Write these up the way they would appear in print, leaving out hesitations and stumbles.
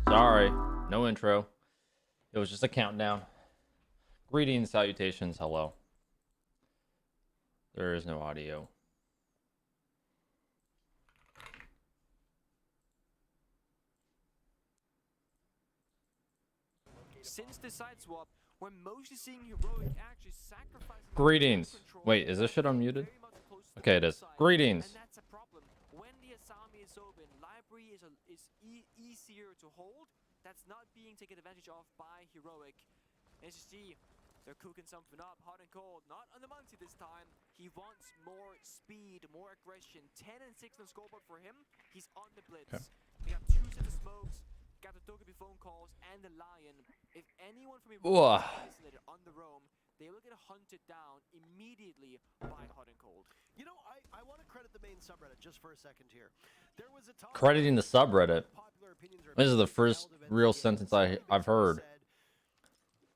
Sorry, no intro. It was just a countdown. Greetings, salutations, hello. There is no audio. Since the side swap, we're mostly seeing heroic actually sacrificing. Greetings. Wait, is this shit unmuted? Okay, it is. Greetings. And that's a problem. When the Asami is open, library is easier to hold. That's not being taken advantage of by heroic. As you see, they're cooking something up, hot and cold. Not on the multi this time. He wants more speed, more aggression. 10 and 6 on the scoreboard for him. He's on the blitz. Okay. We got 2 sets of smokes. Got the Doty phone calls and the Lion. If anyone from heroic is isolated on the roam, they will get hunted down immediately by hot and cold. You know, I want to credit the main subreddit just for a second here. There was a time crediting the subreddit. This is the first real sentence I've heard.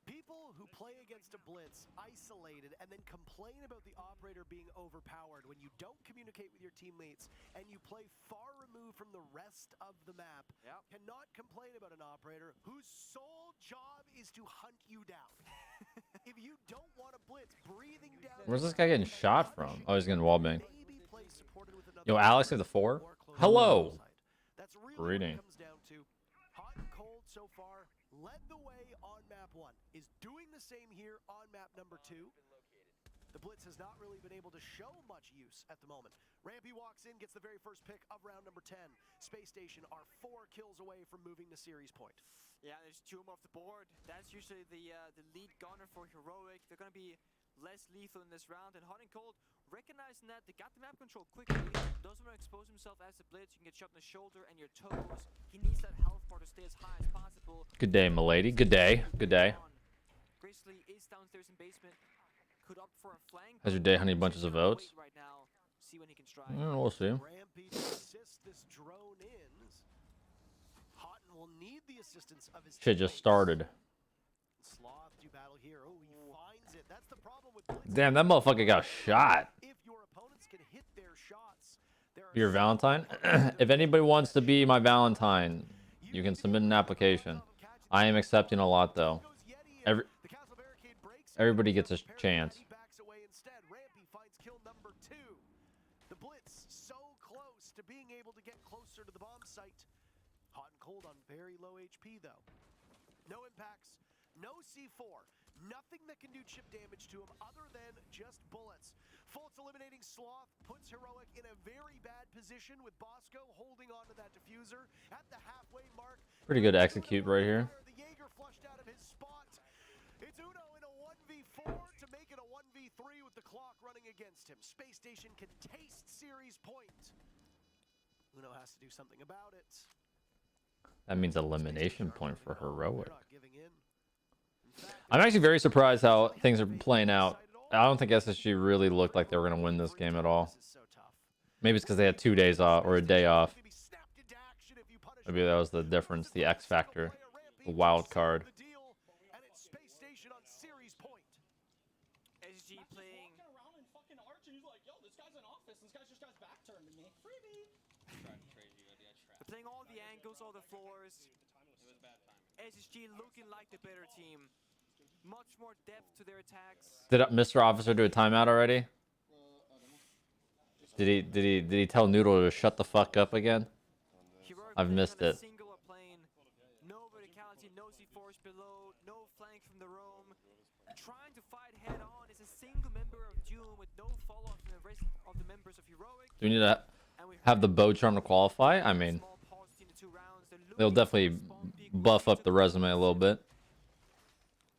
People who play against a blitz isolated and then complain about the operator being overpowered when you don't communicate with your teammates and you play far removed from the rest of the map cannot complain about an operator whose sole job is to hunt you down. If you don't want a blitz breathing down, Where's this guy getting shot from? Oh, he's getting wallbanged. Yo, Alex at the 4. Hello. That's really Greeting. what it comes down to. Hot and cold so far led the way on map 1. Is doing the same here on map number 2. The blitz has not really been able to show much use at the moment. Rampy walks in, gets the very first pick of round number 10. Space Station are 4 kills away from moving the series point. Yeah, there's 2 off the board. That's usually the lead gunner for heroic. They're going to be less lethal in this round. And hot and cold, recognizing that they got the map control quickly, doesn't want to expose himself as a blitz. You can get shot in the shoulder and your toes. He needs that health bar to stay as high as possible. Good day, milady. Good day. Good day. Grizzly is downstairs in basement. Could opt for a flank. How's your day, honey? Bunches of votes. Right now. See when he can strike. We'll see. Rampy assists this drone in. Houghton will need the assistance of his Shit just started. Sloth do battle here. Oh, he finds it. That's the problem with blitz. Damn, that motherfucker got shot. If your opponents can hit their shots, Your Valentine? If anybody wants to be my Valentine, you can submit an application. I am accepting a lot, though. Everybody gets a chance. Rampy finds kill number 2. The blitz so close to being able to get closer to the bomb site. Hot and cold on very low HP though. No impacts, no C4, nothing that can do chip damage to him other than just bullets. Fultz eliminating Sloth puts heroic in a very bad position with Bosco holding on to that diffuser at the halfway mark. Pretty good execute right here. The Jaeger flushed out of his spot. It's Uno in a 1v4 to make it a 1v3 with the clock running against him. Space Station can taste series point. Uno has to do something about it. That means elimination point for heroic. I'm actually very surprised how things are playing out. I don't think SSG really looked like they were going to win this game at all. Maybe it's because they had 2 days off or a day off. Maybe that was the difference, the X factor, the wild card. SG playing. Walking around in fucking arch and he's like, yo, this guy's in office. This guy's just got his back turned to me. Freebie. They're playing all the angles, all the floors. It was bad timing. SSG looking like the better team. Much more depth to their attacks. Did Mr. Officer do a timeout already? I don't know. Did he tell Noodle to shut the fuck up again? Heroic I've playing missed on a it. singular plane. No verticality, no C4s below, no flank from the roam. Trying to fight head on is a single member of Doom with no follow-up from the rest of the members of Heroic. Do we need to And we have the bow charm to qualify? I mean, small pause between the 2 rounds. They're they'll looking for definitely a spawn peak buff right up the to resume a little bit.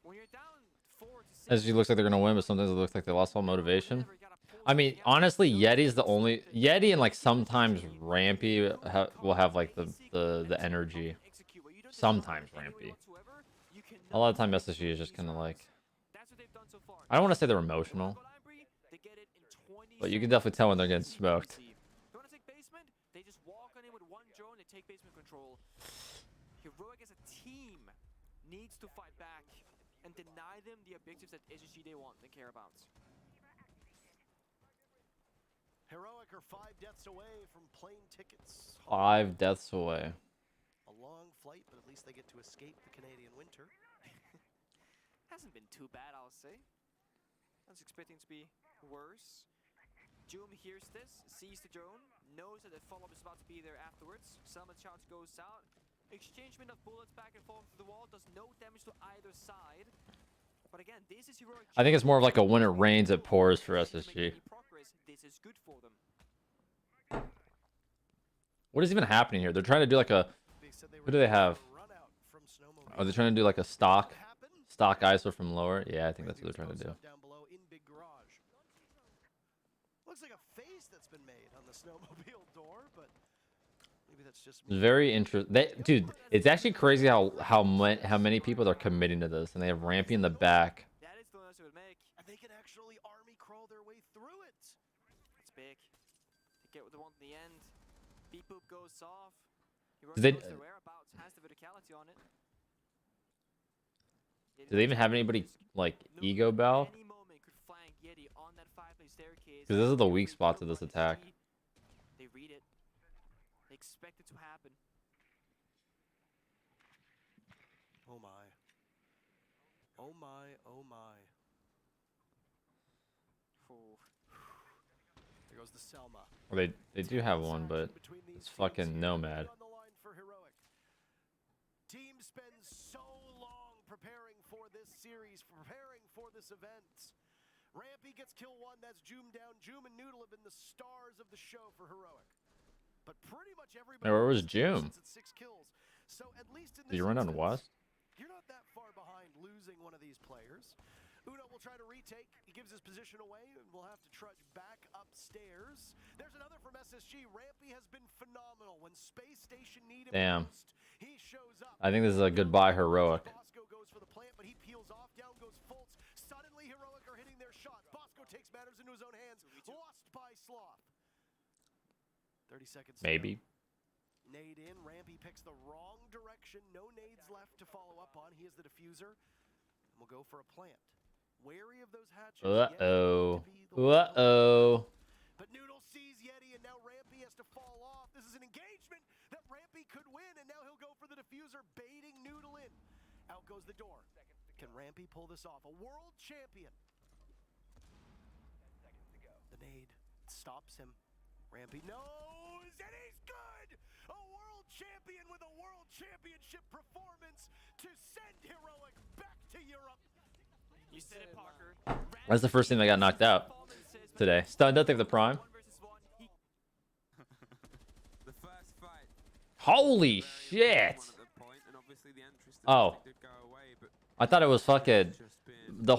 When you're down 4 to 6, As it looks like they're gonna win, but sometimes it looks like they lost all motivation. whenever you gotta pull I mean, something out, honestly, no Yeti's the defense, only no Yeti and like defense, sometimes no defense. Rampy will have like the energy. Sometimes Rampy. A lot of time SSG is just kind of like, I don't want to say they're emotional, but you can definitely tell when they're getting smoked. They want to take basement, they just walk on in with one drone, they take basement control. Heroic as a team needs to fight back and deny them the objectives that SSG they want and care about. Heroic are 5 deaths away from plane tickets. 5 deaths away. A long flight, but at least they get to escape the Canadian winter. Hasn't been too bad, I'll say. I was expecting to be worse. Doom hears this, sees the drone, knows that the follow-up is about to be there afterwards. Summon shots goes out. Exchangement of bullets back and forth to the wall does no damage to either side. But again, this is Heroic. I think it's more of like a when it rains, it pours for SSG. This is good for them. What is even happening here? They're trying to do like a, who do they have? Are they trying to do like a stock ISO from lower? Yeah, I think that's what they're trying to do. Down below in big garage. Looks like a face that's been made on the snowmobile door, but maybe that's just me. Very interesting. Dude, it's actually crazy how many people are committing to this, and they have Rampy in the back. That is the one that would make. And they can actually army crawl their way through it. It's big. They get what they want in the end. Beep boop goes off. Heroic Do they- knows their whereabouts, has the verticality on it. Do they even have anybody like Ego Bell? Any moment could flank Yeti on that 5-place staircase. 'Cause this is the weak spot to this attack. They read it. They expect it to happen. Oh my. Oh my, oh my. Ooh. There goes the Selma. Well, they do have one, but it's fucking Nomad. On the line for Heroic. Team spends so long preparing for this series, preparing for this event. Rampy gets kill 1, that's Joom down. Joom and Noodle have been the stars of the show for Heroic. But pretty much everybody. Hey, where was else Joom? sits at 6 kills. So at least in Did you this run on instance, West? you're not that far behind losing one of these players. Uno will try to retake. He gives his position away and will have to trudge back upstairs. There's another from SSG. Rampy has been phenomenal. When Space Station needed him Damn. most, he shows up. I think this is a goodbye Heroic. Bosco goes for the plant, but he peels off. Down goes Fultz. Suddenly Heroic are hitting their shots. Bosco takes matters into his own hands. Lost by Sloth. 30 seconds. to go. Maybe. Nade in. Rampy picks the wrong direction. No nades left to follow up on. He is the diffuser. And we'll go for a plant. Wary of those hatches. Uh-oh. Yeti to be the one to Uh-oh. But Noodle sees Yeti, and now Rampy has to fall off. This is an engagement that Rampy could win, and now he'll go for the diffuser, baiting Noodle in. Out goes the door. Can Rampy pull this off? A world champion. The nade stops him. Rampy knows, and he's good! A world champion with a world championship performance to send Heroic back to Europe. You said it, Parker. That's the first team that got knocked out today. Stunned up, they have the prime. 1 versus 1. The first fight. Holy shit! Oh. I thought it was fucking the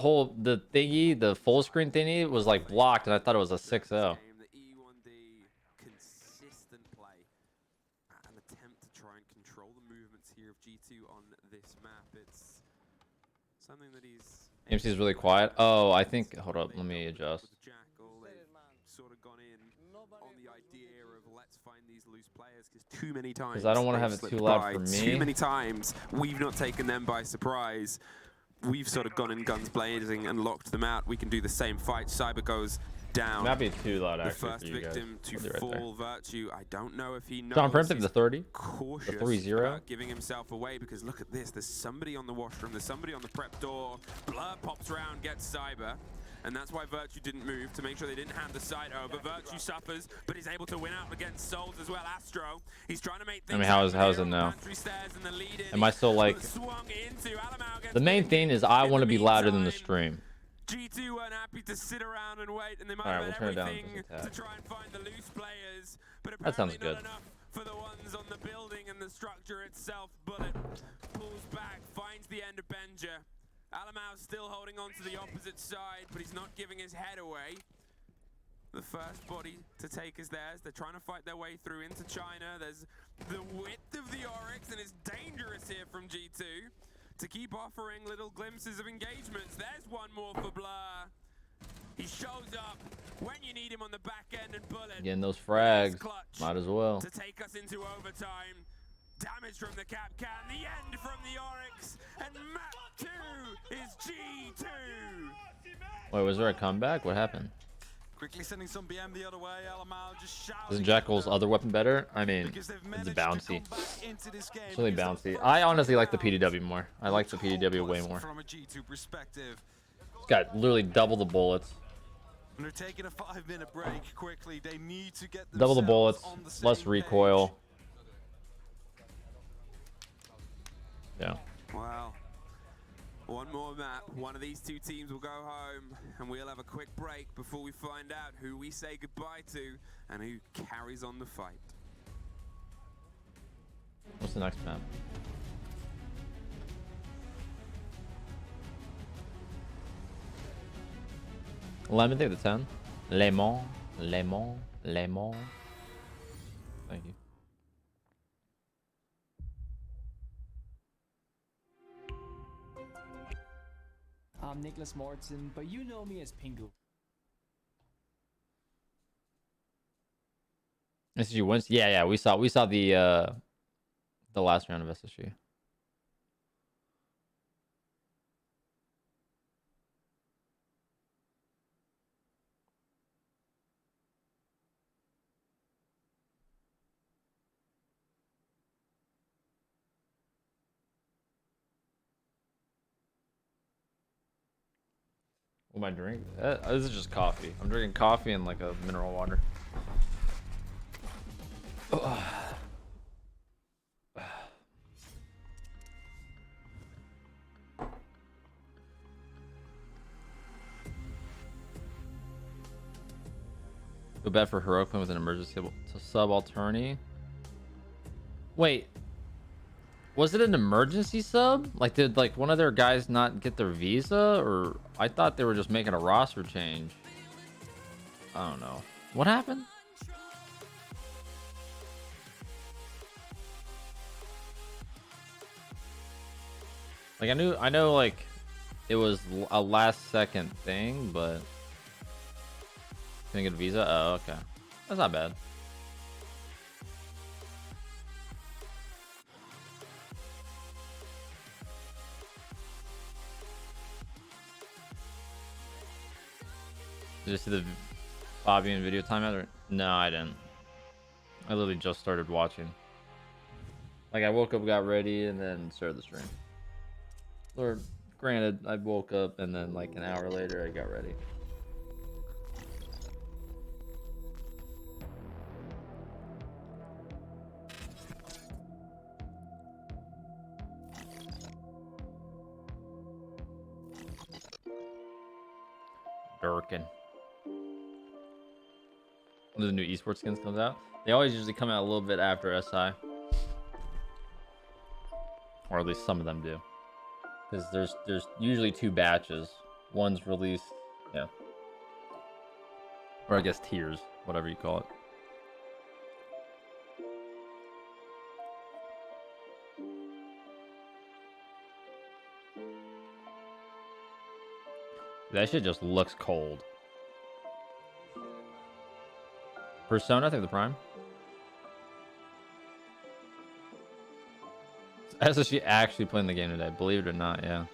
thingy, the full screen thingy was like blocked, and I thought it was a 6-0. The E1D consistent play, an attempt to try and control the movements here of G2 on this map. It's something that he's MC is really quiet. Oh, I think. Hold up, let me adjust. with the Jackal, they've sort of gone in on the idea of let's find these loose players because too many times. I don't wanna they've have it slipped too loud by. for me. Too many times we've not taken them by surprise. we've sort of gone in guns blazing and locked them out, we can do the same fight. Cyber goes down. That'd be too loud The actually first for you guys. victim to I'll do it right fall, Virtue. I don't know if he knows. John Preemptive, the 30. Cautious The 3-0. about giving himself away, because look at this. There's somebody on the washroom. There's somebody on the prep door. Blur pops around, gets Cyber. And that's why Virtue didn't move, to make sure they didn't hand the site over. Virtue suffers, but he's able to win out against Souls as well. Astro, he's trying to make things. I mean, how is it now? Am I still like? The main thing is I want to be louder than the stream. G2 weren't happy to sit around and wait, and they might All right, have we'll turn it down everything just a tad. to try and find the loose players, but That sounds apparently good. not enough for the ones on the building and the structure itself. Bullet pulls back, finds the end of Benja. Alamau's still holding on to the opposite side, but he's not giving his head away. The first body to take is theirs. They're trying to fight their way through into China. There's the width of the Oryx, and it's dangerous here from G2 to keep offering little glimpses of engagements. There's one more for Blur. He shows up when you need him on the back end, and Bullet Getting those frags, clutch might as well. to take us into overtime. Damage from the Cap Can, the end from the Oryx, and map 2 is G2. Wait, was there a comeback? What happened? Quickly sending some BM the other way. Alamau just shouting. Isn't Jackal's other weapon better? I mean, Because they've it's managed to bouncy. come back into this game It's really because bouncy. of I honestly like the PDW more. I like the PDW way more. From a G2 perspective. It's got literally double the bullets. And they're taking a 5-minute break quickly. They need to get Double the themselves bullets, on the less same recoil. page. Yeah. Wow. One more map. One of these two teams will go home, and we'll have a quick break before we find out who we say goodbye to and who carries on the fight. What's the next map? Let me take the 10. Le Mans. Le Mans. Le Mans. Thank you. I'm Nicholas Morton, but you know me as Pingu. SSG wins. Yeah, we saw the last round of SSG. What am I drinking? This is just coffee. I'm drinking coffee and like a mineral water. Feel bad for Heroic with an emergency sub alternate. Wait, was it an emergency sub? Like, did like one of their guys not get their visa, or I thought they were just making a roster change. I don't know. What happened? Like I know like it was a last second thing, but can I get a visa? Oh, okay. That's not bad. Did you see the Bobby and video timeout? No, I didn't. I literally just started watching. Like I woke up, got ready, and then started the stream. Or granted, I woke up and then like an hour later I got ready. Durkin. When the new esports skins comes out, they always usually come out a little bit after SI, or at least some of them do, because there's usually 2 batches. One's released, yeah, or I guess tiers, whatever you call it. That shit just looks cold. Persona, I think the Prime. SSG actually playing the game today, believe it or not, yeah.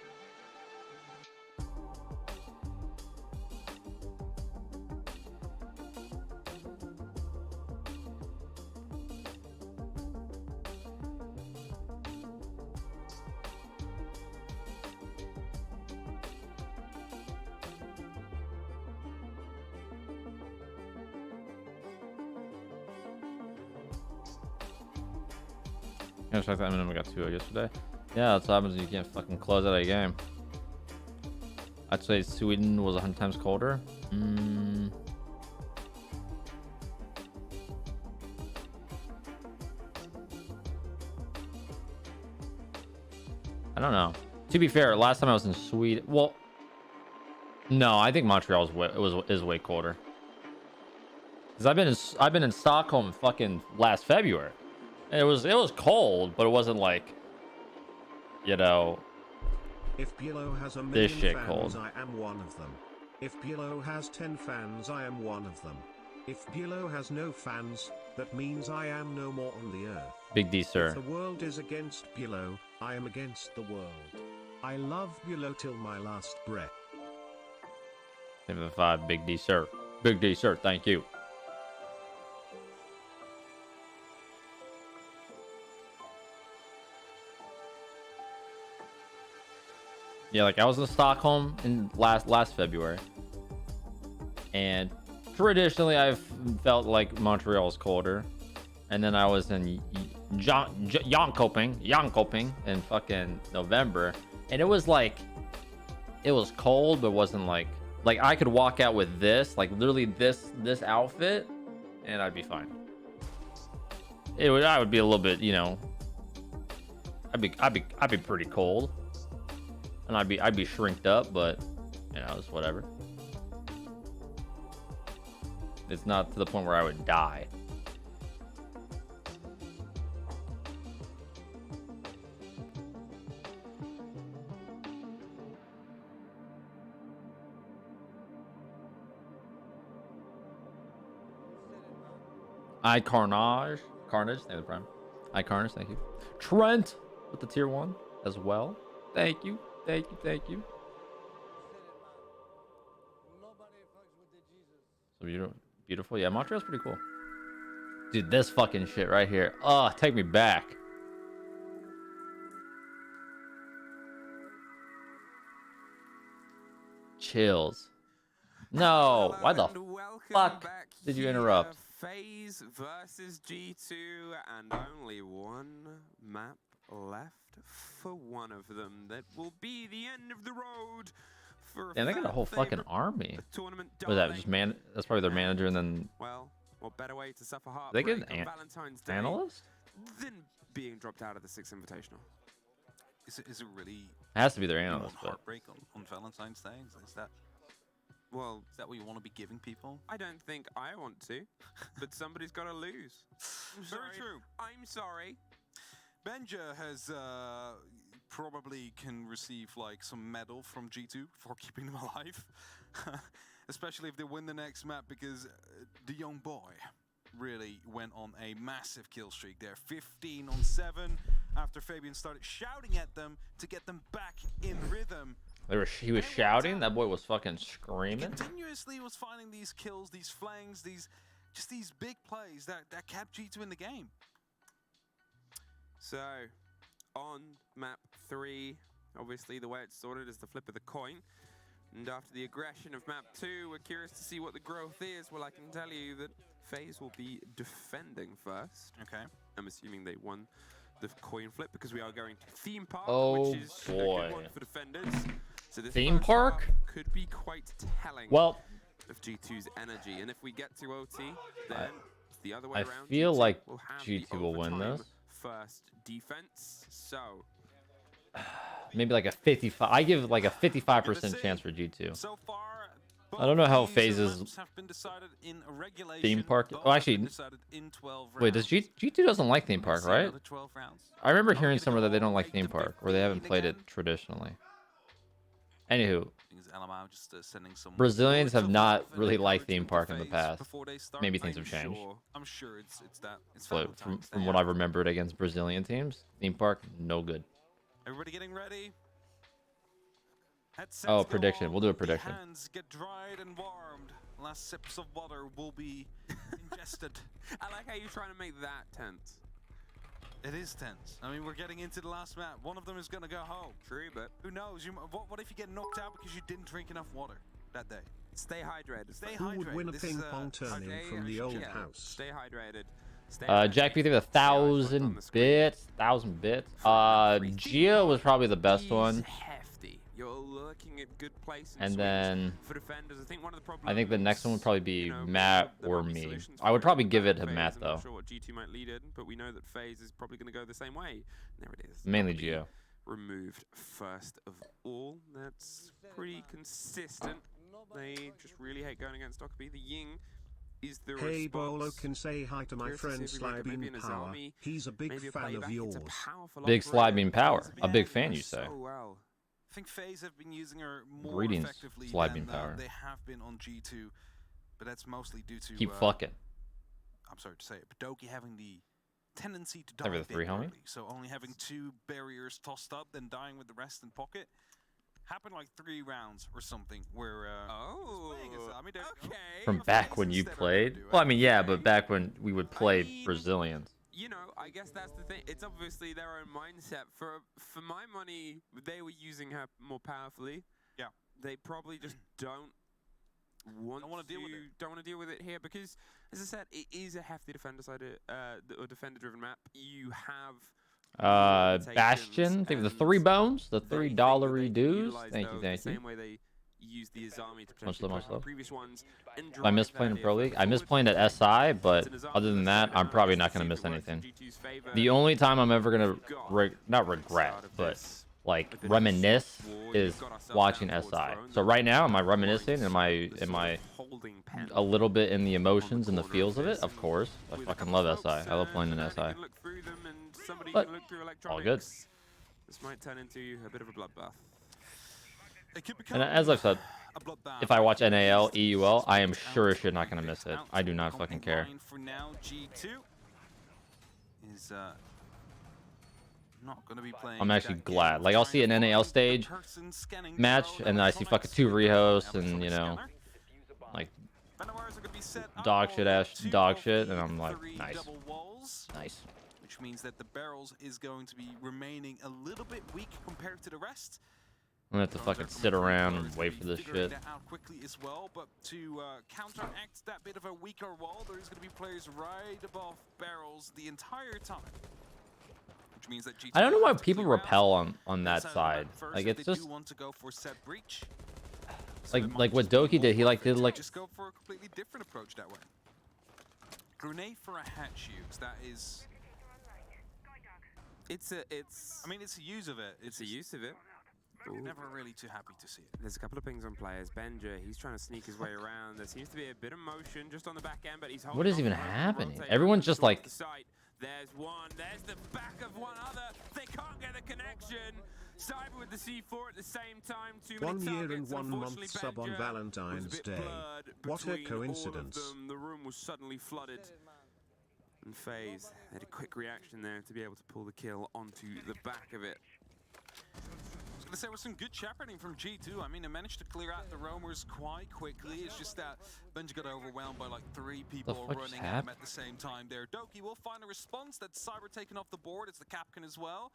I checked that minimum. I got 2 yesterday. Yeah, that's what happens when you can't fucking close out a game. I'd say Sweden was 100 times colder. I don't know. To be fair, last time I was in Sweden, well, no, I think Montreal is way colder. Cause I've been in Stockholm fucking last February. And it was cold, but it wasn't like, you know, If Beaulo has a this million shit fans, cold. I am one of them. If Beaulo has 10 fans, I am one of them. If Beaulo has no fans, that means I am no more on the earth. Big D, If sir. the world is against Beaulo, I am against the world. I love Beaulo till my last breath. 5, Big D, sir. Big D, sir. Thank you. Yeah, like I was in Stockholm in last February, and traditionally I've felt like Montreal is colder, and then I was in Jönköping in fucking November, and it was like, it was cold, but it wasn't like I could walk out with this, like literally this outfit, and I'd be fine. I would be a little bit, you know, I'd be pretty cold. And I'd be shrinked up, but you know, it's whatever. It's not to the point where I would die. Carnage, thank you, Prime. Carnage, thank you. Trent with the tier 1 as well. Thank you. Thank you. So beautiful. Yeah, Montreal's pretty cool. Dude, this fucking shit right here. Oh, take me back. Chills. No, why the fuck did you interrupt? FaZe versus G2, and only one map left for one of them. That will be the end of the road for. Yeah, they got a whole fucking army. Tournament. Was that just man? That's probably their manager, and then. Well, what better way to suffer They heartbreak get on an Valentine's Day analyst than being dropped out of the 6th Invitational? Is it really it has to be their you want analyst, but heartbreak on Valentine's Day? Well, Is that what you want to be giving people? I don't think I want to, but somebody's got to lose. Very true. I'm sorry. Benja has probably can receive like some medal from G2 for keeping them alive, especially if they win the next map, because the young boy really went on a massive kill streak there. 15 on 7 after Fabian started shouting at them to get them back in rhythm. he was shouting. That boy was fucking He screaming. continuously was finding these kills, these flanks, these big plays that kept G2 in the game. So, on map 3, obviously the way it's sorted is the flip of the coin. And after the aggression of map 2, we're curious to see what the growth is. Well, I can tell you that FaZe will be defending first. Okay. I'm assuming they won the coin flip because we are going to theme park, Oh, which is a boy. good one for defenders. So this Theme first park? half could be quite telling Well, of G2's energy. And if we get to OT, then it's the other way I around. feel G2 like will have G2 the will win overtime this. First defense. So maybe like a 55. I give like a 55% chance for G2. I don't know how FaZe's theme park. Oh, actually, wait. Does G2 doesn't like theme park, right? I remember hearing somewhere that they don't like theme park, or they haven't played it traditionally. Anywho, Brazilians have not really liked theme park in the past. Maybe things have changed. I'm sure it's that. It's But from what I remembered against Brazilian teams, theme park no good. Everybody getting ready. Headsets Oh, go prediction. on, We'll do a the prediction. Hands get dried and warmed. Last sips of water will be ingested. I like how you're trying to make that tense. It is tense. I mean, we're getting into the last map. One of them is gonna go home. True, but Who knows? What if you get knocked out because you didn't drink enough water that day? stay hydrated. Stay Who hydrated. would win a This ping is, pong tournament Okay, from the old yeah. house? Stay hydrated. Jack B3 with 1,000 bits. 1,000 bits. Geo was probably the best one. Hefty. You're looking at good place And then for defenders. I think one of the problems, I think the next one would probably be you know, Matt there or might be me. solutions I would for probably but give it to FaZe, Matt I'm though. not sure what G2 might lead in, but we know that FaZe is probably going to go the same way. There it is. Mainly Doty Geo. removed first of all. That's pretty consistent. They just really hate going against Dockerby. The Ying is the Hey, response. Beaulo can say hi to my Curious to friend see if we might get maybe Slybeam an Power. Azami, He's a big maybe a fan of playback. yours. Big It's a powerful Slybeam operator. Power. A big Yeah, fan, you say. So well. I think FaZe have been using her more Greetings, effectively Slybeam than Power. they have been on G2, but that's mostly due to Keep fucking. I'm sorry to say it, but Doty having the tendency to die Every a bit 3, homie? early. So only having 2 barriers tossed up, then dying with the rest in pocket. Happened like 3 rounds or something where Oh, okay. From back when you played? Well, I mean, yeah, but back when we would play Brazilians. You know, I guess that's the thing. It's obviously their own mindset. For my money, they were using her more powerfully. Yeah. They probably just don't want to deal with it. Don't want to deal with it here because, as I said, it is a hefty defender-sided or defender-driven map. You have Bastion, think of the 3 bones, the $3 reduce. Thank you, thank you. Same way they use the Azami to Much love, much love. previous ones. I miss playing in Pro League. I miss playing at SI, but other than that, I'm probably not gonna miss anything. The only time I'm ever gonna not regret, but like reminisce is watching SI. So right now, am I reminiscing? Am I a little bit in the emotions and the feels of it? Of course. I fucking love SI. I love playing in SI. But all good. This might turn into a bit of a bloodbath. And as I've said, if I watch NAL, EUL, I am sure as shit not gonna miss it. I do not fucking care. For now, G2 is not gonna be playing. I'm actually glad. Like I'll see an NAL stage match, and then I see fucking 2 rehos, and you know, like dog shit, and I'm like, nice, nice. Which means that the barrels is going to be remaining a little bit weak compared to the rest. I'm gonna have to fucking sit around and wait for this shit. That out quickly as well, but to counteract that bit of a weaker wall, there is going to be players right above barrels the entire time. Which means that I don't know why people repel on that side. Like it's just want to go for set breach. like what Doki did. He did like just go for a completely different approach that way. Grenade for a hatch use. That is. I mean, it's a use of it. It's a use of it. Ooh. Never really too happy to see it. There's a couple of pings on players. Benja, he's trying to sneak his way around. There seems to be a bit of motion just on the back end, but he's holding. What is even happening? Everyone's just like. There's one. There's the back of one other. They can't get a connection. Cyber with the C4 at the same time. 1 year and 1 month sub on Valentine's Day. What a coincidence. The room was suddenly flooded. And FaZe had a quick reaction there to be able to pull the kill onto the back of it. I was going to say, there was some good shepherding from G2. I mean, they managed to clear out the roamers quite quickly. It's just that Benji got overwhelmed by like 3 people running at him at the same time there. Doki will find a response. That's Cyber taken off the board. It's the Capcan as well.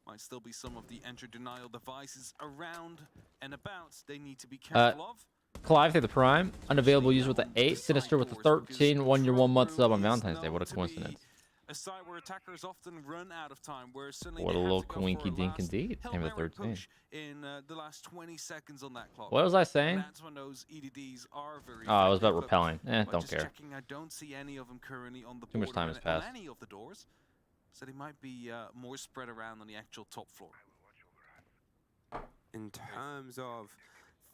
Might still be some of the enter denial devices around and about. They need to be careful of. Clive through the Prime, unavailable user with the 8, Sinister with the 13, 1 year 1 month sub on Valentine's Day. What a coincidence. A side where attackers often run out of time, where suddenly what a little coinky dink indeed. Came with 13. In the last 20 seconds on that clock. What was I saying? That's when those EDDs are very I was about repelling. Don't care. Checking, I don't see any of them currently on the Too much time has passed. any of the doors, so they might be more spread around on the actual top floor. In terms of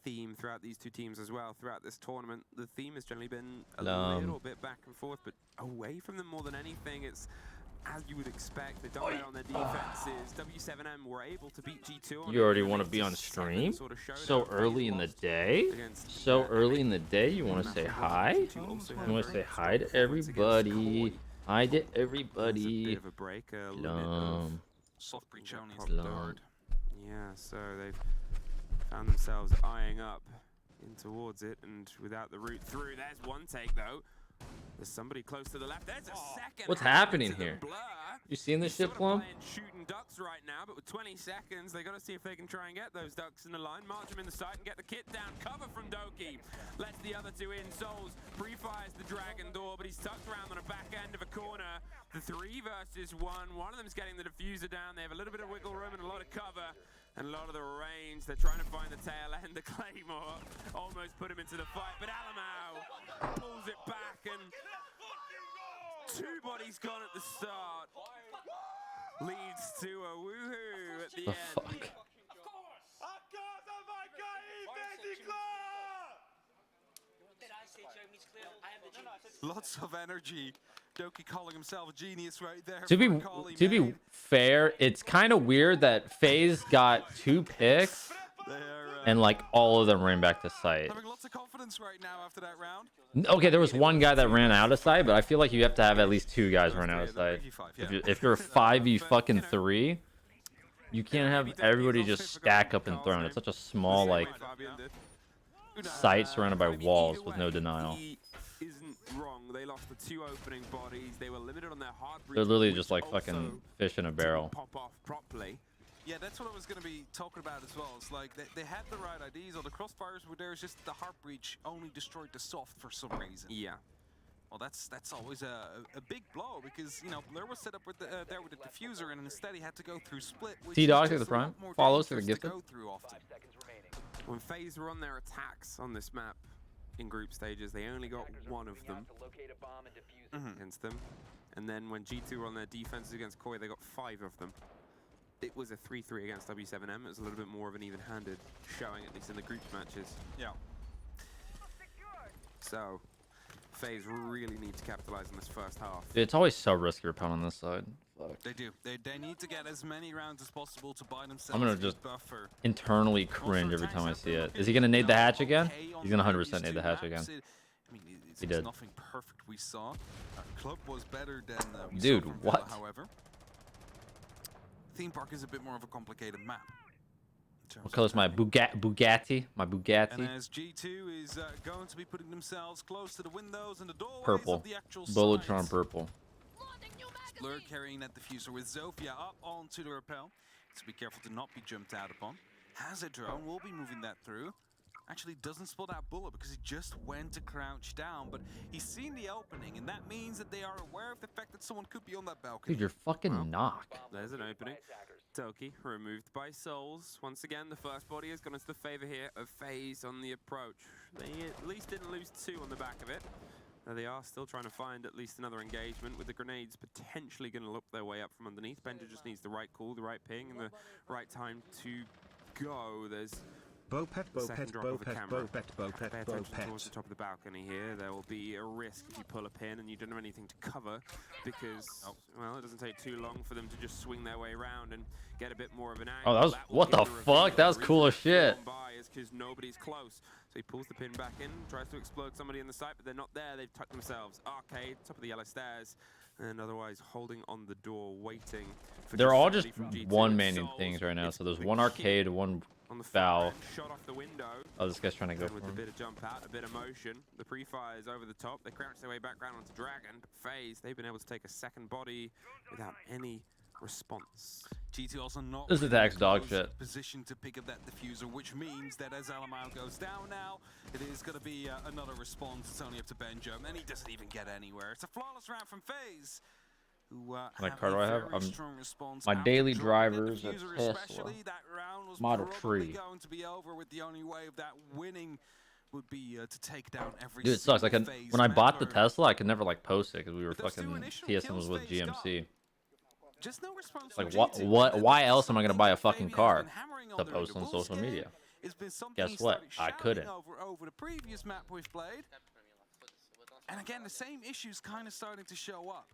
theme throughout these 2 teams as well, throughout this tournament, the theme has generally been a little bit back and forth, but away from them more than anything. It's as you would expect. They dominate on their defenses. W7M were able to beat G2. You already want to be on stream? So early in the day? So early in the day, you want to say hi? You want to say hi to everybody? Hi to everybody. Bit of a break. Soft breach only is Plum. third. Yeah, so they've found themselves eyeing up in towards it, and without the route through, there's one take though. There's somebody close to the left. There's a second. What's hand happening to the here? Blur. You seen this He's shit, sort of Plum? playing shooting ducks right now, but with 20 seconds, they got to see if they can try and get those ducks in the line, march them in the sight, and get the kit down. Cover from Doty. Lets the other two in. Souls pre-fires the Dragon Door, but he's tucked around on the back end of a corner. The 3 versus 1. One of them's getting the diffuser down. They have a little bit of wiggle room and a lot of cover. And a lot of the range. They're trying to find the tail end. The Claymore almost put him into the fight, but Alamau pulls it back, and 2 bodies gone at the start. Leads to a woohoo at the end. Fuck. Of course, oh my God, Did I say Jeremy's clear? I am the genius. Lots of energy. Doty calling himself a genius right there. To be fair, it's kind of weird that FaZe got 2 picks and like all of them ran back to site. Having lots of confidence right now after that round. Okay, there was one guy that ran out of sight, but I feel like you have to have at least 2 guys run out of sight. If you're a 5v3, you can't have everybody just stack up and thrown. It's such a small like site surrounded by walls with no denial. Isn't wrong. They lost the 2 opening bodies. They were limited on their hard breach. They're literally just like fucking fish in a barrel. Pop off properly. Yeah, that's what I was going to be talking about as well. It's like they had the right IDs, or the crossfires were there. It's just the heart breach only destroyed the soft for some reason. Yeah. Well, that's always a big blow, because you know Blur was set up with the, there with the diffuser, and instead he had to go through split. T-Dog to the prime. Follows to the gifted. Go through often. When FaZe were on their attacks on this map in group stages, they only got 1 of them against them. And then when G2 were on their defenses against Koi, they got 5 of them. It was a 3-3 against W7M. It was a little bit more of an even-handed showing, at least in the group matches. Yeah. So, FaZe really need to capitalize on this first half. Dude, it's always so risky repel on this side. Fuck. They do. They need to get as many rounds as possible to buy themselves I'm gonna a just buffer. Internally cringe every time I see it. Is he gonna nade the hatch again? He's gonna 100% nade the hatch again. I mean, He did. Nothing perfect we saw. Club was better than we Dude, saw from what? Villa, however. Theme Park is a bit more of a complicated map. What color's my Bugatti? My And Bugatti? as G2 is going to be putting themselves close to the windows and the doorways Purple. of the actual Bolotron sites. purple. Blur carrying that diffuser with Zofia up onto the rappel. So be careful to not be jumped out upon. Has a drone, will be moving that through. Actually doesn't spot out Bullet because he just went to crouch down, but he's seen the opening, and that means that they are aware of the fact that someone could be on that balcony. Dude, you're fucking knock. There's an opening. Doty removed by Souls. Once again, the first body has gone into the favor here of FaZe on the approach. They at least didn't lose 2 on the back of it. Though they are still trying to find at least another engagement, with the grenades potentially going to look their way up from underneath. Benja just needs the right call, the right ping, and the right time to go. There's Bopet, second Bopet, drop of a Bopet, camera. Bopet, Bopet, Pay attention towards the Bopet. top of the balcony here. There will be a risk if you pull a pin and you don't have anything to cover, because, well, it doesn't take too long for them to just swing their way around and get a bit more of an angle. Oh, that was what the fuck? That was cool as shit. Because nobody's close. So he pulls the pin back in, tries to explode somebody in the site, but they're not there. They've tucked themselves. Arcade, top of the yellow stairs, and otherwise holding on the door, waiting for They're all somebody just from G2. one-manning Souls, things right now. it's So there's the one key arcade, one on the foul. end, shot off the window. Oh, this guy's trying to go And for with a him. bit of jump out, a bit of motion, the pre-fire is over the top. They crouch their way back round onto Dragon, but FaZe, they've been able to take a second body without any response. G2 also not This is the X-Dog close shit. position to pick up that diffuser, which means that as Alamau goes down now, it is going to be another response. It's only up to Benja, and he doesn't even get anywhere. It's a flawless round from FaZe, who What have car do a I have? very strong response my after daily dropping driver's that a diffuser, Tesla. especially. That round was Model probably 3. going to be over, with the only way of that winning would be to take down every Dude, it sucks. single When I bought the member. Tesla, I could never like post it because we were But those two fucking initial TSM was kills with FaZe got. GMC. Just no response Like from what? G2, What? and Why that's else am I gonna buy a something fucking Fabian has car been hammering to on during post the on Bulls social game. media? It's been something Guess he what? started I couldn't. shouting over the previous map we've played. And again, the same issues kind of starting to show up.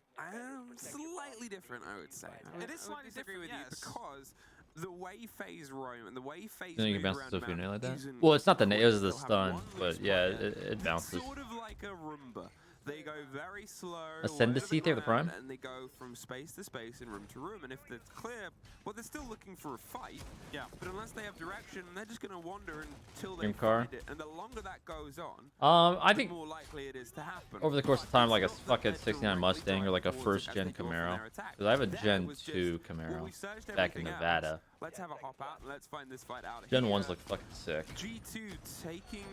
Slightly different, I would say. It is slightly disagree with different, you, yes. because the way FaZe roam and the way FaZe You think you move bounce around the Sophia map nail like that? isn't Well, it's not the nail, it was the they'll have stun, one but loose yeah, player it bounces. Sort of like a Roomba. They go very slow. Ascendancy there, the prime. And they go from space to space and room to room. And if it's clear, well, they're still looking for a fight. Yeah. But unless they have direction, they're just going to wander until they Dream car. find it. And the longer that goes on, I the think more likely it is to happen. over the course of time, like a fucking 69 Mustang or like a first gen Camaro. Because I have a Gen 2 Camaro back in Nevada. Let's have a hop out and let's find this fight out. Gen here. 1s look fucking sick. G2 taking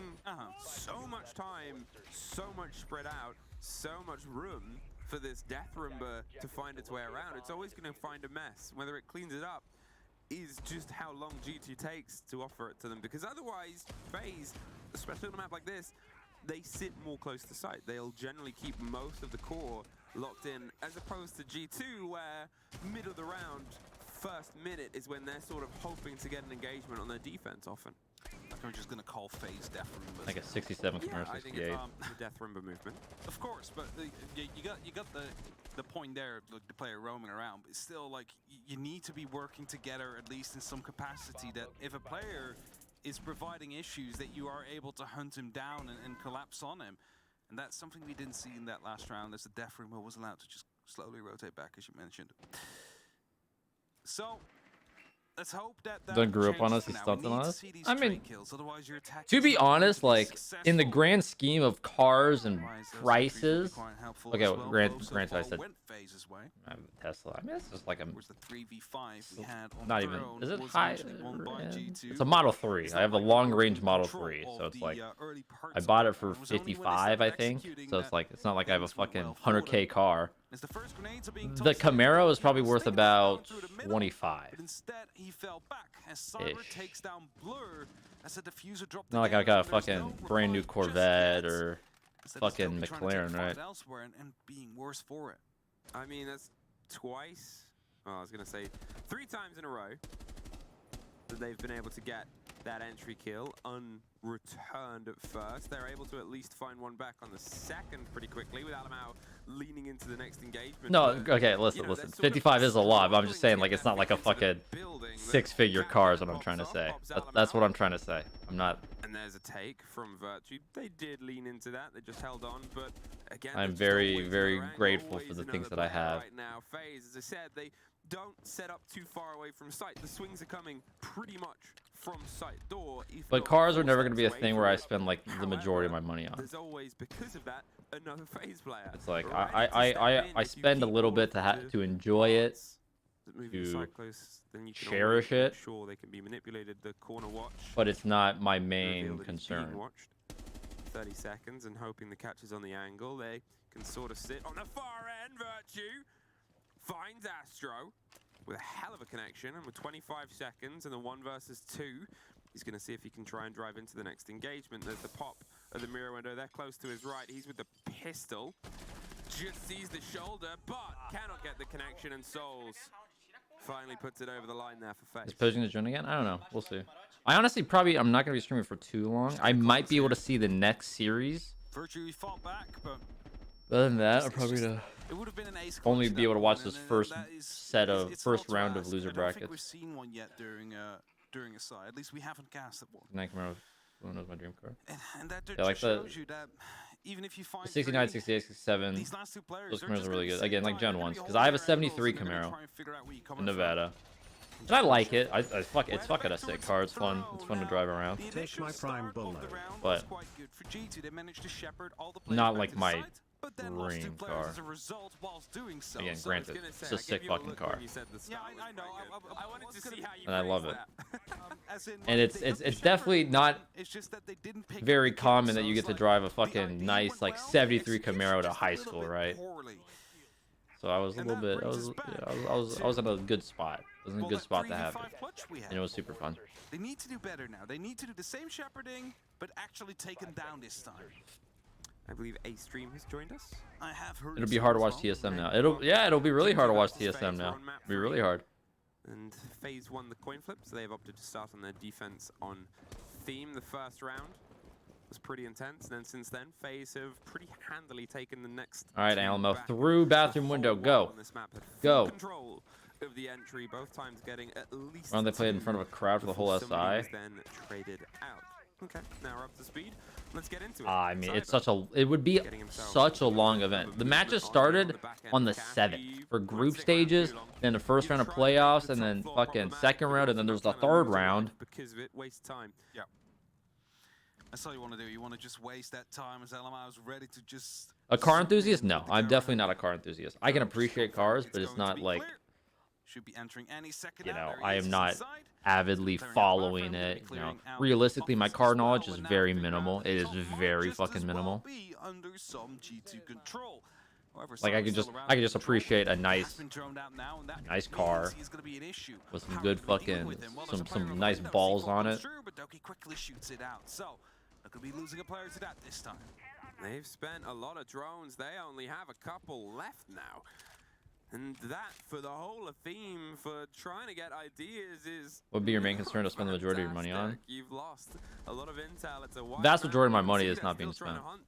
so much time, so much spread out, so much room for this Death Roomba to find its way around. It's always going to find a mess. Whether it cleans it up is just how long G2 takes to offer it to them. Because otherwise, FaZe, especially on a map like this, they sit more close to sight. They'll generally keep most of the core locked in, as opposed to G2, where middle of the round, first minute is when they're sort of hoping to get an engagement on their defense often. Like I'm just gonna call FaZe Death Roomba. Like a 67 Camaro I think 68. it's the Death Roomba movement. Of course, but you got the point there, like the player roaming around. But it's still like you need to be working together at least in some capacity. That if a player is providing issues, that you are able to hunt him down and collapse on him. And that's something we didn't see in that last round, as the Death Roomba was allowed to just slowly rotate back, as you mentioned. So let's hope that Don't grew up on changes us, he's now. stunting We on need to us. see these I mean, trade kills, otherwise your attack to is be not going honest, to be like in the successful. grand scheme of cars and Otherwise, those prices, entries will be quite helpful okay, as well, well. granted Both so I far said went FaZe's way. I have a Tesla. I mean, it's just like a Whereas the 3v5 we had on not even. Throne Is it was high? eventually won by G2. It's a Model 3. It's I not have a like long they were range in Model control 3, so of it's the, like early parts I of bought the it for round. It was only when they 55, started I think. executing So it's that like it's not like I have a things went fucking well for them. 100K car. As the first grenades are being The tossed in, Camaro is he probably was worth thinking about about going through the middle, 25. but instead he fell back as Cyber Ish. takes down Blur as the diffuser dropped Not like I got a again, and there's fucking no brand new revive just Corvette yet. or Instead, he's fucking totally trying to take McLaren, fight right? elsewhere and being worse for it. I mean, that's twice. Oh, I was going to say 3 times in a row that they've been able to get that entry kill unreturned at first. They're able to at least find one back on the second pretty quickly, with Alamau leaning into the next engagement. No, But, okay, listen, you know, listen. they're sort of 55 is a lot, but I'm just saying, struggling like, to it's get not like a that feet into the fucking building. The 6-figure car is what I'm pops trying to off, say. pops That's Alamau. what I'm trying to say. I'm not. And there's a take from Virtue. They did lean into that. They just held on, but again, I'm they're just very, always very around, grateful always for the another things that I player have. Right now, FaZe, as I said, they don't set up too far away from sight. The swings are coming pretty much from sight door. If But not cars are 4 never going to be a steps thing away where from I it. spend like the majority of my However, money on. there's always, because of that, another FaZe player. It's like ready to step in I if you spend a keep little all bit of to the enjoy it, parts that move your to sight close, then you can cherish always make it. sure they can be manipulated. The corner watch. but it's not my Reveal main that he's concern. being watched. 30 seconds and hoping the catch is on the angle. They can sort of sit on the far end. Virtue finds Astro with a hell of a connection, and with 25 seconds and the 1 versus 2, he's going to see if he can try and drive into the next engagement. There's the pop of the mirror window. They're close to his right. He's with the pistol. Just sees the shoulder, but cannot get the connection, and Souls finally puts it over the line there for Is FaZe. posing to join again? I don't know. We'll see. I honestly I'm not going to be streaming for too long. I might be able to see the next series. Virtue fought back, but Other than that, I'm it's probably just- going to it would have been an ace only clutch, be able that to watch one, this and first that is- set of it's first hard to round of ask. loser I don't think we've brackets. seen one yet during a side. At least we haven't cast it one. Nike Camaro, who knows my dream car? And that Yeah, like just the- shows you that even if you find 69, 3, 68, 67. these last 2 players, Those they're Camaros just are really gonna good. sit Again, like tight, Gen they're gonna 1s, be because I have a holding their 73 angles, and they're gonna Camaro try and figure out where you're coming in from. Nevada. And I like it. It's fuck at a sick car. It's fun. It's fun to drive around. The Take initial my prime start of the Beaulo. round But was quite good for G2. They managed to shepherd all the players not back like to the my site, but then lost 2 dream players car. as a result whilst doing so. Again, So granted, Gonna say, it's a I gave sick you a fucking look car. when you said the Yeah, start I was know. very good. I wanted to see how you And I love phrased it. that. as in, And like, they got the it's shepherd, definitely not it's just that they didn't pick up very the kill, common that so you it's get to like drive a the fucking idea nice went like well, 73 execution Camaro to just a high little school, bit right? poorly. So I was a And little that bit. I brings was us yeah, back I was in a good spot. I was in a Well, good that spot to have 3v5 it, clutch we had. and it was super fun. They need to do better now. They need to do the same shepherding, but actually take him down this time. I believe A Stream has joined us. I have heard. It'll be so hard to as watch well. TSM now. It'll be really hard to watch TSM now. It'll be really hard. And FaZe won the coin flip, so they've opted to start on their defense on theme. The first round was pretty intense, and then since then, FaZe have pretty handily taken the next. All right, 2 Alamo, back. through bathroom The window, whole go. wall on this map had full Go. Control of the entry, both times getting at least. Why don't they play it in 2 front of a crowd for the whole before somebody was SI? then traded out. Okay, now we're up to speed. Let's get into it. I mean, it's Cyber it would be getting himself such a long a event. bit The of matches movement started the back end. on the Cash, 7th you for won't group stick around stages, too long. then the first You round of try and get playoffs, the and top then floor fucking problematic, second but round, and then also there's the not trying to third lose a round. life because of it. Waste time. Yeah. That's all you want to do. You want to just waste that time as LMI's ready to just... A car zoom enthusiast? in No, with the I'm camera. definitely not a car enthusiast. I can appreciate cars, but it's going to not be like, clear. Should be entering any second you now. know, There he I is, am he's not inside. avidly Clearing out following background, it. You know, clearing out realistically, my offices car as well, knowledge is and now very figuring out minimal. the It is top might very just fucking as well minimal. be under some G2 control. However, Like I Cyber's could still just, around I could in just control. appreciate a Has nice, been droned out now, and that nice means car he's gonna be an issue. with some Power good gonna be dealing fucking, with him. Well, there's a player some on nice window. balls C4 on comes it. through, but Doty quickly shoots it out. So, they could be losing a player to that this time. They've spent a lot of drones. They only have a couple left now. And that, for the whole of theme, for trying to get ideas is... What would be your main concern to spend the majority of your money on? fantastic. You've lost a lot of intel. It's a wide Vast majority of my map. You money can is see not they're being still trying spent. to hunt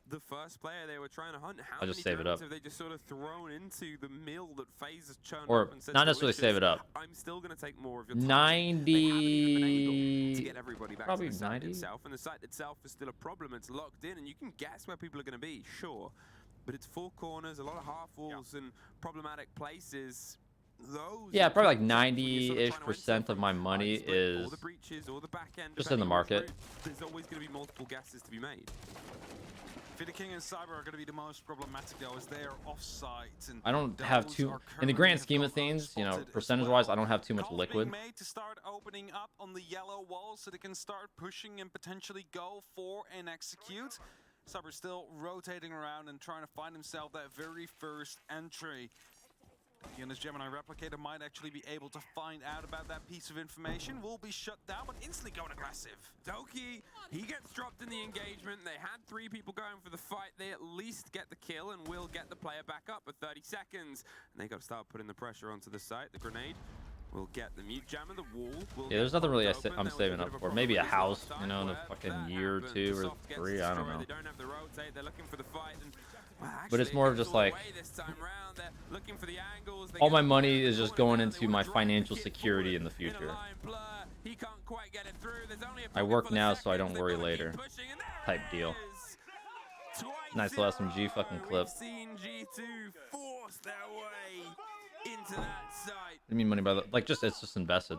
the first player they were trying to hunt. How I'll just many save it drones up. have they just sort of thrown into the mill that FaZe has churned Or up and said not necessarily delicious? save it up. I'm still going to take more of your time. They haven't even been able to get everybody back Probably to the site 90. itself, and the site itself is still a problem. It's locked in, and you can guess where people are going to be, sure. But it's four corners, a lot of half walls, and problematic places. Those Yeah, are probably like when you're sort of 90-ish% trying of my to money enter from either split or is the breaches or the back end, just in the depending on which market. route. There's always going to be multiple guesses to be made. Fiddy King and Cyber are going to be the most problematic though, as they are off-site. And I don't have those too, are in the currently grand have scheme of gone things, you know, unspotted as percentage-wise, well. I don't have too much Calls liquid. being made to start opening up on the yellow wall so they can start pushing and potentially go for and execute. Cyber still rotating around and trying to find himself that very first entry. Again, this Gemini replicator might actually be able to find out about that piece of information. Will be shut down, but instantly going aggressive. Doty, he gets dropped in the engagement. They had 3 people going for the fight. They at least get the kill and will get the player back up with 30 seconds. And they got to start putting the pressure onto the site. The grenade will get the mute jammer, the wall. Will Yeah, there's get nothing really popped open. I'm There was a saving bit up of a for. problem Maybe a with this house, last you know, in a time fucking where year or that 2 happened. or The soft gets 3, I don't destroyed. know. They don't have the rotate. They're looking for the fight. And, well, But it's actually, more it of goes just all the like, way this time round. They're looking for the angles. They all get my the money ball is just corner going down. into They my wanna drive the financial kid security in the forward. In a future. line blur. He can't quite get it through. There's only a I pocket work full of now so I don't seconds. They've worry gotta keep later. pushing, and there Type it deal. is. Twice Nice in a little SMG fucking row, clip. We've seen G2 force their way into that site. I mean money by the, like, just, it's just invested.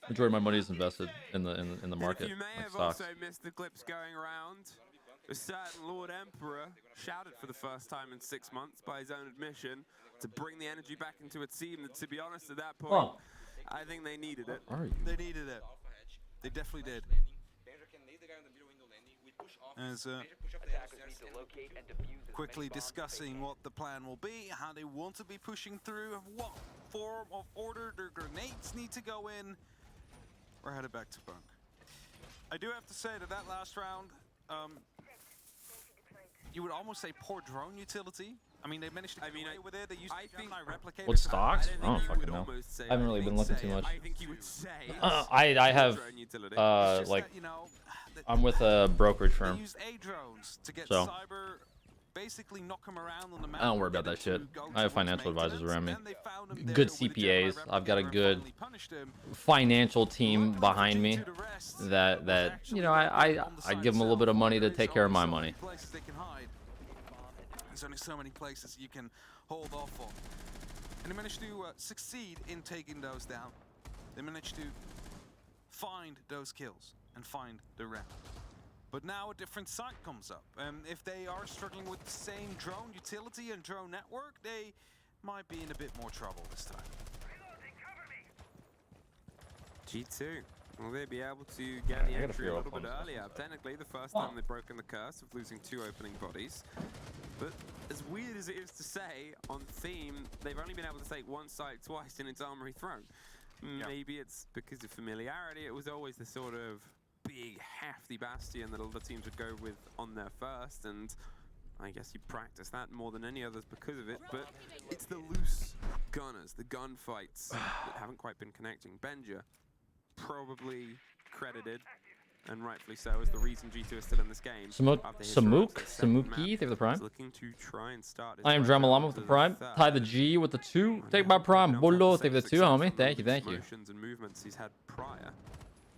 Majority of my money is invested in the market, And if you may like have stocks. also missed the clips going around, a certain Lord Emperor shouted for the first time in 6 months, by his own admission, to bring the energy back into a team that, to be honest, at that point, Oh. I think they needed it. Are you? They needed it. They definitely did. As quickly discussing what the plan will be, how they want to be pushing through, what form of order their grenades need to go in. We're headed back to Punk. I do have to say that that last round, you would almost say poor drone utility. I mean, they managed to get away with it. They used I the think- Gemini replicator. What to- stocks? I I don't don't think you fucking would know. almost say I haven't really been looking too it. much. I think you would say I have, drone utility. It's just like, that, you know, I'm with a brokerage they firm. use A drones to get So. Cyber, basically knock him around on the map. I don't worry about get that him shit. to go I have towards financial advisors maintenance, around me. then they found him Good there with the CPAs. Gemini I've got a replicator and good finally punished him. financial team Luckily behind for me G2, the rest that was actually you know, on I the site give them a little bit of itself. money to There take is care of only my so money. many places they can hide. There's only so many places you can hold off on. And they managed to succeed in taking those down. They managed to find those kills and find the round. But now a different site comes up. If they are struggling with the same drone utility and drone network, they might be in a bit more trouble this time. G2. Will they be able to get the gotta entry figure a out little bit plans. earlier? Technically, the first time they've broken the curse of losing 2 opening bodies. But as weird as it is to say, on theme, they've only been able to take 1 site twice in its Armory Throne. Maybe it's because of familiarity. It was always the sort of big, hefty bastion that all the teams would go with on their first, and I guess you practice that more than any others because of it. But it's the loose gunners, the gunfights that haven't quite been connecting. Benja, probably credited, and rightfully so, is the reason G2 is still in this game. after his rise to the second map. Samuki, thank you for the prime. He's looking to try and start his I am way Dramalama down with the to prime. third. Tie the G with the 2. And Take he my hasn't prime. been able to Beaulo, have thank you the for the 2, same homie. success Thank on you, those thank you. motions and movements he's had prior.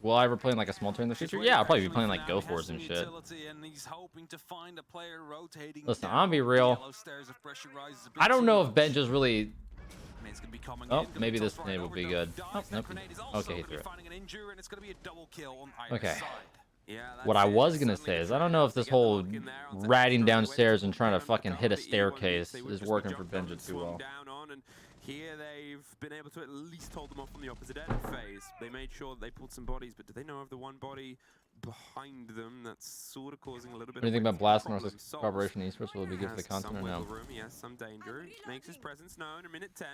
Will I ever play in like a small tour in the future? Yeah, I'll probably be playing like Go Force and shit. Listen, I'm gonna be real. I don't know if Ben just really. Oh, maybe this grenade will be good. Oh, nope. Okay, he threw it. Okay. What I was gonna say is I don't know if this whole ratting downstairs and trying to fucking hit a staircase is working for Benja too well. Here they've been able to at least hold them off on the opposite end phase. They made sure that they pulled some bodies, but do they know of the one body behind them that's sort of causing a little bit What do you think of about Blast and R6 Corporation Esports? Will it be good for the content or no? Room, yes, some danger. Makes his presence known in minute 10.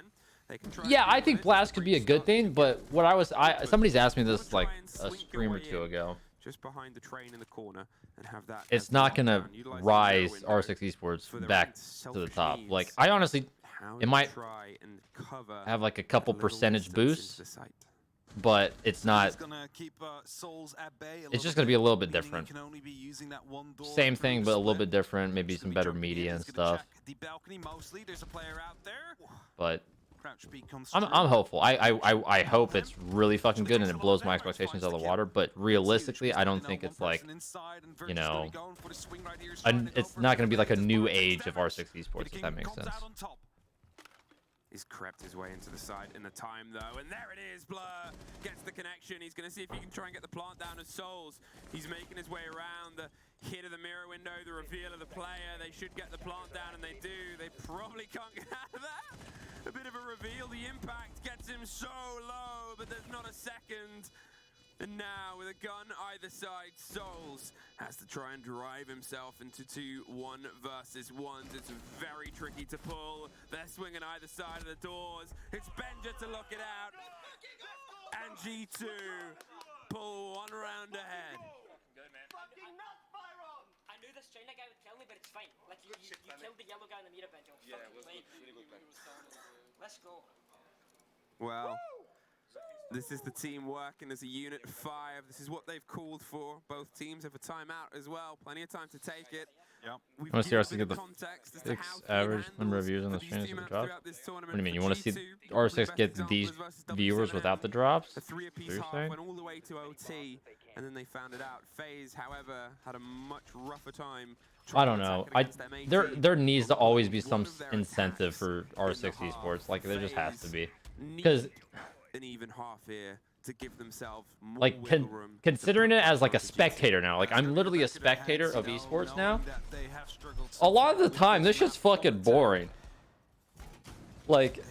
They can try Yeah, I think Blast could be a good thing, but what somebody's asked me this like a stream or two ago. Just behind the train in the corner and have that. It's not gonna rise R6 Esports back to the top. Like, I honestly, it might have like a couple percentage boost, but it's not. It's just gonna be a little bit different. Same thing, but a little bit different. Maybe some better media and stuff. But I'm hopeful. I hope it's really fucking good and it blows my expectations out of the water. But realistically, I don't think it's like, you know, it's not gonna be like a new age of R6 Esports, if that makes sense. He's crept his way into the side in the time though, and there it is. Blur gets the connection. He's going to see if he can try and get the plant down as Souls. He's making his way around the hit of the mirror window, the reveal of the player. They should get the plant down, and they do. They probably can't get out of that. A bit of a reveal. The impact gets him so low, but there's not a second. And now, with a gun either side, Souls has to try and drive himself into 2 1 versus 1s. It's very tricky to pull. They're swinging either side of the doors. It's Benja to look it out. And G2 pull 1 round ahead. I knew this China guy would kill me, but it's fine. Like, you killed the yellow guy in the meter, Benja. Yeah, it was really good play. Let's go. Well. This is the team working as a unit of 5. This is what they've called for. Both teams have a timeout as well. Plenty of time to take it. Yeah. I want to see R6 get the 6 average number of views on the streams with the drops. What do you mean? You want to see R6 get these viewers without the drops? 3 apiece half went all the way to OT, and then they found it out. FaZe, however, had a much rougher time. I don't know. There needs to always be some incentive for R6 Esports. Like, there just has to be. Because an even half here to give themselves more like considering it as like a spectator now, like I'm literally a spectator of esports now. A lot of the time this shit's fucking boring. Like,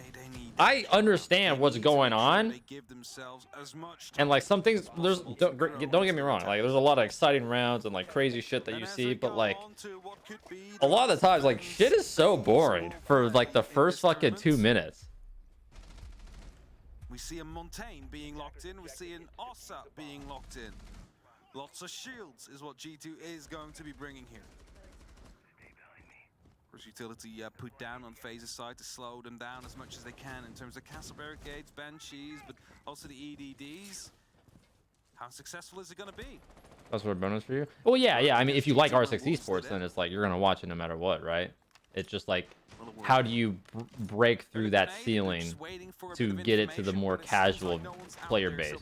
I understand what's going on, and like some things, don't get me wrong, like there's a lot of exciting rounds and like crazy shit that you see, but like a lot of the times like shit is so boring for like the first fucking 2 minutes. We see a Montaigne being locked in. We see an Ossa being locked in. Lots of shields is what G2 is going to be bringing here. Course, utility put down on FaZe's side to slow them down as much as they can in terms of castle barricades, banshees, but also the EDDs. How successful is it going to be? That's what a bonus for you. Well, yeah. I mean, if you like R6 Esports, then it's like you're gonna watch it no matter what, right? It's just like, how do you break through that ceiling to get it to the more casual player base?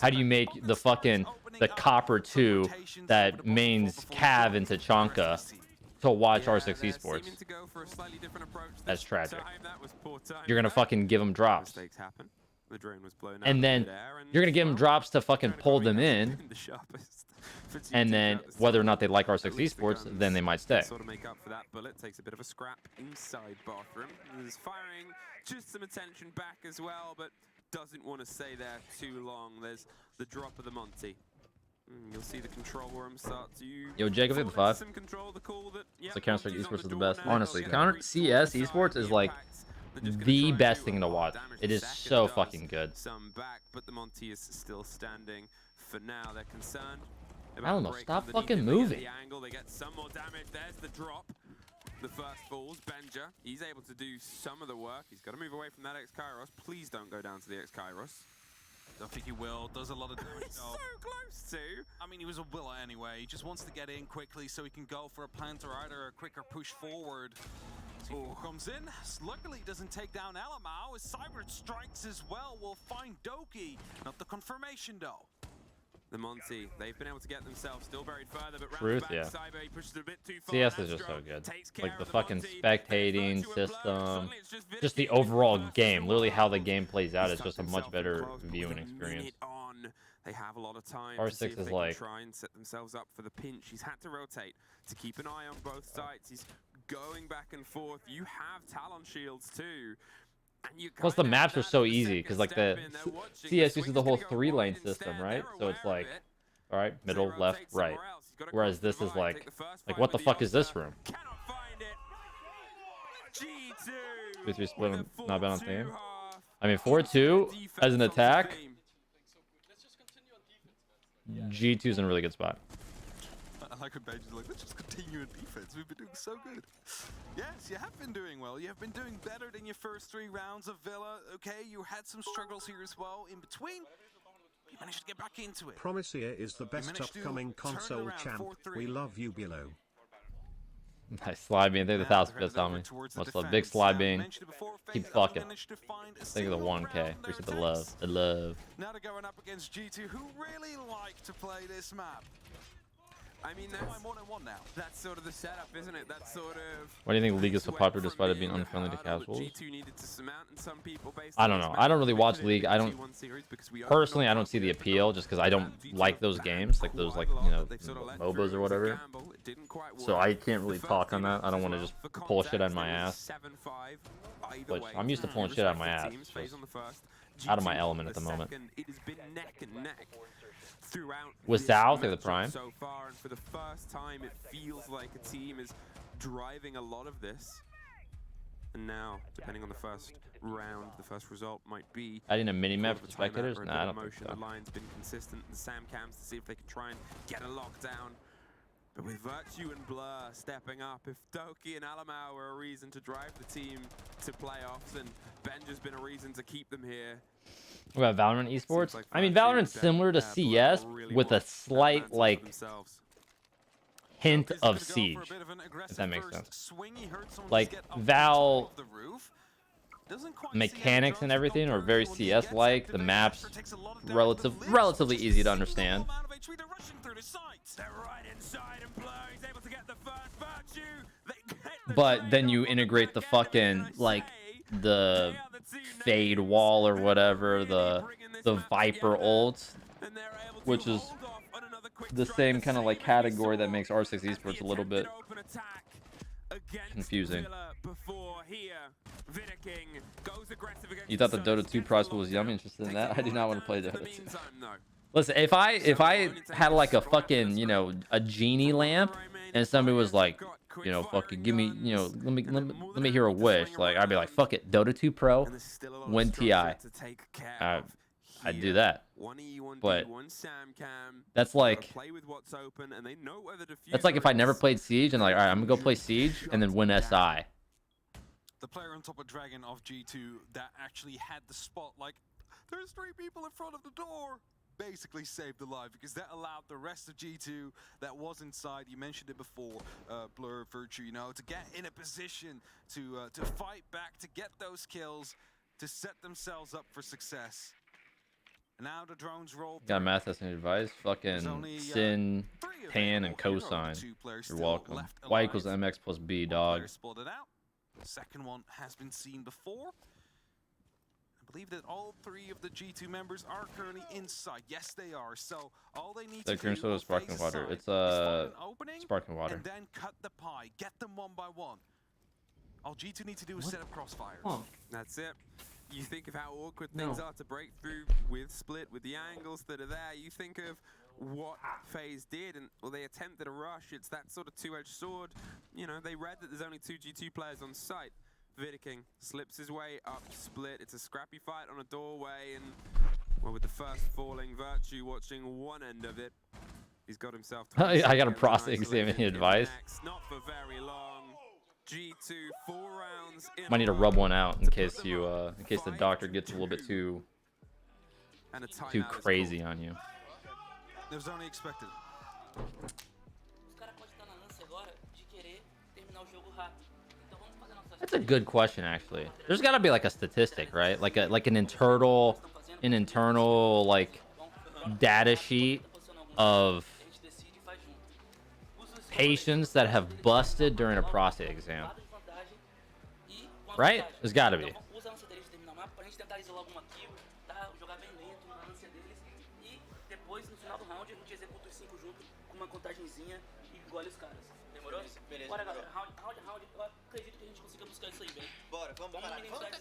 How do you make the Copper 2 that mains Cav into Chonka to watch R6 Esports? That's tragic. You're gonna fucking give them drops, and then you're gonna give them drops to fucking pull them in, and then whether or not they like R6 Esports, then they might stay. Sort of make up for that bullet, takes a bit of a scrap inside bathroom. He's firing just some attention back as well, but doesn't want to stay there too long. There's the drop of the Monty. You'll see the control room start to. Yo, Jacob, hit the 5. So Counter-Strike Esports is the best. Honestly, CS Esports is like the best thing to watch. It is so fucking good. Some back, but the Monty is still standing. For now, they're concerned. I don't know. Stop fucking moving. The angle, they get some more damage. There's the drop. The first falls. Benja, he's able to do some of the work. He's got to move away from that X-Kairos. Please don't go down to the X-Kairos. Don't think he will. Does a lot of damage. So close to. I mean, he was a Willa anyway. He just wants to get in quickly so he can go for a plant or either a quicker push forward. C4 comes in. Luckily, doesn't take down Alamau. As Cyber strikes as well. We'll find Doki. Not the confirmation, though. The Monty, they've been able to get themselves still buried further, but Truth, round the yeah. back, Cyber pushes it a bit too far. CS is just so good. Like the fucking spectating system, just the overall game, literally how the game plays out is just a much better viewing experience. They have a lot of time R6 to see if is they like- can try and set themselves up for the pinch. He's had to rotate to keep an eye on both sides. He's going back and forth. You have Talon shields too. And you Plus the kinda maps have are that so as the easy second because like step the in. They're watching. The CS uses swing's the whole gonna go 3-lane wide system, instead. right? They're So it's aware of like, it. all right, So middle, rotate left, right. somewhere else. He's gotta Whereas cross the this is divide, like, take the first like fight what the with fuck is this Yosa. room? Cannot find it. G2 3-3 split with on, a not been on 4-2 theme. half. I mean, 4-2 as an attack, G2's in a really good spot. I like when Benji's like, let's just continue in defense. We've been doing so good. Yes, you have been doing well. You have been doing better than your first 3 rounds of Villa. Okay, you had some struggles here as well. In between, you managed to get back into it. Promiseer is the best managed to upcoming turn console around champ. 4-3. We love you, Beaulo. Nice slide beam. They're the Now 1000 they're bits on me. headed over towards the Much love. Big defense. slide Now, beam. mentioned it before, Keep Faith fucking. managed to find a Think of the single 1K. round Appreciate there the it love. is. The love. Now they're going up against G2, who really like to play this map. I mean, That's more than one now. that's sort of the setup, isn't it? That's sort of. Why do you think League is so went popular from despite it being a unfriendly to hurdle that casuals? G2 needed to surmount, and some people based I on don't this know. map I don't really watch predicted it League. in I the don't T1 series because we personally. I opened don't see the up appeal just because I don't like those games, like those like you know MOBAs or whatever. So I can't really talk on that. I don't want to just pull shit out of my ass. Which I'm used to pulling shit out of my ass. Just out of my element at the moment. It has been neck and neck throughout Was this South or the matchup Prime? so far, and for the first time it feels like a team is driving a lot of this. And now, depending on the first round, the first result might be Adding a mini map sort for of a timeout spectators? or a Nah, bit I of don't think motion. so. The line's been consistent. The Sam cams to see if they can try and get a lockdown. But with Virtue and Blur stepping up, if Doki and Alamau were a reason to drive the team to playoffs, and Benja's been a reason to keep them here. What about Valorant esports? like I mean, Virtue Valorant's and similar to Blur CS really with a want that slight mantle for like themselves. hint Doki's of gonna go for a siege. bit of an aggressive that makes first sense. swing. He heard someone Like, just get up Val on top of the roof. Doesn't quite see Mechanics any and drones everything come are through. very When he gets CS-like. The activated, maps Asher takes a lot of damage, but lives relatively just a easy to single understand. amount of HP. They're rushing through the sights. They're right inside, and Blur is able to get the first Virtue. They get the But then trade you off on integrate the back end of it, fucking and I like say, the they are the two fade names wall or who are whatever, really the bringing this the map Viper together, ult, and they're able to which is hold off on another quick the strike, same kind of like same as we category that saw makes R6 as the esports a little bit attempted open attack against confusing. Villa before here. Vidaking goes aggressive against You thought the Sens, Dota 2 gets prize the pool was yummy? lockdown, Interested in takes that? a I do lot not of want to play damage in Dota the 2. meantime, though. Listen, if I had like a fucking, you know, a genie lamp and somebody was like, you know, fucking give me, you know, let me hear a wish, like I'd be like, fuck it, Dota 2 Pro, And there's still a lot of win TI. structure to take care of I'd do here. that. One E, one D, But one Sam cam. that's Gotta like play with what's open, and they know where the that's like diffuser if I never is. played Siege and like, all right, I'm gonna go play Siege and then win SI. The player on top of Dragon of G2 that actually had the spot, like, there's 3 people in front of the door, basically saved the life because that allowed the rest of G2 that was inside, you mentioned it before, Blur, Virtue, you know, to get in a position to fight back, to get those kills, to set themselves up for success. Now the drones roll. Got math testing advice. Fucking only, sin, 3 tan, and available. Here are the cosine. 2 players You're still welcome. left Y alive. equals mx plus b, One dog. player spotted out. The second one has been seen before. I believe that all 3 of the G2 members are currently inside. Yes, they are. So all they need The to cream do soda will sparkling face water. aside It's is find an opening sparkling water. and then cut the pie. Get them one by one. All G2 need to do is set up crossfires. Oh, That's it. You think of how awkward No. things are to break through with Split, with the angles that are there. You think of what FaZe did, and well, they attempted a rush. It's that sort of two-edged sword. You know, they read that there's only 2 G2 players on site. Vidaking slips his way up Split. It's a scrappy fight on a doorway, and well, with the first falling, Virtue watching one end of it. He's got himself. I got a 20 prostate seconds exam. Any isolated in the advice? next. Not for very long. G2 4 rounds in Might need to a rub row one out in to put case them you up in case the 5 doctor to gets a little bit 2. And a timeout too is crazy called. on you. It was only expected. Os caras podem estar na lance agora de querer terminar o jogo rápido. Então vamos fazer nossas That's a good question, actually. There's got to be like a statistic, right? Like an internal like data sheet of patients that have busted during a prostate exam. Right? There's got to be.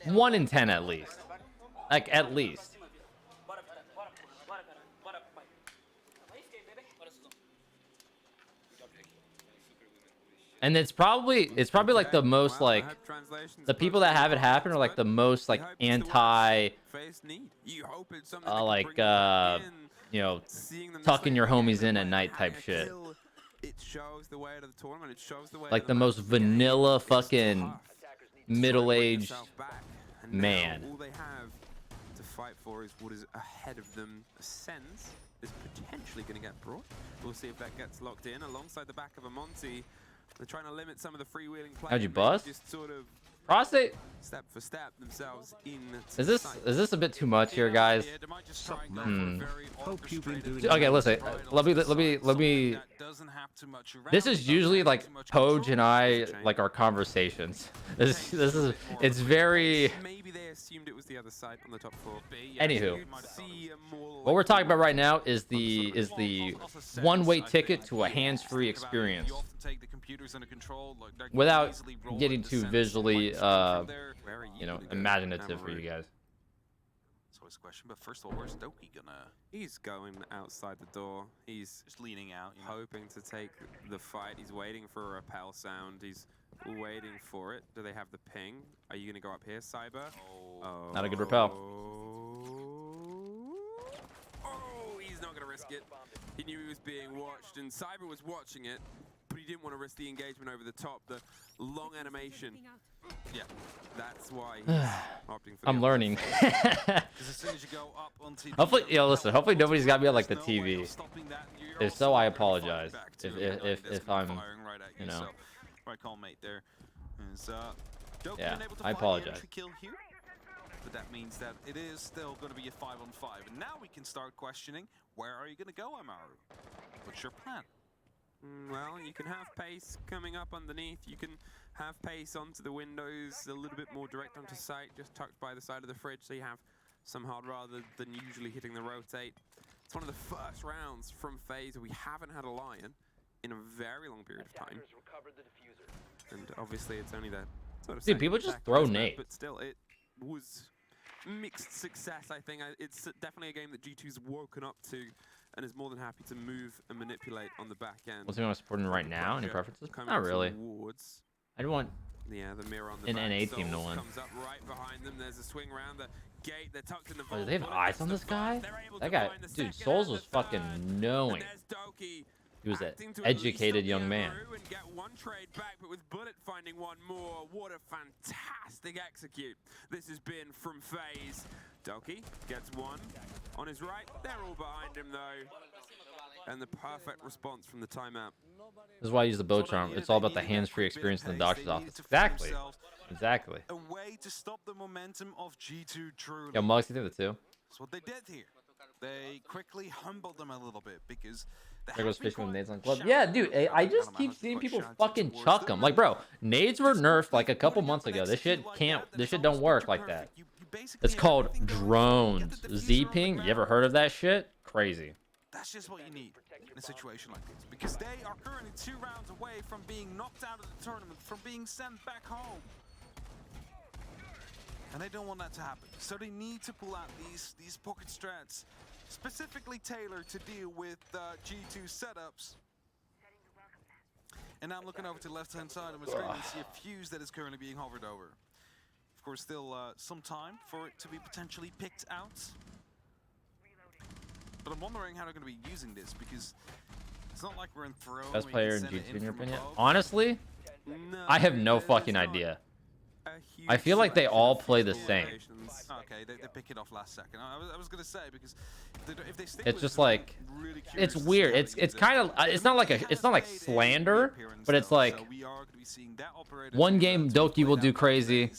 One in 10 at least. Like, at least. And it's probably like the most like the people that have it happen are like the most like anti like you know, tucking your homies in at night type shit. Like the most vanilla fucking middle-aged man. All they have to fight for is what is ahead of them. Sens is potentially going to get brought. We'll see if that gets locked in alongside the back of a Monty. They're trying to limit some of the freewheeling play. How'd you bust? Just sort of Prostate? step for step themselves in. Is this a bit too much here, guys? Okay, listen. Let me. This is usually like Poj and I like our conversations. This is it's very. Maybe they assumed it was the other side on the top floor. Anywho, what we're talking about right now is the one-way ticket to a hands-free experience. Without getting too visually, you know, imaginative for you guys. That's always a question. But first of all, where's Doty gonna? He's going outside the door. He's just leaning out, hoping to take the fight. He's waiting for a rappel sound. He's waiting for it. Do they have the ping? Are you gonna go up here, Cyber? Oh. Not a good rappel. Oh, he's not gonna risk it. He knew he was being watched, and Cyber was watching it. But he didn't want to risk the engagement over the top, the long animation. Yeah, that's why he's opting for I'm learning. Hopefully, listen. Hopefully nobody's got me on like the TV. If so, I apologize. If I'm, you know. Right call, mate. There. Yeah, I apologize. But that means that it is still going to be a 5-on-5, and now we can start questioning: where are you going to go, Amaru? What's your plan? Well, you can have pace coming up underneath. You can have pace onto the windows, a little bit more direct onto sight, just tucked by the side of the fridge, so you have some hard rather than usually hitting the rotate. It's one of the first rounds from FaZe where we haven't had a Lion in a very long period of time. And obviously it's only that sort of dude, people just throw nades. But still, it was mixed success, I think. It's definitely a game that G2's woken up to and is more than happy to move and manipulate on the back end. What's he supporting right now? Any preferences? Not really. I don't want the mirror on the an NA team to win. Comes up right behind them. There's a swing around the gate. They're tucked in the do they have eyes on this guy? That guy, dude, Souls was fucking knowing. He was an educated young man. And get one trade back, but with Bullet finding one more. What a fantastic execute this has been from FaZe. Doty gets one on his right. They're all behind him though. And the perfect response from the timeout. This is why I use the bow charm. It's all about the hands-free experience in the doctor's office. Exactly. Exactly. A way to stop the momentum of G2 truly. Yeah, Mugs, you think that too? That's what they did here. They quickly humbled them a little bit because there goes Fishman with nades on club. Yeah, dude, I just keep seeing people fucking chuck them. Like, bro, nades were nerfed like a couple months ago. This shit don't work like that. It's called drones. Z-ping, you ever heard of that shit? Crazy. That's just what you need in a situation like this, because they are currently 2 rounds away from being knocked out of the tournament, from being sent back home. And they don't want that to happen. So they need to pull out these pocket strats, specifically tailored to deal with G2 setups. And now I'm looking over to the left-hand side of my screen and see a fuse that is currently being hovered over. Of course, still some time for it to be potentially picked out. But I'm wondering how they're going to be using this, because it's not like we're in throw. Best player in G2 in your opinion? Honestly, I have no fucking idea. I feel like they all play the same. Okay, they pick it off last second. I was gonna say, because if they stick it's just like really it's weird. It's kind of it's not like slander, but it's like one game Doty will do crazy,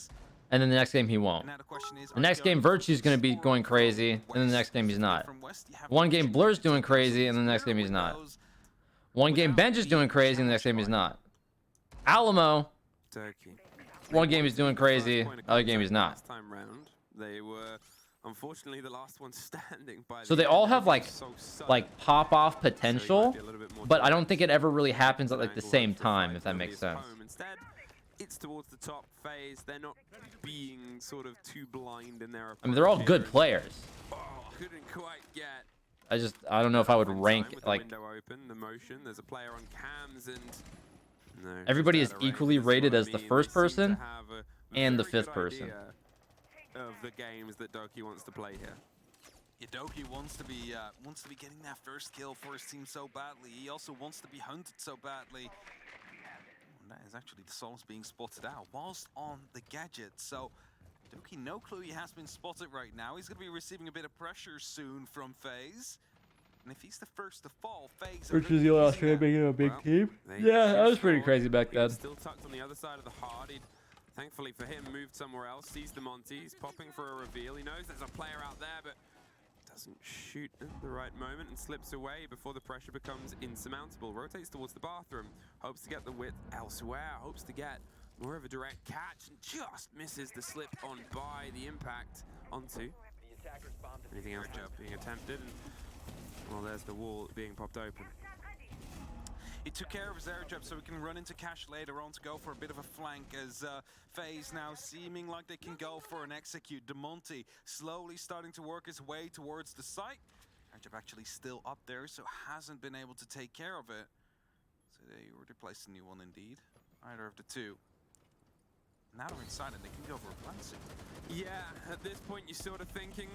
and then the next game he won't. Now the question is, The next game Virtue's going to be going crazy, and then the next game he's not. One game Blur's doing crazy, and the next game he's not. One game Benj is doing crazy, and the next game he's not. Alamo, one game he's doing crazy, other game he's not. Time round, they were unfortunately the last one standing. So they all have like pop-off potential, but I don't think it ever really happens at like the same time, if that makes sense. Instead, it's towards the top phase. They're not being sort of too blind in their approach. I mean, they're all good players. Oh, couldn't quite get. I don't know if I would rank like. Window open, the motion. There's a player on cams and. No, everybody is equally rated as the first person and the fifth person. Of the games that Doty wants to play here. Yeah, Doty wants to be getting that first kill for his team so badly. He also wants to be hunted so badly. And that is actually the Solace being spotted out whilst on the gadget. So Doty, no clue he has been spotted right now. He's going to be receiving a bit of pressure soon from FaZe. And if he's the first to fall, FaZe... Which is the Australia making a big team? Yeah, that was pretty crazy back then. Still tucked on the other side of the hard. He'd, thankfully for him, moved somewhere else. Sees the Monty. He's popping for a reveal. He knows there's a player out there, but doesn't shoot at the right moment and slips away before the pressure becomes insurmountable. Rotates towards the bathroom. Hopes to get the width elsewhere. Hopes to get more of a direct catch and just misses the slip on by the impact onto. Anything else being attempted? And, well, there's the wall being popped open. He took care of his air jab so he can run into cash later on to go for a bit of a flank as FaZe now seeming like they can go for an execute. DeMonte slowly starting to work his way towards the site. Air jab actually still up there, so hasn't been able to take care of it. So they already placed a new one indeed. Either of the two. Now they're inside and they can go for a plant signal. Yeah, at this point you're sort of thinking,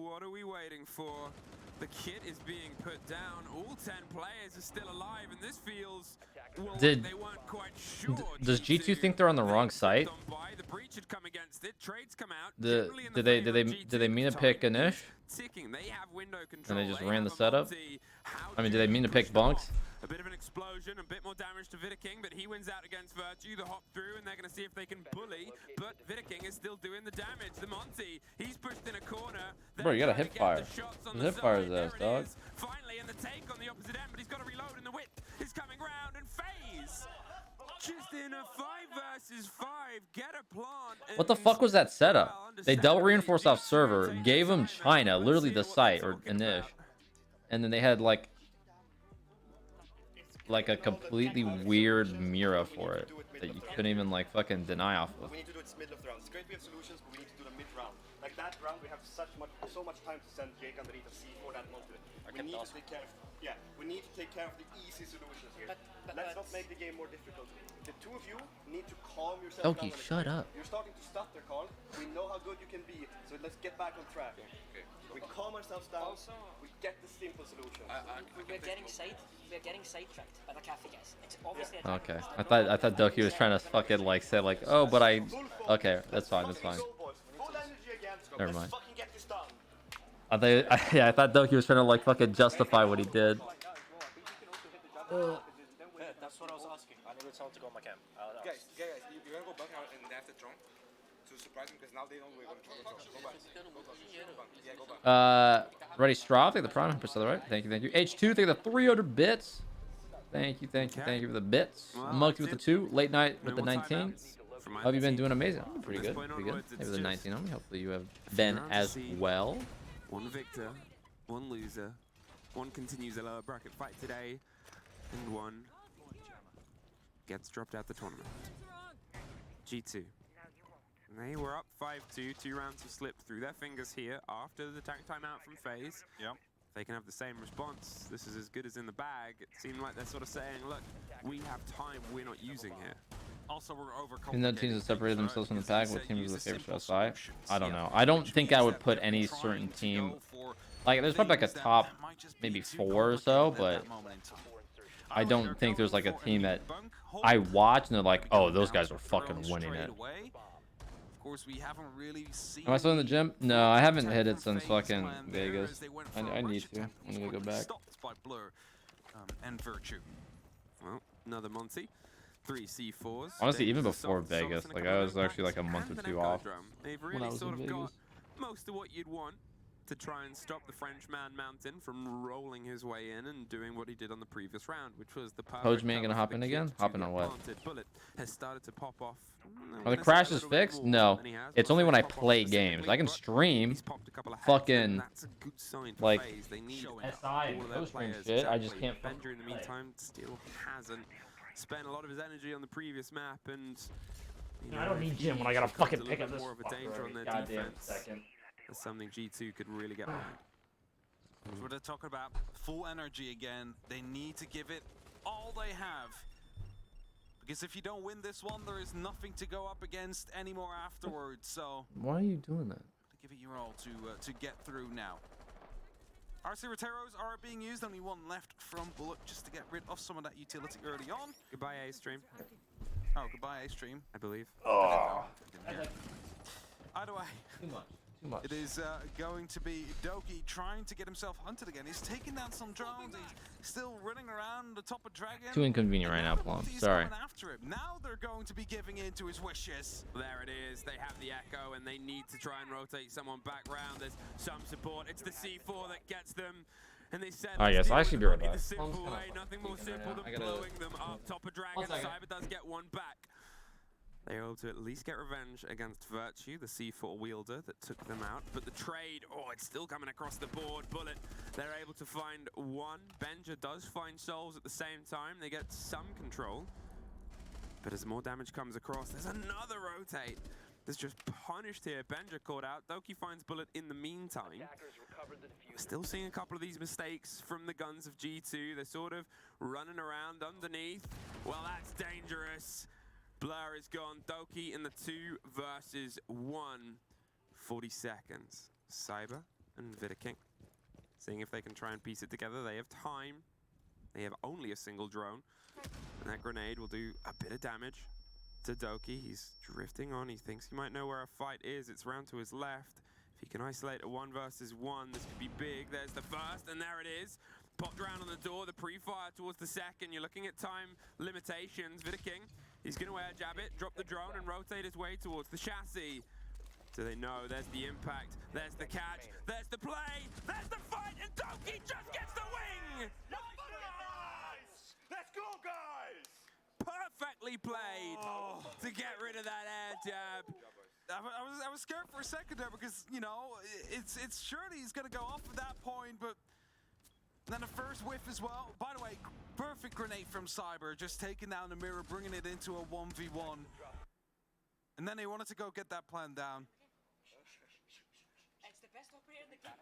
what are we waiting for? The kit is being put down. All 10 players are still alive, and this feels well, like they weren't quite sure. Does G2 think they're on the wrong site? The breach had come against it. Trades come out. Did they mean to pick Anish? Ticking. They have window control. And they just ran the setup? I mean, did they mean to pick Bunks? A bit of an explosion, a bit more damage to Vidaking, but he wins out against Virtue. The hop through, and they're going to see if they can bully. But Vidaking is still doing the damage. The Monty, he's pushed in a corner. Bro, you got a hip fire. The hip fire is ass, dog. Finally, and the take on the opposite end, but he's got to reload, and the whip is coming round, and FaZe just in a 5 versus 5, get a plant. What the fuck was that setup? They double reinforced off server, gave him China, literally the site, or Anish, and then they had like a completely weird Mira for it that you couldn't even like fucking deny off of. We need to do it middle of the round. It's great we have solutions, but we need to do the mid round. Like that round, we have so much time to send Jake underneath a C for that multi. We need to take care of, we need to take care of the easy solutions here. Let's not make the game more difficult. The two of you need to calm yourself down. Doki, shut up. You're starting to stutter, Carl. We know how good you can be, so let's get back on track. We calm ourselves down. We get the simple solution. We're getting sidetracked by the cafe guys. It's obviously Okay, I thought Doki was trying to fucking like say like, oh, but I. Okay, that's fine. That's fine. Never mind. I thought Doki was trying to like fucking justify what he did. That's what I was asking. I needed someone to go on my cam. Guys, you're gonna go back out and after Trump to surprise them because now they know we're gonna go back. Ready, Straw, thank you the prime percent, right? Thank you. H2, thank you the 300 bits. Thank you for the bits. Monkey with the 2, late night with the 19. How have you been doing? Amazing. I'm pretty good. Maybe the 19 on me. Hopefully you have been as well. One victor, one loser, one continues a lower bracket fight today, and one gets dropped out the tournament. G2. They were up 5-2, 2 rounds of slip through their fingers here after the tank timeout from FaZe. Yep. They can have the same response. This is as good as in the bag. It seemed like they're sort of saying, look, we have time we're not using here. Also, we're overcomplicating. And the teams that separated themselves from the pack, what team was the favorite to outside? I don't know. I don't think I would put any certain team. Like, there's probably like a top maybe 4 or so, but I don't think there's like a team that I watch and they're like, oh, those guys are fucking winning it. Am I still in the gym? No, I haven't hit it since fucking Vegas. I need to. I need to go back. And Virtue. Well, another Monty. 3 C4s. Honestly, even Dangerous before assault, Vegas, and a like couple I of was actually like impacts, a month or and an two echo off. drum. They've When I really was sort in of got Vegas. most of what you'd want to try and stop the Frenchman Mountain from rolling his way in and doing what he did on the previous round, which was the perfect Coach man cover gonna for hop the in kid again? to Hop in get on what? planted. Bullet has started to pop off. Are the crashes fixed? No. It's only when I play games. I can stream fucking That's a good sign for like FaZe. They need SI all and of their co-stream players. shit. I just Exactly. can't fucking Benja, in the play. meantime, still hasn't spent a lot of his energy on the previous map, and you know, I don't if need he Jim when I gotta becomes fucking a pick little up bit this more of a fucker danger on every their goddamn defense. second. That's something G2 could really get behind. So they're talking about full energy again. They need to give it all they have. Because if you don't win this one, there is nothing to go up against anymore afterwards. So Why are you doing that? give it your all to get through now. RC Roteros are being used. Only one left from Bullet just to get rid of some of that utility early on. Goodbye, A-Stream, Oh, goodbye, A-Stream. I believe. Oh, Either way, too much. Too much. it is going to be Doty trying to get himself hunted again. He's taking down some drones. He's still running around the top of Dragon. Too inconvenient right now, Plum. He's Sorry. coming after him. Now they're going to be giving in to his wishes. There it is. They have the echo, and they need to try and rotate someone back round. There's some support. It's the C4 that gets them. And they said, I guess I should be right back. the simple Plum's kinda way, fucking nothing more speaking right simple now. than I gotta- blowing them up top of Dragon. second. Cyber does get one back. They're able to at least get revenge against Virtue, the C4 wielder that took them out. But the trade, oh, it's still coming across the board. Bullet, they're able to find one. Benja does find souls at the same time. They get some control. But as more damage comes across, there's another rotate. That's just punished here. Benja caught out. Doki finds Bullet in the meantime. We're still seeing a couple of these mistakes from the guns of G2. They're sort of running around underneath. Well, that's dangerous. Blur is gone. Doki in the 2 versus 1. 40 seconds. Cyber and Vidaking. Seeing if they can try and piece it together. They have time. They have only a single drone. And that grenade will do a bit of damage to Doki. He's drifting on. He thinks he might know where a fight is. It's round to his left. If he can isolate a 1 versus 1, this could be big. There's the first, and there it is. Popped around on the door, the pre-fire towards the second. You're looking at time limitations. Vidaking, he's going to air jab it, drop the drone, and rotate his way towards the chassis. So they know there's the impact, there's the catch, there's the play, there's the fight, and Doki just gets the wing! Let's go, guys! Perfectly played to get rid of that air jab. I was scared for a second there because, you know, it's surely he's going to go off at that point, but then the first whiff as well. By the way, perfect grenade from Cyber, just taking down the mirror, bringing it into a 1v1. And then they wanted to go get that plan down. It's the best operator in the game.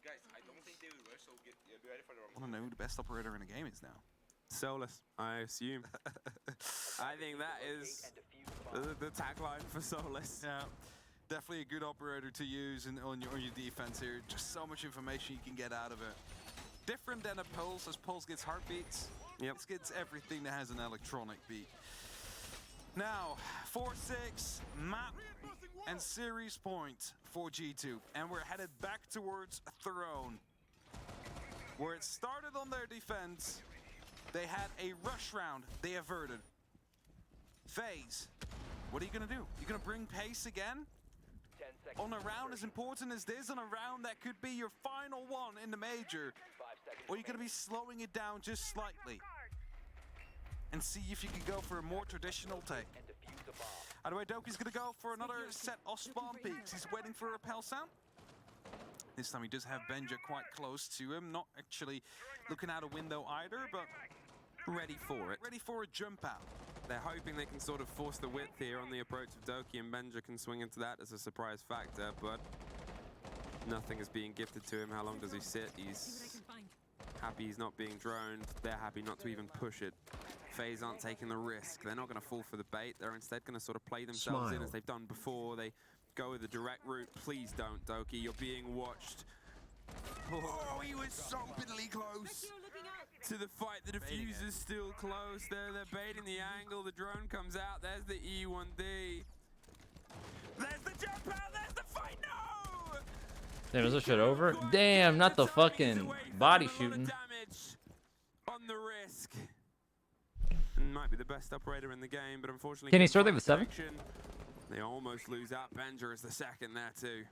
Guys, I don't think they will rush, so be ready for the I want to know who the best operator in the game is now. Solus, I assume. I think that is the tagline for Solus. Yeah, definitely a good operator to use on your defense here. Just so much information you can get out of it. Different than a Pulse, as Pulse gets heartbeats. Yep. This gets everything that has an electronic beat. Now, 4-6, map and series point for G2. And we're headed back towards Throne. Where it started on their defense, they had a rush round they averted. FaZe, what are you going to do? You're going to bring pace again? On a round as important as this, on a round that could be your final one in the major, or you're going to be slowing it down just slightly and see if you can go for a more traditional take. Either way, Doki's going to go for another set of spawn peaks. He's waiting for a repel sound. This time he does have Benja quite close to him, not actually looking out a window either, but Ready for it. ready for a jump out. They're hoping they can sort of force the width here on the approach of Doki, and Benja can swing into that as a surprise factor, but nothing is being gifted to him. How long does he sit? He's happy he's not being droned. They're happy not to even push it. FaZe aren't taking the risk. They're not going to fall for the bait. They're instead going to sort of play themselves in as they've done before. They go with the direct route. Please don't, Doki. You're being watched. Oh, he was so bitterly close. To the fight, the diffuse is still close. They're baiting the angle. The drone comes out. There's the E1D. There's the jump out. There's the fight. No! Damn, is this shit over? Damn, not the fucking body shooting. Damage on the risk. Might be the best operator in the game, but unfortunately... Can he start there with 7? They almost lose out. Benja is the second there too.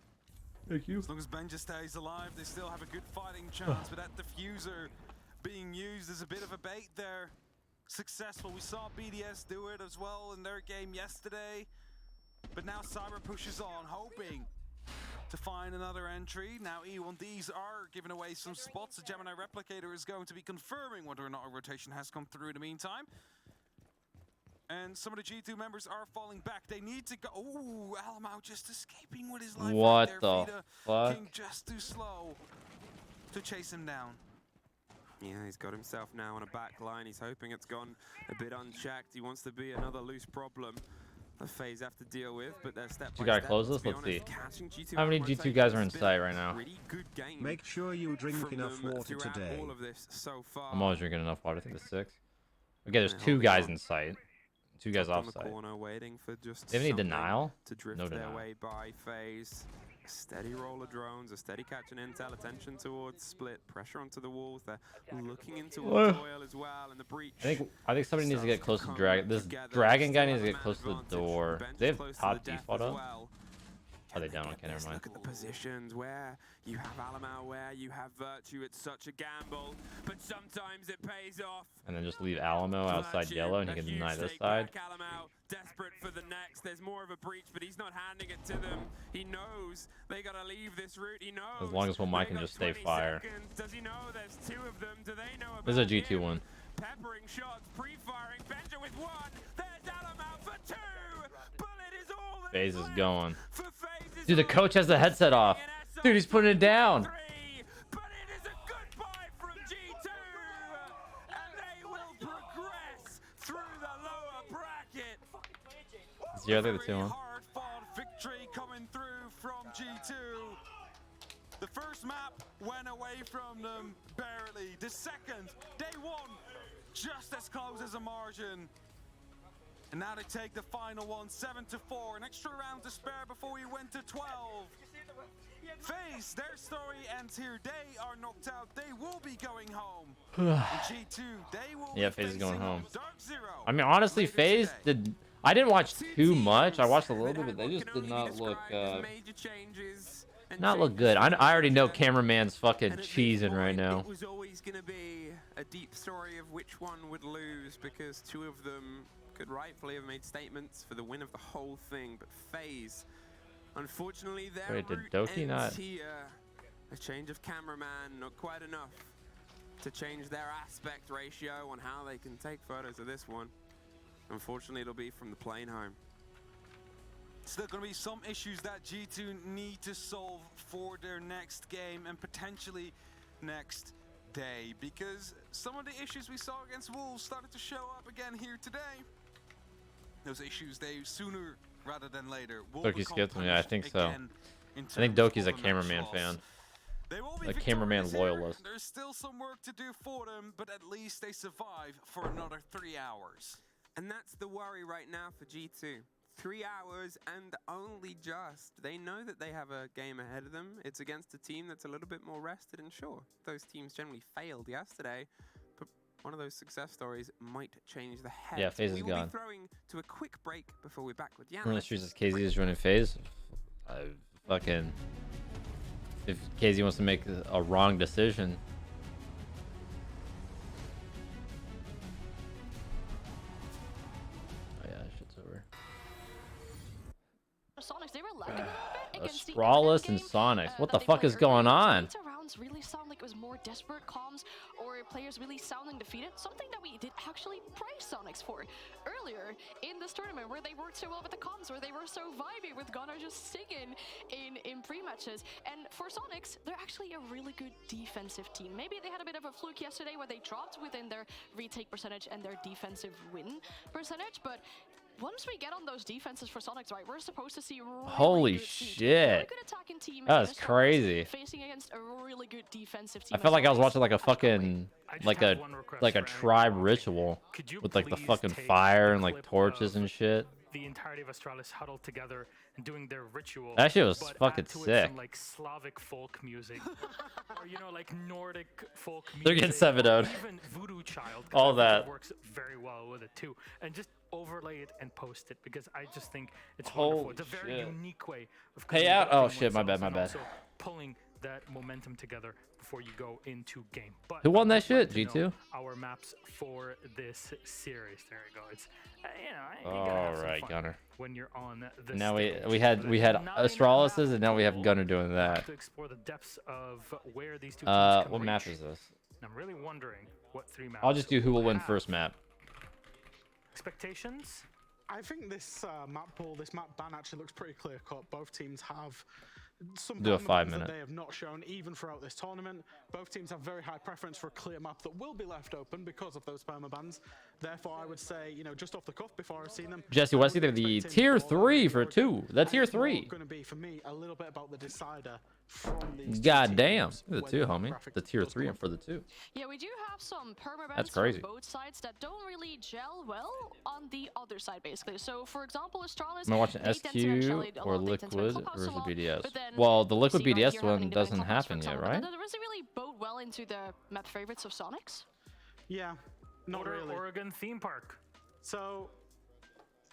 Thank you. As long as Benja stays alive, they still have a good fighting chance, but that diffuser being used as a bit of a bait there. Successful. We saw BDS do it as well in their game yesterday. But now Cyber pushes on, hoping to find another entry. Now E1Ds are giving away some spots. The Gemini Replicator is going to be confirming whether or not a rotation has come through in the meantime. And some of the G2 members are falling back. They need to go. Ooh, Alamau just escaping with his life. What right the there. fuck? King just too slow to chase him down. Yeah, he's got himself now on a back line. He's hoping it's gone a bit unchecked. He wants to be another loose problem. The phase have to deal with, but they're step by You gotta step, close to this? be Let's honest. see. Catching G2 How many out G2 rotation guys are in has been sight a right now? pretty good game Make sure you drink from enough them water throughout today. all of this so far. I'm always drinking enough water. I think it's 6. Okay, there's They're 2 holding guys on. in sight. 2 guys Tucked off on the site. corner, waiting for just They have any something denial? to drift No their denial. way by phase. A steady roll of drones, a steady catching intel, attention towards split, pressure onto the walls. They're looking into What? oil as well, and the breach. I think somebody needs to get close to Dragon. This Dragon guy needs to get close to the door. They have top default up? Are they down? Okay, never mind. Look at the positions where you have Alamau, where you have Virtue. It's such a gamble, but sometimes it pays off. And then just leave Alamo outside Virtue, yellow and he a can huge deny this take side. back. Alamau, desperate for the next. There's more of a breach, but he's not handing it to them. He knows they gotta leave this route. He knows. As long as one mic they can got just stay 20 fire. seconds. Does he know there's 2 of them? Do they know about This is a G2 him? one. Peppering shots, pre-firing. Benja with 1. There's Alamau for 2. Bullet is all that FaZe is left going. for FaZe. Dude, the coach has the headset off. Dude, he's putting it down. But it is a goodbye from G2, and they will progress through the lower bracket. 0 they're the 2 1. Hard-fought victory coming through from G2. The first map went away from them barely. The second, day 1, just as close as a margin. And now they take the final one, 7-4. An extra round to spare before we went to 12. FaZe, their story ends here. They are knocked out. They will be going home. G2, they will Yeah, be FaZe is going facing home. Dark Zero I mean, honestly, later FaZe today. did. I didn't watch too much. I watched a little That bit, but they what just can did only not be look. described as major changes and Not look changes good. for the I already know future. cameraman's fucking And at this cheesing right point, now. It was always going to be a deep story of which one would lose, because 2 of them could rightfully have made statements for the win of the whole thing. But FaZe, unfortunately, their Wait, did route Doty ends not- here. A change of cameraman, not quite enough to change their aspect ratio on how they can take photos of this one. Unfortunately, it'll be from the plane home. Still going to be some issues that G2 need to solve for their next game and potentially next day, because some of the issues we saw against Wolves started to show up again here today. Those issues, they sooner rather than later will Doki become skipped me. Yeah, I punished think so. again in I think terms Doki's of a match cameraman loss. fan. They will be A cameraman victorious here. loyalist. There's still some work to do for them, but at least they survive for another 3 hours. And that's the worry right now for G2. 3 hours and only just. They know that they have a game ahead of them. It's against a team that's a little bit more rested, and sure, those teams generally failed yesterday, but one of those success stories might change the head. Yeah, FaZe is We will gone. be throwing to a quick break before we're back with Jan. From the streets as KZ is running FaZe. Fucking. If KZ wants to make a wrong decision. Oh yeah, shit's over. Sonics, they were lagging a little bit against the Sprawless Eminem and game, Sonics. What the that they fuck played is going earlier. on? Later rounds really sound like it was more desperate comms or players really sounding defeated. Something that we did actually praise Sonics for earlier in this tournament, where they worked so well with the comms, where they were so vibey with Gunnar just singing in pre-matches. And for Sonics, they're actually a really good defensive team. Maybe they had a bit of a fluke yesterday where they dropped within their retake percentage and their defensive win percentage, but once we get on those defenses for Sonics, right, we're supposed to see really Holy good Siege. shit. Really good attacking team That in was this tournament, crazy. facing against a really good defensive team. I felt like I was watching like a I can't wait. fucking like a tribe ritual with like the fucking fire and like torches and shit. the entirety of Astralis huddled together and doing their ritual. That shit was but fucking add to it sick. some, like Slavic folk music, or you know, like Nordic folk music. They're getting 7-0'd. Even Voodoo Child. All I think it that. works very well with it too, and just overlay it and post it because I just think it's wonderful. Holy It's a very shit. unique way of Hey out. Oh conducting shit, my bad, oneself my and bad. also pulling that momentum together before you go into game. But Who won that I'd like shit, to know G2? Our maps for this series. There we go. It's you know, you gotta have All some right, fun Gunner. when you're on the Now stage. we had But Astralis's, and now we have Gunner doing we'll that. have to explore the depths of where these two teams can What map reach. is this? And I'm really wondering what 3 maps. I'll just do who will we'll win have. first map. Expectations? I think this map pool, this map ban actually looks pretty clear cut. Both teams have some Do a permanent 5 ones that minute. they have not shown even throughout this tournament. Both teams have very high preference for a clear map that will be left open because of those perma bans. Therefore, I would say, you know, just off the cuff before I've seen them. Jesse, what's either the tier 3 for 2? The tier 3. Going to be for me a little bit about the decider from these. God damn. The 2, homie. The tier 3 and for the 2. Yeah, we do have some permabans That's crazy. from both sides that don't really gel well on the other side, basically. So, for example, Astralis, Am I watching they tend to actually- SQ or well, they tend to Liquid Clubhouse a versus lot, BDS? but then Well, the we Liquid see right BDS here one having doesn't Clubhouse, for happen yet, example, but right? That doesn't really bode well into the map favorites of Sonics. Yeah, not Border really. Oregon theme park. So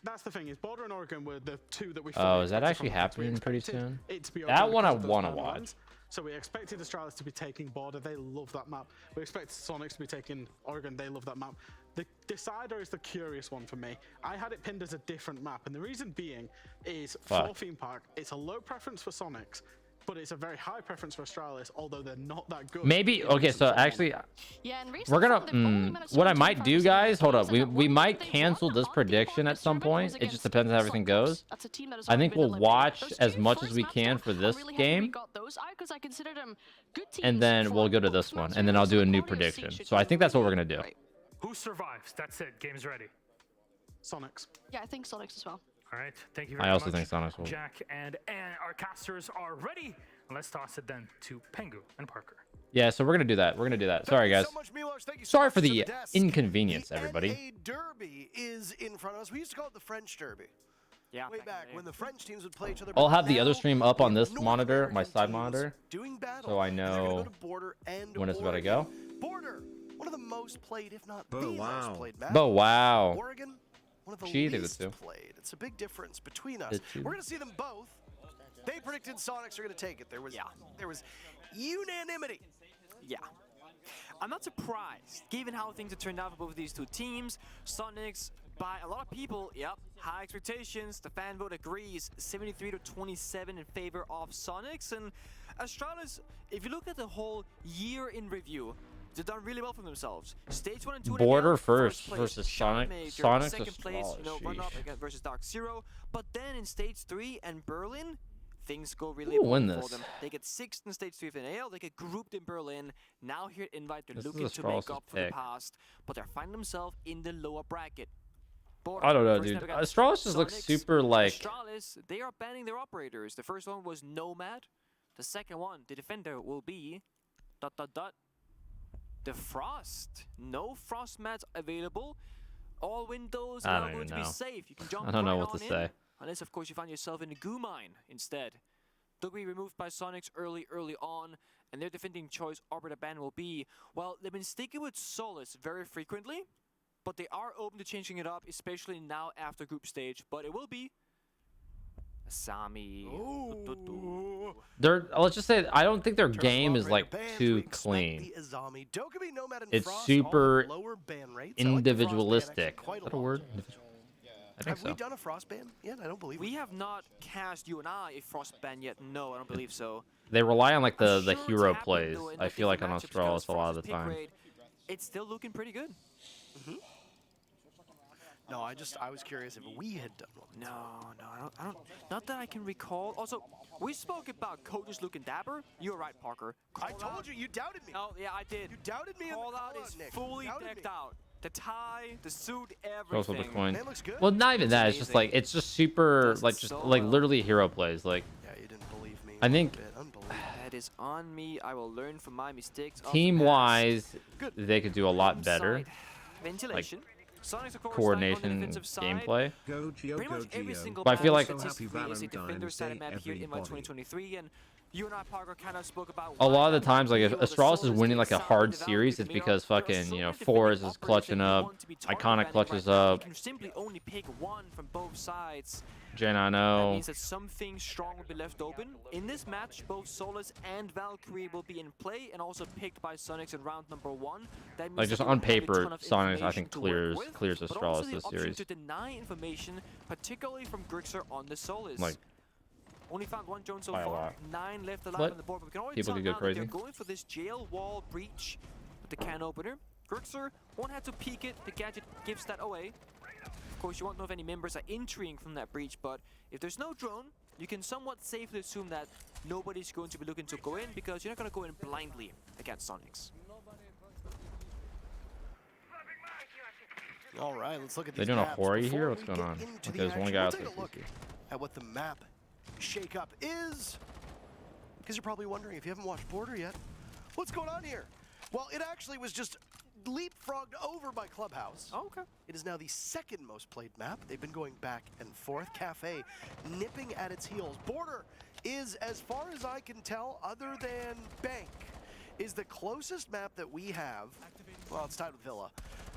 that's the thing is Border and Oregon were the two that we. Oh, is that fully actually expected from the happening pretty expected soon? it to be That open one I because of those want to perma watch. bans. So we expected Astralis to be taking Border. They love that map. We expected Sonics to be taking Oregon. They love that map. The decider is the curious one for me. I had it pinned as a different map, and the reason being is for theme park, it's a low preference for Sonics, but it's a very high preference for Astralis, although they're not that good. Maybe, in okay, recent so form. actually, Yeah, and we're gonna, recently they've only managed to what I win might do, 25% guys, hold of up, the we games. might They cancel won this on the prediction at Forest some tournament point. was It just against depends how everything Suncoast. goes. That's a team that has I already think been we'll eliminated. watch Those as two much as first we maps, can though, for I'm this really happy we game, got those because I consider them good teams and then for we'll go to both this one, maps and then right I'll now, do so a new quality of prediction. seat should So I be think that's what we're really gonna do. great. Who survives? That's it. Game's ready. Sonics. Yeah, I think Sonics as well. All right. Thank you very I much. also think Sonics will. Jack and our casters are ready. Let's toss it then to Pengu and Parker. Yeah, so we're gonna do that. We're gonna do that. Sorry, guys. So much, Milos. Thank you so Sorry much for to the desk. inconvenience, The everybody. NA Derby is in front of us. We used to call it the French Derby. Yeah, Way back when the French teams would play each other. I'll but have the other now stream up we on have this North monitor, my American side teams monitor, doing battle, so I and they're gonna know go to Border and when it's about to Oregon. go. Border, one of the most played, if not the Oh, most wow. played map. But wow. Oregon, one of the She did it least too. played. It's a big difference between us. Did too. We're gonna see them both. They predicted Sonics are gonna take it. There was unanimity. Yeah. I'm not surprised, given how things have turned out for both of these two teams. Sonics, by a lot of people, yep, high expectations. The fan vote agrees, 73 to 27 in favor of Sonics. And Astralis, if you look at the whole year in review, they've done really well for themselves. Stage 1 and 2 Border NA, first place, versus Shot Sonic. Major, Sonic's second place, run up sheesh. again versus Dark Zero. But then in Stage 3 and Berlin, things go really Who will well win for this? them. They get 6th in Stage 3 of NAL, they get grouped in Berlin. Now here at Invite, they're This is looking to make Astralis' up for the pick. past, but they're finding themselves in the lower bracket. I don't know, First dude. up, we got Astralis just looks Sonics. super like. Astralis, they are banning their operators. The first one was Nomad. The second one, the defender, will be ... The Frost. No Frost mats available. All windows I are don't going even to be know. safe. You can jump I don't know right what to on say. in. Unless, of course, you find yourself in a goo mine instead. They'll be removed by Sonics early on, and their defending choice operator ban will be, well, they've been sticking with Solace very frequently, but they are open to changing it up, especially now after group stage, but it will be Asami. They're. Let's just say I don't think their Turf game is operator like bans, too we expect clean. the Azami. Dokkaebi, Nomad, and It's Frost all have super lower ban rates. I like the Frost ban actually individualistic. quite Is a that a lot. word? I think Have we so. done a Frost ban yet? I don't believe We have not cast you and I a Frost ban yet. No, I don't believe so. They rely on like the Sure it's hero happened, plays. though, in, I like, feel like on different matchups, because Astralis a lot of Frost's the pick time. rate, it's still looking pretty good. No, I was curious if we had done one. No, I don't. Not that I can recall. Also, we spoke about coaches looking dapper. You're right, Parker. I told you, you doubted me. Oh, yeah, I did. You doubted me. Call out is fully decked out. The tie, the suit, Also everything. the coin. Man, looks good. Well, not even Looks that. It's just like amazing. it's just super Does like it just so like well. literally hero plays. Like Yeah, you didn't believe me. I think Unbelievable. That is on me. I will learn from my mistakes. of the team past. wise, Good. they could do a lot better. Side ventilation. Sonics, of course, coordination on the defensive side. gameplay. Go Geo, Pretty go much every Geo. single But I feel like statistically is a Happy defender-sided Valentine's map Day, here in everybody. 2023, and you and I, Parker, kind of spoke about a why lot of the that times, like if Beaulo, the Astralis is Solis winning get like a sound hard in the Valkyrie series, it's mirror. because There are fucking, so you know, many Forest defending is clutching operators that you up, want to be target Iconic banning clutches right now. up, You can simply only pick one from both sides. That J9O. means that something strong will be left open. In this match, both Solis and Valkyrie will be in play and also picked by Sonics in round number 1. That means Like just that they on will have a paper, ton of Sonics I information think to work clears with, but also Astralis the this option series. to deny information, particularly from Grixer on the Solis. Like only found one drone so by a far, lot. 9 left alive But on the board, but we can already people tell could go now that they're crazy. going for this jail wall breach with the can opener. Grixer won't have to peek it, the gadget gives that away. Of course, you won't know if any members are entering from that breach, but if there's no drone, you can somewhat safely assume that nobody's going to be looking to go in because you're not going to go in blindly against Sonics. All right, let's look at They these doing a maps Hori before here? What's we going get on? into Okay, the there's one action. guy We'll else take a with look CC. at what the map shakeup is, because you're probably wondering if you haven't watched Border yet, what's going on here? Well, it actually was just leapfrogged over by Clubhouse. Oh, okay. It is now the second most played map. They've been going back and forth. Cafe nipping at its heels. Border is, as far as I can tell, other than Bank, is the closest map that we have. Well, it's tied with Villa,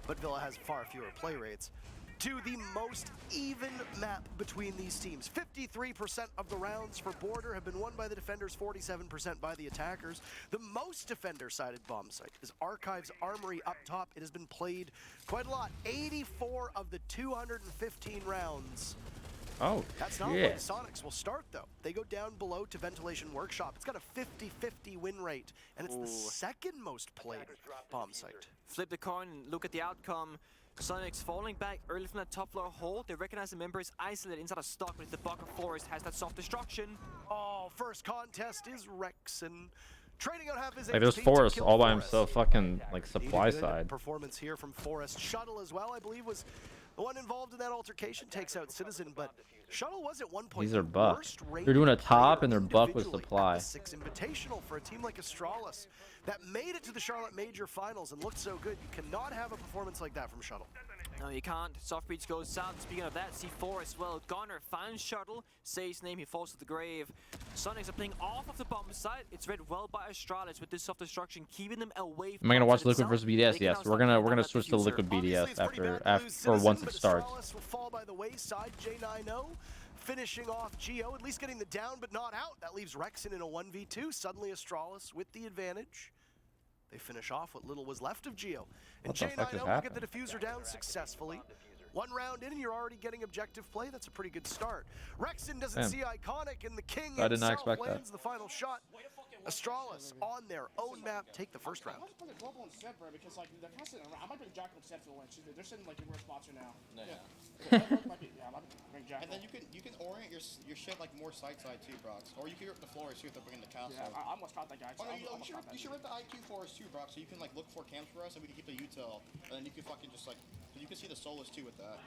but Villa has far fewer play rates, to the most even map between these teams. 53% of the rounds for Border have been won by the defenders, 47% by the attackers. The most defender-sided bomb site is Archives Armory up top. It has been played quite a lot. 84 of the 215 rounds. Oh, That's not where the shit. Sonics will start, though. They go down below to Ventilation Workshop. It's got a 50-50 win rate, and it's the second most played bomb site. Flip the coin and look at the outcome. Sonics falling back early from that top floor hold. They recognize the member is isolated inside a stock, but the Buck of Forest has that soft destruction. Oh, first contest is Rex, and trading out half his Like there's HP to Forest kill all by Forest. himself, fucking like Need a supply good side. performance here from Forest. Shuttle as well, I believe, was the one involved in that altercation. Takes out Citizen, but Shuttle was at one point These are the buck. worst-rated They're doing a top player and they're buck with individually at supply. the 6 Invitational for a team like Astralis that made it to the Charlotte Major Finals and looked so good. You cannot have a performance like that from Shuttle. No, you can't. Soft breach goes south. Speaking of that, C4 as well. Gunner finds Shuttle. Say his name, he falls to the grave. Sonics are playing off of the bomb site. It's read well by Astralis with this soft destruction, keeping them away from Am I gonna watch the Liquid site versus itself. BDS? They can Yes, now we're start gonna playing down switch that to diffuser. Liquid Obviously, BDS it's pretty bad to lose or Citizen, once it but starts. Astralis will fall by the wayside. J9O finishing off Geo, at least getting the down but not out. That leaves Rexon in a 1v2. Suddenly Astralis with the advantage. They finish off what little was left of Geo. And What the fuck just J9O will get the happened? diffuser down successfully. One round in and you're already getting objective play. That's a pretty good start. Rexon doesn't Damn. see Iconic, and the King I did not himself expect that. lands the final shot. Astralis on their own map take the first round. I was putting Global instead, bro, because like they're kind of sitting around. I might bring Jackal instead for the win. They're sitting like in weird spots right now. Yeah. I might bring Jackal. And then you can orient your shit like more side too, Brox. Or you can rip the floors too if they're bringing the castle. Yeah, I almost caught that guy. Oh, no, you should rip the IQ floors too, Brox, so you can like look for camps for us and we can keep the util. And then you can fucking just like, so you can see the Solus too with that.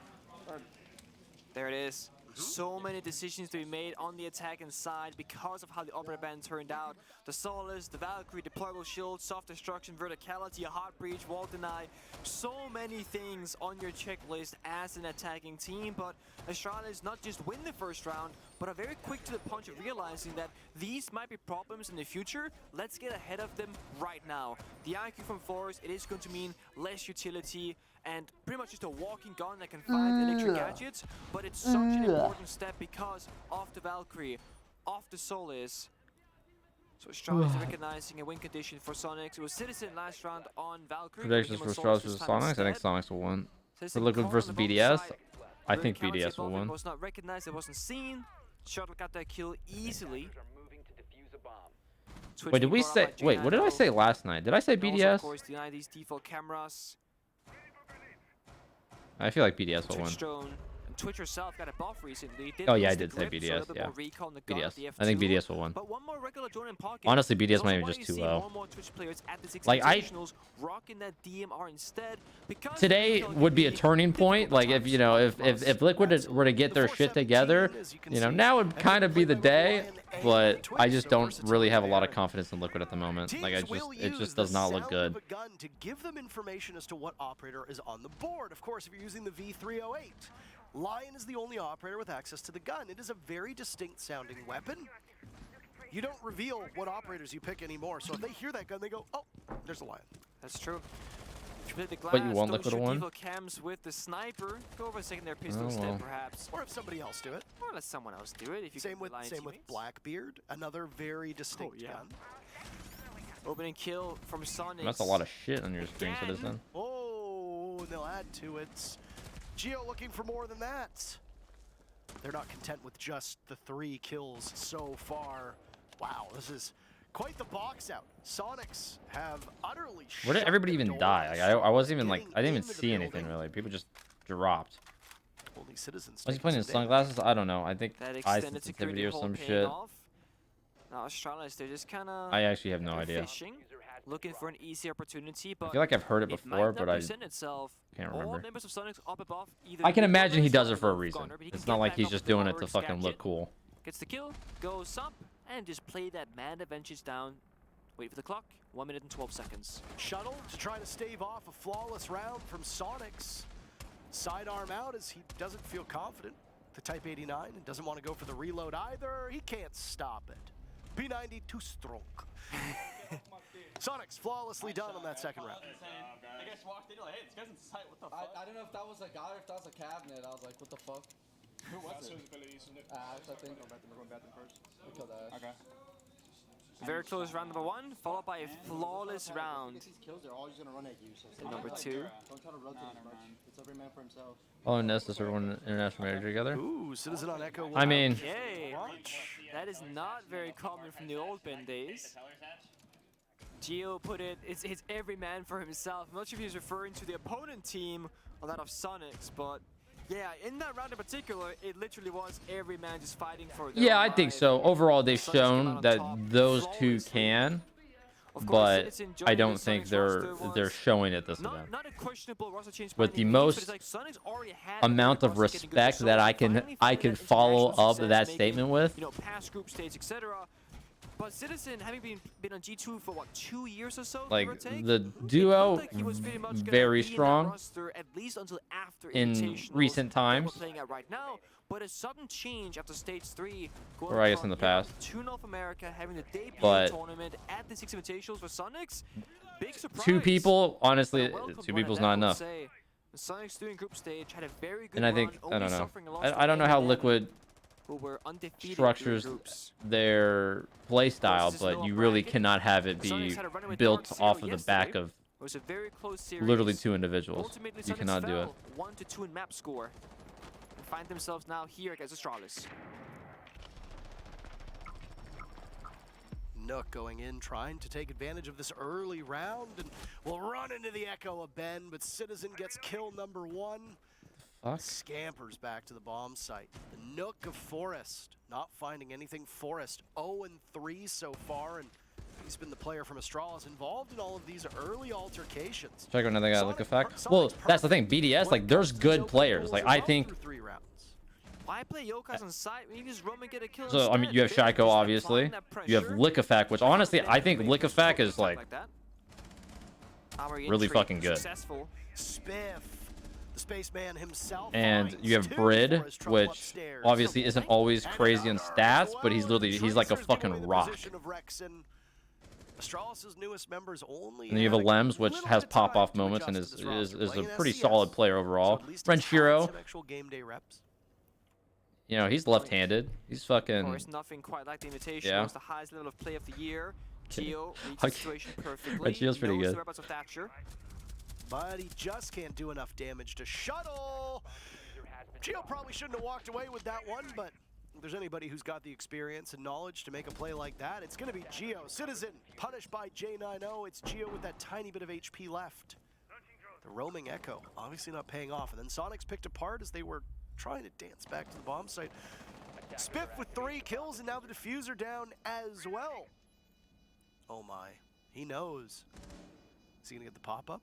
There it is. So many decisions to be made on the attacking side because of how the operator band turned out. The Solus, the Valkyrie, deployable shield, soft destruction, verticality, a hard breach, wall deny. So many things on your checklist as an attacking team, but Astralis not just win the first round, but are very quick to the punch of realizing that these might be problems in the future. Let's get ahead of them right now. The IQ from Forest, it is going to mean less utility and pretty much just a walking gun that can find electric gadgets, but it's such an important step because of the Valkyrie, of the Solis. So Astralis recognizing a win condition for Sonics. It was Citizen last round on Valkyrie. Predictions for Astralis versus Sonics? I think Sonics will win. For Liquid versus BDS, I think BDS will win. It was not recognized, it wasn't seen. Shuttle got that kill easily. Wait, did we say? Wait, what did I say last night? Did I say Also, of BDS? course, deny these default cameras. I feel like BDS will win. Twitch drone Twitch herself got a buff recently. Oh yeah, I lose the did say grip, so a BDS. little bit Yeah, more recall on the gun at the BDS. I think F2, BDS will win. But one more regular drone in pocket. Honestly, BDS It's might also even why just you too see low. more and more Twitch players at the 6 Like, Invitationals rocking that DMR instead. Because Today would be a turning point. Like if you know if Liquid were to get their shit together, you know, now would kind of be the day. But I just don't really have a lot of confidence in Liquid at the moment. Like it just does not look good. A gun to give them information as to what operator is on the board. Of course, if you're using the V308, Lion is the only operator with access to the gun. It is a very distinct sounding weapon. You don't reveal what operators you pick anymore. So if they hear that gun, they go, "Oh, there's a Lion." That's true. If you play the glass, But you want don't Liquid shoot to win? evil cams with the sniper. Go over a secondary pistol Oh, instead, well. perhaps. Or if somebody else do it. Or let someone else do it. If you Same with Lion teammates. Blackbeard, another very distinct gun. Opening kill from Sonic. That's a lot of shit on your screen, Citizen. Oh, and they'll add to it. Geo looking for more than that. They're not content with just the 3 kills so far. Wow, this is quite the box out. Sonics have utterly Where did everybody even die? Like, I wasn't even like I didn't even see anything really. People just dropped. Only Citizens. Was he playing in sunglasses? I don't know. I think That eye extended security sensitivity or hold some paying shit. off. Now Astralis, they're just kind of. I actually have no idea. Fishing, looking for an easy opportunity, but I feel like I've heard it before, might not but I present itself. can't All remember. members of Sonics up above, either I can the imagine he Beaulo does it for a reason. Gunner, but he can It's get not like back he's up just with the doing it power to fucking gadget, look cool. Gets the kill, goes up, and just play that man advantage down. Wait for the clock. 1 minute and 12 seconds. Shuttle to try to stave off a flawless round from Sonics. Sidearm out as he doesn't feel confident. The Type 89 and doesn't want to go for the reload either. He can't stop it. P90 too strong. Sonics flawlessly done on that second round. I guess walked in like, hey, this guy's in sight, what the fuck? I don't know if that was a guy or if that was a cabinet. I was like, what the fuck? Who was it? I think. We're going bathroom first. We killed Ash. Okay. Very close round number 1, followed by a flawless round. These kills, they're always gonna run at you. So Number 2. Don't try to rotate as much. It's every man for himself. Oh, Nest is everyone international manager together. Ooh, Citizen on Echo. I mean, Okay, that is not very common from the old Ben days. Geo put it, it's every man for himself. I'm not sure if he's referring to the opponent team or that of Sonics, but yeah, in that round in particular, it literally was every man just fighting for their yeah, I own think life. so. Overall, they've Sonics came out shown on that top those two flawlessly. can, Of course, but Citizen I joining don't the think Sonics they're roster was showing it this event. not a questionable roster change by With any the means, but most it's like Sonics already had a amount good of roster getting good respect that results, I can finally finding that follow international up success, that making, statement with. you know, past group stage, etc. But Citizen, having been on G2 for what, 2 years or so, Like give or take, the it duo, looked like he was pretty much gonna very be in that strong roster at least until after in Invitationals recent that we're times. playing at right now. But a sudden change after stage 3, going Or I guess from in the Europe past. to North America, having the debut But tournament at the 6 Invitationals for Sonics. Big surprise. Two people, honestly, But a welcome two one, people's and I not would enough. say the Sonics doing group stage had a very good And I think run, I only don't know. suffering a loss I don't know how to Liquid who were undefeated in structures groups. their play style, This is but no you really bracket. cannot have it The Sonics be had a run with built Dark off Zero of the back yesterday. of It was a very close series. literally 2 individuals. Ultimately, You Sonics cannot do it. fell 1-2 in map score. And find themselves now here against Astralis. Nook going in, trying to take advantage of this early round, and will run into the echo of Ben, but Citizen gets kill number 1. Fuck. Scampers back to the bomb site. The Nook of Forest, not finding anything. Forest 0-3 so far, and he's been the player from Astralis involved in all of these early altercations. Check out another guy, look effect. Well, that's the thing. BDS, like, there's good players. Like, I think. Why play Yokas on site when you just roam and get a kill? So I mean, you have Shaiko, obviously. You have Lick effect, which honestly, I think Lick effect is like really fucking good. Successful. Spiff, the spaceman himself. And you have Brid, which obviously isn't always crazy in stats, but he's like a fucking rock. Astralis' newest members only. And then you have a Lems, which has pop-off moments and is a pretty solid player overall. Renshiro, you know, he's left-handed. He's fucking. Of course, nothing quite like the invitation. Yeah. It was the highest level of play of the year. Geo reads the situation perfectly. Renshiro's pretty knows good. the whereabouts of Thatcher. But he just can't do enough damage to Shuttle. Geo probably shouldn't have walked away with that one, but if there's anybody who's got the experience and knowledge to make a play like that, it's going to be Geo. Citizen punished by J90. It's Geo with that tiny bit of HP left. The roaming echo obviously not paying off, and then Sonics picked apart as they were trying to dance back to the bomb site. Spiff with 3 kills, and now the diffuser down as well. Oh my, he knows. Is he gonna get the pop-up?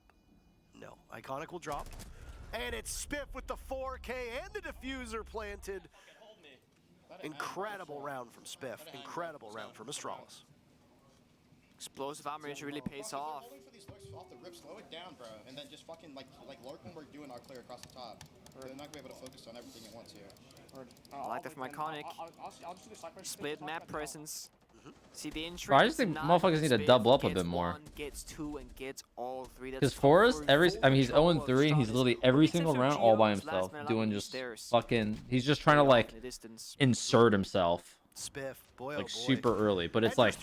No, Iconic will drop. And it's Spiff with the 4K and the diffuser planted. Incredible round from Spiff, incredible round from Astralis. Explosive armor really pays off. Holding for these folks off the rip, slow it down, bro, and then just fucking like Larkenberg doing our clear across the top. They're not gonna be able to focus on everything at once here. I like that from Iconic. Split map presence. See the interest. Bro, I just think motherfuckers need to double up a bit more. Gets 2 and gets all 3. Because Forrest, I mean, he's 0-3, and he's literally every single round all by himself, doing just fucking. He's just trying to like insert himself, like super early. But it's like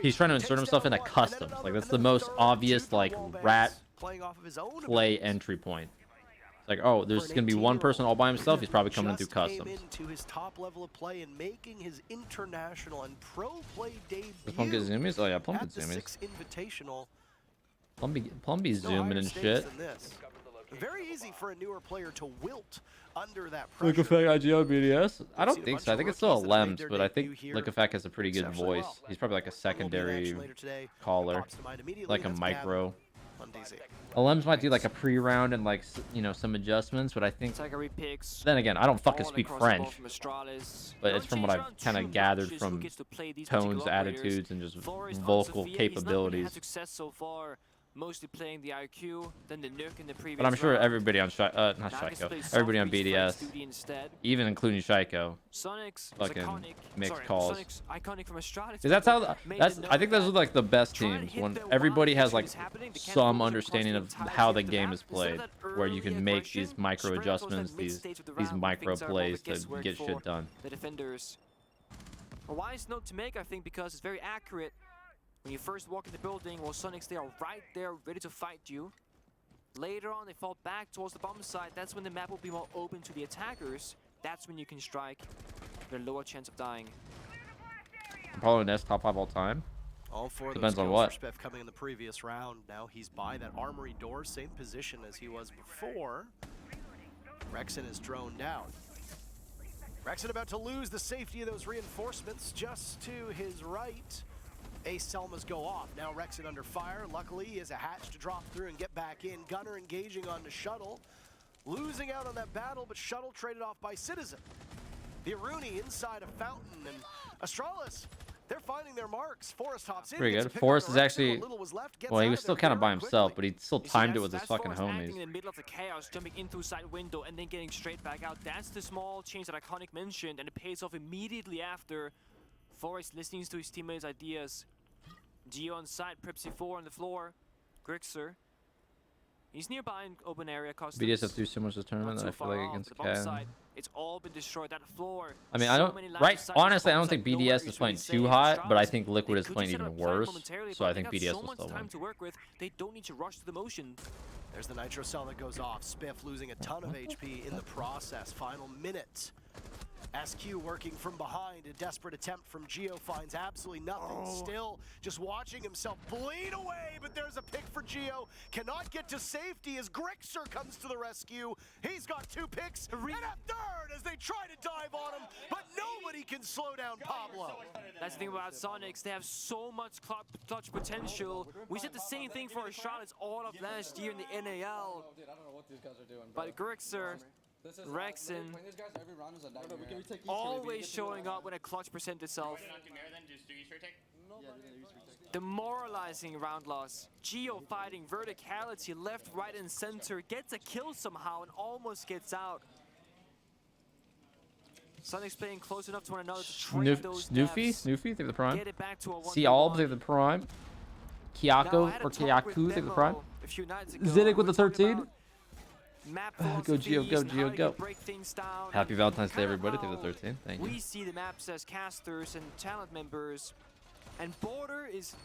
he's trying to insert himself into customs. Like that's the most obvious like rat play entry point. Like, oh, there's gonna be one person all by himself. He's probably coming in through customs. Into his top level of play and making his international and pro play debut. Does Plum get zoomies? Oh yeah, Plum gets zoomies. Invitational. Plum be zooming and shit. Very easy for a newer player to wilt under that pressure. Look effect IGL BDS? I don't think so. I think it's still a Lems, but I think Look effect has a pretty good voice. He's probably like a secondary caller, like a micro. A Lems might do like a pre-round and like some adjustments, but I think then again I don't fucking speak French, but it's from what I've kind of gathered from tones, attitudes, and just vocal capabilities. Mostly playing the IQ, then the Nuke in the previous. But I'm sure everybody on not Shaiko, everybody on BDS, even including Shaiko, fucking makes calls. Because that's how I think those are like the best teams when everybody has like some understanding of how the game is played, where you can make these micro adjustments, these micro plays to get shit done. The defenders. A wise note to make, I think, because it's very accurate. When you first walk in the building, well, Sonics, they are right there, ready to fight you. Later on, they fall back towards the bomb site. That's when the map will be more open to the attackers. That's when you can strike with a lower chance of dying. Probably Nest top 5 all time. All 4 of Depends those on what. for Spiff coming in the previous round. Now he's by that armory door, same position as he was before. Rexen is droned down. Rexen about to lose the safety of those reinforcements just to his right. Ace Selmas go off. Now Rexen under fire. Luckily, he has a hatch to drop through and get back in. Gunner engaging on the Shuttle. Losing out on that battle, but Shuttle traded off by Citizen. The Aruni inside a Fountain, and Astralis, they're finding their marks. Forrest hops in. Pretty good. Forrest is actually, well, he was still kind of by himself, but he still timed it with his fucking homies. In the middle of the chaos, jumping in through side window and then getting straight back out. That's the small change that Iconic mentioned, and it pays off immediately after. Forrest listening to his teammates' ideas. Geo on side, Prepsy 4 on the floor. Grixer. He's nearby in open area. BDS have threw so much this tournament that I feel like against CAD. It's all been destroyed. That floor. I mean, I don't. Right. Honestly, I don't think BDS is playing too hot, but I think Liquid is playing even worse. So I think BDS will still win. To work with. They don't need to rush to the motion. There's the Nitro Cell that goes off. Spiff losing a ton of HP in the process. Final minute. SQ working from behind, a desperate attempt from Geo finds absolutely nothing. Still just watching himself bleed away, but there's a pick for Geo. Cannot get to safety as Grixer comes to the rescue. He's got 2 picks and a third as they try to dive on him, but nobody can slow down Pablo. That's the thing about Sonics. They have so much clutch potential. We said the same thing for Charlotte all of last year in the NAL. But Grixer, Rexen, always showing up when a clutch presents itself. Demoralizing round loss. Geo fighting verticality, left, right, and center. Gets a kill somehow and almost gets out. Sonics playing close enough to one another to trade those Snoofy, take the prime. Get it back to a 1v1. Sealb, take the prime. Kyako or Kyaku, take the prime. Ziddick with the 13. Go Geo, go Geo, go. Happy Valentine's Day, everybody. Take the 13. Thank you. We see the maps as casters and talent members, and Border is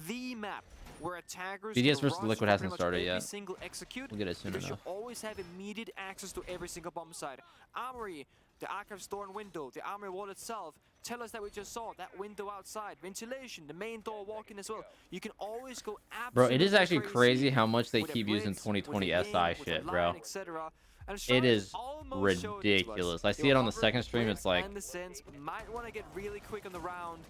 the map where attackers. BDS versus Liquid hasn't started yet. We'll get it soon enough. You always have immediate access to every single bomb site. Armory, the archive store and window, the armory wall itself. Tell us that we just saw that window outside, ventilation, the main door walking as well. You can always go absolutely Bro, it is actually crazy how much they keep using 2020 SI shit, bro. And It is almost showed it to us. ridiculous. I They see it were on the hovering second stream. Blitz It's like, and the Sens might want to get really quick on the round.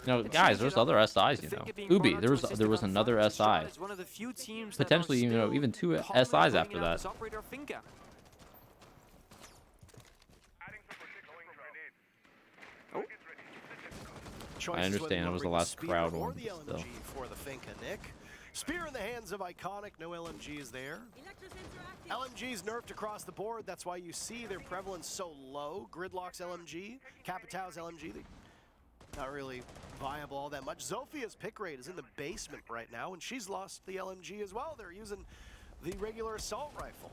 no, guys, there's other SIs, you know. Ubi, there was another SI. One of the few teams Potentially, you know, even 2 SIs after that. I understand it was the last crowd one, but still. For the Finka, Nick. Spear in the hands of Iconic, no LMGs there. LMGs nerfed across the board, that's why you see their prevalence so low. Gridlock's LMG, Capitão's LMG, not really viable all that much. Zofia's pick rate is in the basement right now, and she's lost the LMG as well. They're using the regular assault rifle.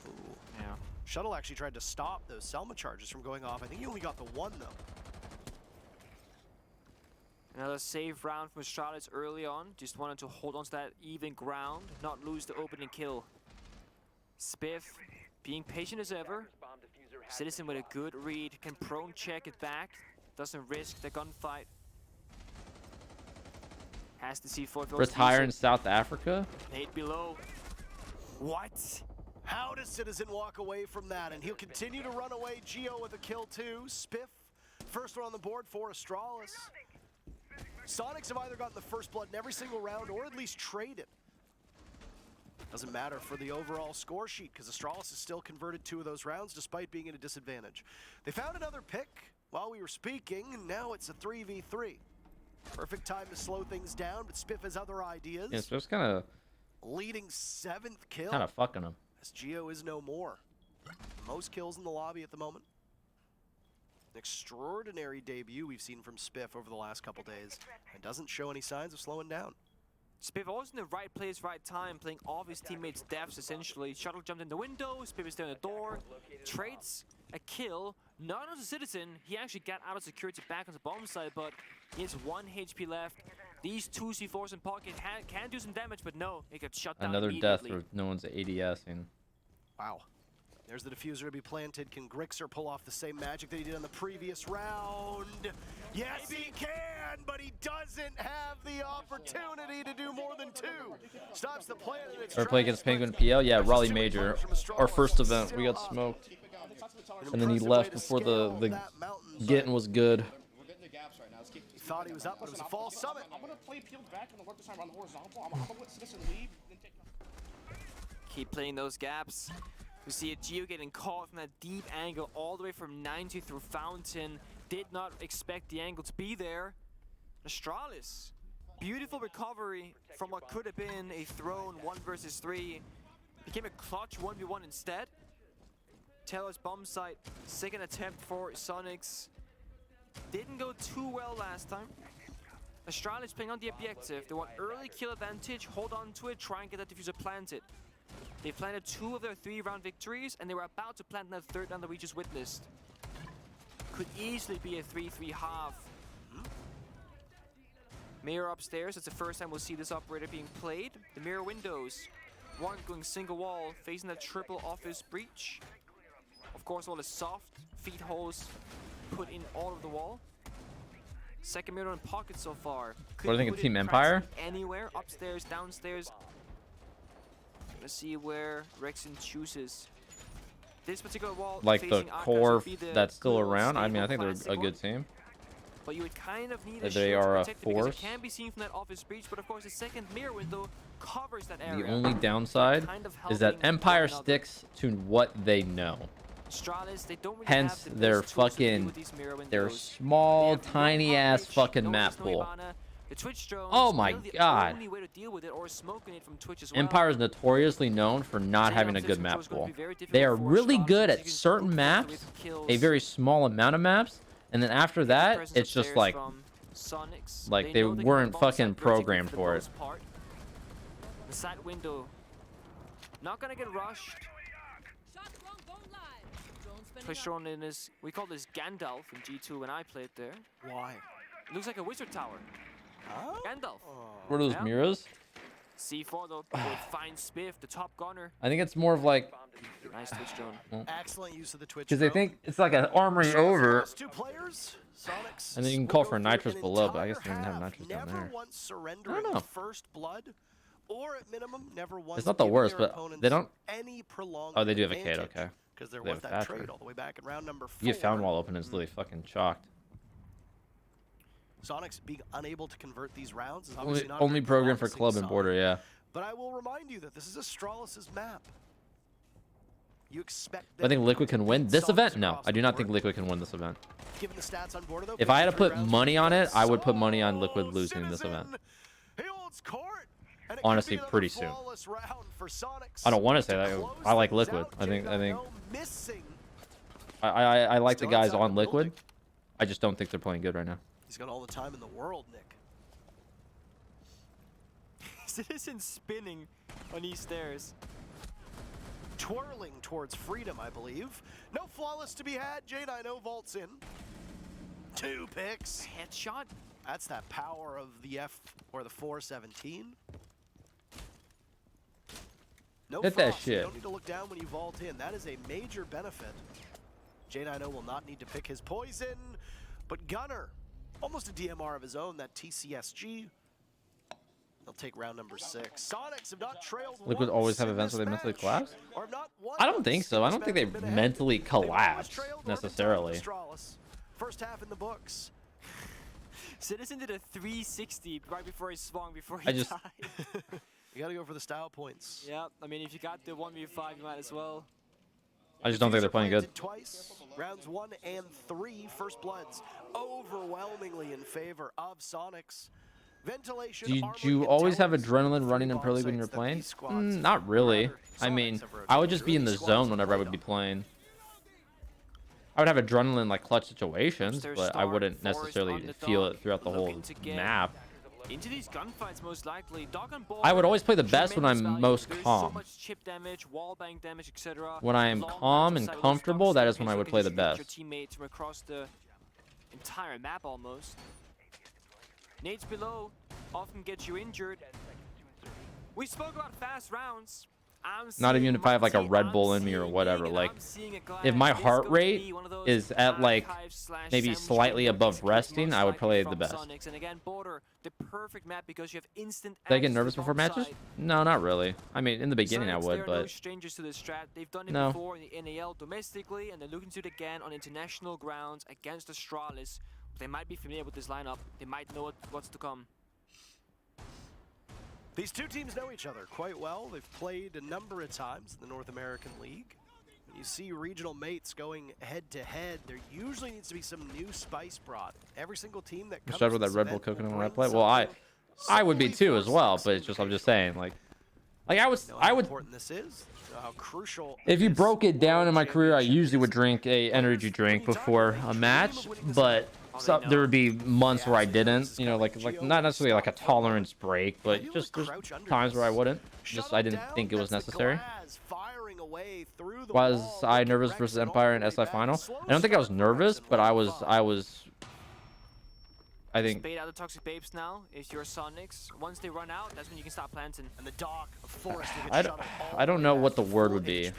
Ooh. Yeah. Shuttle actually tried to stop those Selma charges from going off. I think he only got the one, though. Another safe round from Astralis early on. Just wanted to hold on to that even ground, not lose the opening kill. Spiff being patient as ever. Citizen with a good read, can prone check it back, doesn't risk the gunfight. Has to see C4. Retire in South Africa? 8 below. What? How does Citizen walk away from that? And he'll continue to run away. Geo with a kill too. Spiff, first one on the board for Astralis. Sonics have either gotten the first blood in every single round or at least traded. Doesn't matter for the overall score sheet because Astralis has still converted 2 of those rounds despite being at a disadvantage. They found another pick while we were speaking, and now it's a 3v3. Perfect time to slow things down, but Spiff has other ideas. Yeah, Spiff's kind of leading 7th kill. Kind of fucking him. As Geo is no more. Most kills in the lobby at the moment. An extraordinary debut we've seen from Spiff over the last couple days, and doesn't show any signs of slowing down. Spiff always in the right place, right time, playing off his teammates' deaths essentially. Shuttle jumped in the window, Spiff is there in the door, trades a kill, not as a Citizen. He actually got out of security back on the bomb site, but he has 1 HP left. These 2 C4s in pocket can do some damage, but no, it got shut down Another death where no one's ADSing. Wow. There's the diffuser to be planted. Can Grixer pull off the same magic that he did in the previous round? Yes, he can, but he doesn't have the opportunity to do more than 2. Stops the plan. Or play against Penguin PL? Yeah, Raleigh Major. Our first event, we got smoked. And then he left before the getting was good. He thought he was up, but it was a false summit. I'm going to play peeled back and work this time on the horizontal. I'm going to let Citizen lead. Keep playing those gaps. We see a Geo getting caught from that deep angle all the way from 90 through Fountain. Did not expect the angle to be there. Astralis, beautiful recovery from what could have been a thrown 1 versus 3. Became a clutch 1v1 instead. Taylor's bomb site, second attempt for Sonics. Didn't go too well last time. Astralis playing on the objective. They want early kill advantage, hold on to it, try and get that diffuser planted. They planted 2 of their 3-round victories, and they were about to plant that 3rd round that we just witnessed. Could easily be a 3-3 half. Mirror upstairs, it's the first time we'll see this operator being played. The mirror windows, 1 going single wall, facing that triple office breach. Of course, all the soft feed holes put in all of the wall. Second mirror in pocket so far. What do you think of Team Empire? Anywhere, upstairs, downstairs. Let's see where Rexon chooses. This particular wall, like the core that's still around. I mean, I think they're a good team. But you would kind of need they are a force. It can be seen from that office breach, but of course the second mirror window covers that area. The only downside is that Empire sticks to what they know. Astralis, they don't really hence have the their best tools to deal fucking with these mirror windows. their small tiny ass fucking map pool. Oh my god. Empire is notoriously known for not having a good map pool. They are really good at certain maps, a very small amount of maps, and then after that, it's just like they weren't fucking programmed for it. The side window, not gonna get rushed. Shown in this, we call this Gandalf in G2 when I played there. Why? It looks like a wizard tower. Huh? Gandalf. What are those mirrors? C4 though, would find Spiff, the top gunner. I think it's more of like nice Twitch drone. Excellent use of the Twitch because they think it's like an armory over. 2 players, Sonics, and then you can call for nitrous below, but I guess they didn't have nitrous down there. I don't know. First blood or at minimum, never once It's not the giving worst, their but opponents they don't. any prolonged Oh, they do have a kid. advantage, Okay. because there They was have that a trade factory. all the way back in round number 4. You get found while open, it's literally fucking chalked. Sonics being unable to convert these rounds is obviously not Only a very program for promising club and sign. border, yeah. But I will remind you that this is Astralis' map. You expect I think Liquid can win this Sonics event. No, across I do the not board. think Liquid can win this event. Given the stats on border, though, If I had to 53 put rounds money on it, I would put so money on Liquid losing this event. he holds court, and it Honestly, could be pretty another soon. flawless round for Sonics I don't want to say that. close I like things Liquid. out. I think Missing. I like the Still guys inside on the Liquid. building. I just don't think they're playing good right now. He's got all the time in the world, Nick. Citizen spinning on these stairs. Twirling towards freedom, I believe. No flawless to be had. J9O vaults in. 2 picks. Headshot. That's that power of the F or the 417. No Hit that frost, so shit. You don't need to look down when you vault in. That is a major benefit. J9O will not need to pick his poison, but Gunner, almost a DMR of his own, that TCSG. They'll take round number 6. Sonics have not trailed Liquid once always have in events this where they mentally match, collapse? or not once I don't think so. I don't think they since they've been mentally ahead. They've always collapse trailed or been tied with necessarily. Astralis. First half in the books. Citizen did a 360 right before he swung, before he I just- died. You gotta go for the style points. Yeah, I mean, if you got the 1v5, you might as well. I just don't think they're playing good. Twice. Rounds 1 and 3, first bloods overwhelmingly in favor of Sonics. Ventilation. Do you always have adrenaline running in Pro League when you're playing? Not really. I mean, I would just be in the zone whenever I would be playing. I would have adrenaline like clutch situations, but I wouldn't necessarily feel it throughout the whole map. Into these gunfights, most likely. Dog on board, I would always play the best when I'm tremendous most value. There's calm. So much chip damage, wall bang damage, etc. When I am calm and comfortable, that is when I would play the best. Your teammates from across the entire map almost. Nades below often get you injured. We spoke about fast rounds. Not even if I have like a Red Bull in me or whatever. Like, if my heart rate is at like maybe slightly above resting, I would play the best. And again, border, the perfect map because you have instant. Did I get nervous before matches? No, not really. I mean, in the beginning I Sonics, would, they're no but strangers to this strat. They've done it No. before in the NAL domestically, and they're looking to do it again on international grounds against Astralis. They might be familiar with this lineup. They might know what's to come. These two teams know each other quite well. They've played a number of times in the North American League. When you see regional mates going head-to-head, there usually needs to be some new spice brought. Every single team that comes shout to out that this Red Bull event coconut will when I bring play. Well, I would be something too as solely well, for but it's just I'm just saying like I would how important this is, how crucial. if you it is. broke it down in my career, I usually would drink a energy drink before a match, but there would be months where I didn't, you know, like not necessarily like a tolerance break, but just there's times where I wouldn't. Just I didn't think it was necessary. Was I nervous versus Empire in SI final? I don't think I was nervous, but I think Bait out the toxic babes now. If you're Sonics, once they run out, that's when you can start planting. And the dock of Forest I don't know what the word would be.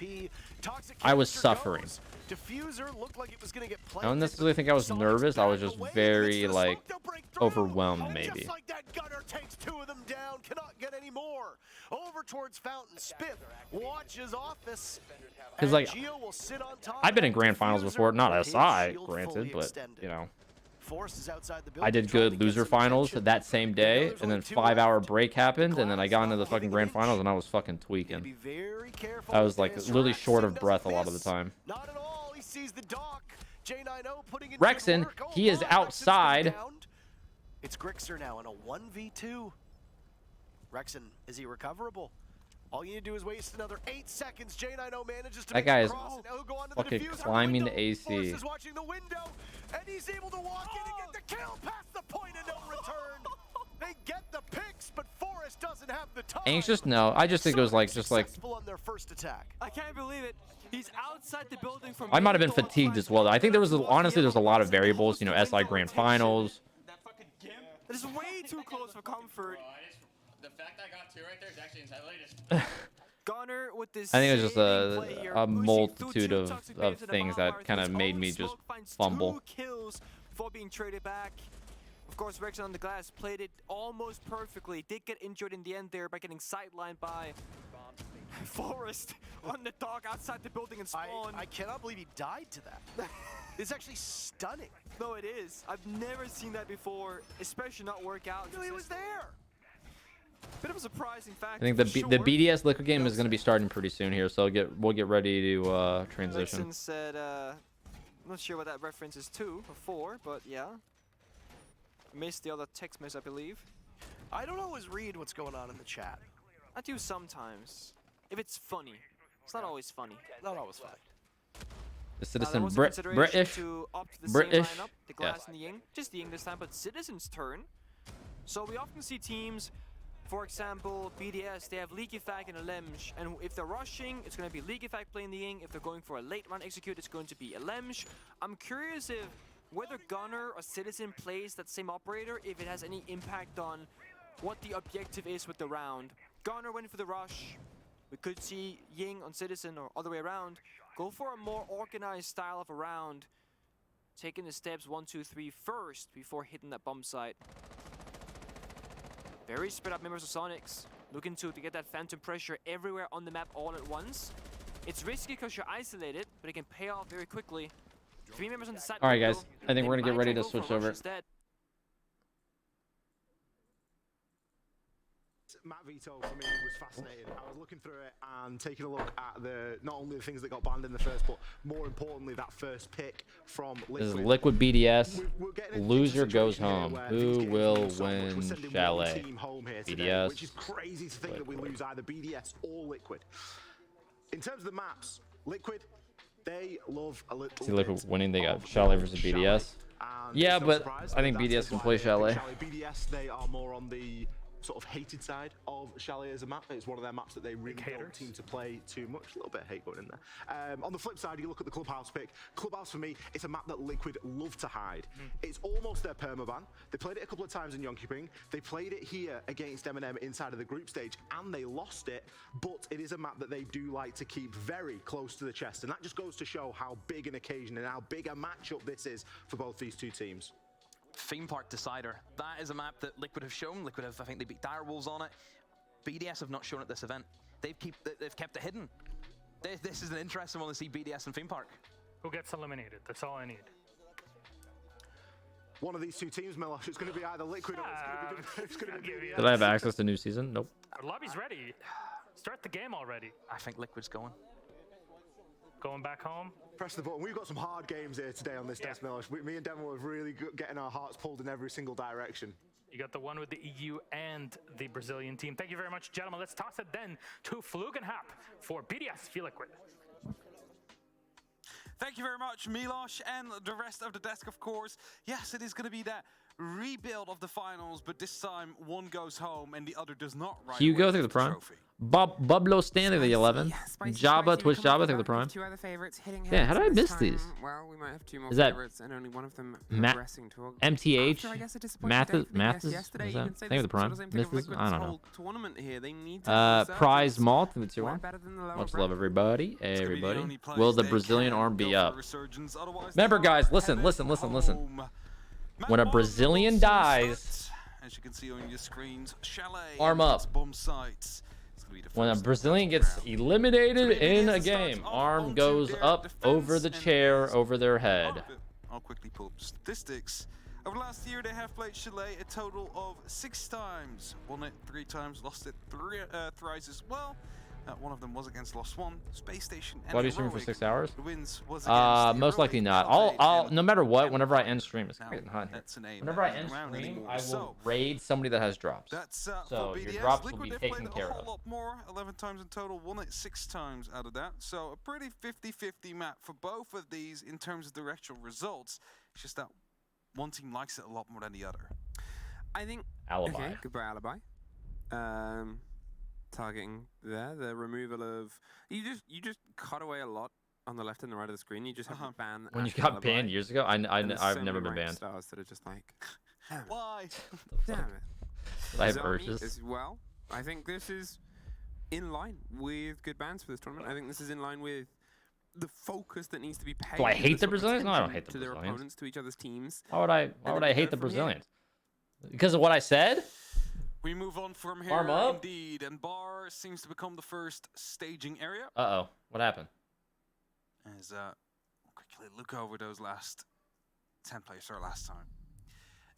I was suffering. Diffuser looked like it was going to get I don't necessarily think I was nervous. I was just very like overwhelmed, maybe. Just like that, Gunner takes 2 of them down, cannot get any more. Over towards Fountain, Spiff watches office. Because like Gio will sit on top. I've been in grand finals before, not SI, granted, but you know. I did good loser finals that same day, and then 5-hour break happened, and then I got into the fucking grand finals, and I was fucking tweaking. I was like literally short of breath a lot of the time. Not at all. He sees the dock. J9O putting in Rexon, good work. he is outside. It's Grixer now in a 1v2. Rexon, is he recoverable? All you need to do is waste another 8 seconds. J9O manages to That guy is fucking climbing the AC. Forrest is watching the window, and he's able to walk in and get the kill past the point of no return. They get the picks, but Forrest doesn't have the time. Anxious? No, I just think it was like just like On their first attack. I can't believe it. He's outside the building from. I might have been fatigued as well. I think there was honestly there's a lot of variables. You know, SI grand finals. It is way too close for comfort. The fact I got 2 right there is actually insane. Gunner with this. I think it was just a multitude of things that kind of made me just fumble. 2 kills before being traded back. Of course, Rexon on the glass played it almost perfectly. Did get injured in the end there by getting sidelined by Forrest on the dog outside the building and spawn. I cannot believe he died to that. It's actually stunning. No, it is. I've never seen that before, especially not work out. No, he was there. Bit of a surprising fact. I think the BDS Liquid game is going to be starting pretty soon here, so we'll get ready to transition. Rexon said, I'm not sure what that reference is to or for, but yeah. Missed the other text message, I believe. I don't always read what's going on in the chat. I do sometimes. If it's funny. It's not always funny. Not always funny. The Citizen there was a British. consideration to opt the British. same lineup, the glass and the Ying. Just the Ying this time, but Citizen's turn. So we often see teams, for example, BDS, they have Leaky Fag and a Lemge, and if they're rushing, it's going to be Leaky Fag playing the Ying. If they're going for a late run execute, it's going to be a Lemge. I'm curious if whether Gunner or Citizen plays that same operator, if it has any impact on what the objective is with the round. Gunner went for the rush. We could see Ying on Citizen or other way around. Go for a more organized style of a round. Taking the steps 1, 2, 3 first before hitting that bomb site. Very spread out members of Sonics. Looking to get that phantom pressure everywhere on the map all at once. It's risky because you're isolated, but it can pay off very quickly. 3 members on the side. All right, guys. I think we're going to get ready to switch over. Map Veto for me was fascinating. I was looking through it and taking a look at not only the things that got banned in the first, but more importantly that first pick from Liquid. This is Liquid BDS. Loser goes home. Who will win Chalet? BDS. Which is crazy to think that we lose either BDS or Liquid. In terms of the maps, Liquid, they love a little. See Liquid winning. They got Chalet versus BDS. Yeah, but I think BDS can play Chalet. BDS, they are more on the sort of hated side of Chalet as a map. It's one of their maps that they really don't seem to play too much. A little bit of hate going in there. On the flip side, you look at the Clubhouse pick. Clubhouse, for me, it's a map that Liquid love to hide. It's almost their permaban. They played it a couple of times in Yongkiping. They played it here against M&M inside of the group stage, and they lost it. But it is a map that they do like to keep very close to the chest, and that just goes to show how big an occasion and how big a matchup this is for both these two teams. Theme Park Decider. That is a map that Liquid have shown. Liquid have, I think they beat Direwolves on it. BDS have not shown at this event. They've kept it hidden. This is an interesting one to see BDS and Theme Park. Who gets eliminated? That's all I need. One of these two teams, Milosh. It's going to be either Liquid or it's going to be BDS. Did I have access to new season? Nope. Our lobby's ready. Start the game already. I think Liquid's going. Going back home. Press the button. We've got some hard games here today on this desk, Milosh. Me and Devon were really good getting our hearts pulled in every single direction. You got the one with the EU and the Brazilian team. Thank you very much, gentlemen. Let's toss it then to Flugenhap for BDS Liquid. Thank you very much, Milosh, and the rest of the desk, of course. Yes, it is going to be that rebuild of the finals, but this time one goes home and the other does not. Hugo through the prime. Bublo Stanley the 11. Jabba, Twitch Jabba through the prime. Two other favorites hitting Yeah, how did I miss these? Well, we might have two more is that favorites and only one of them progressing to MTH? after, I guess, Mathis? Is that? Thank you the prime. Misses? I don't know. Tournament here. They need to Prize Malt through the 2-1. Much love, everybody. Everybody. Will the Brazilian arm be up? Remember, guys, listen. When a Brazilian dies, as you can see on your screens, Chalet arm up. Bomb sites. When a Brazilian gets eliminated in a game, arm goes up over the chair, over their head. I'll quickly pull up statistics. Over the last year, they have played Chalet a total of 6 times. Won it 3 times, lost it thrice as well. One of them was against Lost One, Space Station, and Will I be streaming for 6 hours? The wins was most likely not. I'll no matter what, whenever I end stream, it's getting hot. Whenever I end round stream, anymore. I will So, raid somebody that has drops. That's So for your BDS. drops will Liquid, be they've taken played care a whole of. lot more, 11 times in total, won it 6 times out of that. So a pretty 50-50 map for both of these in terms of the actual results. It's just that one team likes it a lot more than the other. I think Alibi. Okay, goodbye Alibi. Targeting there, the removal of you just cut away a lot on the left and the right of the screen. You just have to ban. When you after got Alibi. banned years ago, And there's I've so never many been rank banned. Stars that are just like, damn it. Why? Damn it. I have Zami urges. as well. I think this is in line with good bans for this tournament. I think this is in line with the focus that needs to be paid. Do I to hate the sort of Brazilians? No, I don't attention hate the to their Brazilians. opponents, to each other's teams. Why would I And then hate go the from here. Brazilians? Because of what I said? We move on from here, Farm up? indeed, and bar seems to become the first staging area. Uh-oh. What happened? As quickly look over those last 10 players for last time.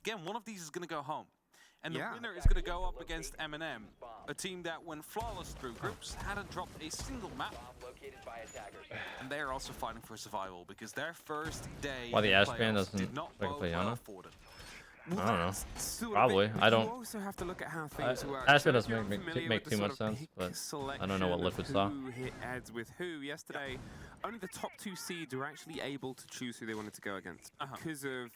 Again, one of these is going to go home. And the winner is going to go up against M&M, a team that went flawless through groups, hadn't dropped a single map. And they are also fighting for survival because their first day Why the in Ash playoffs band doesn't did not like bode play well Yana? for them. I don't know. Sort of Probably. it, I but don't. You also have to look at how things work. Ash So band if you're doesn't unfamiliar make with too the much sort of sense, but I don't know selection what of Liquid saw. Who hit heads with who yesterday? Only the top 2 seeds were actually able to choose who they wanted to go against because of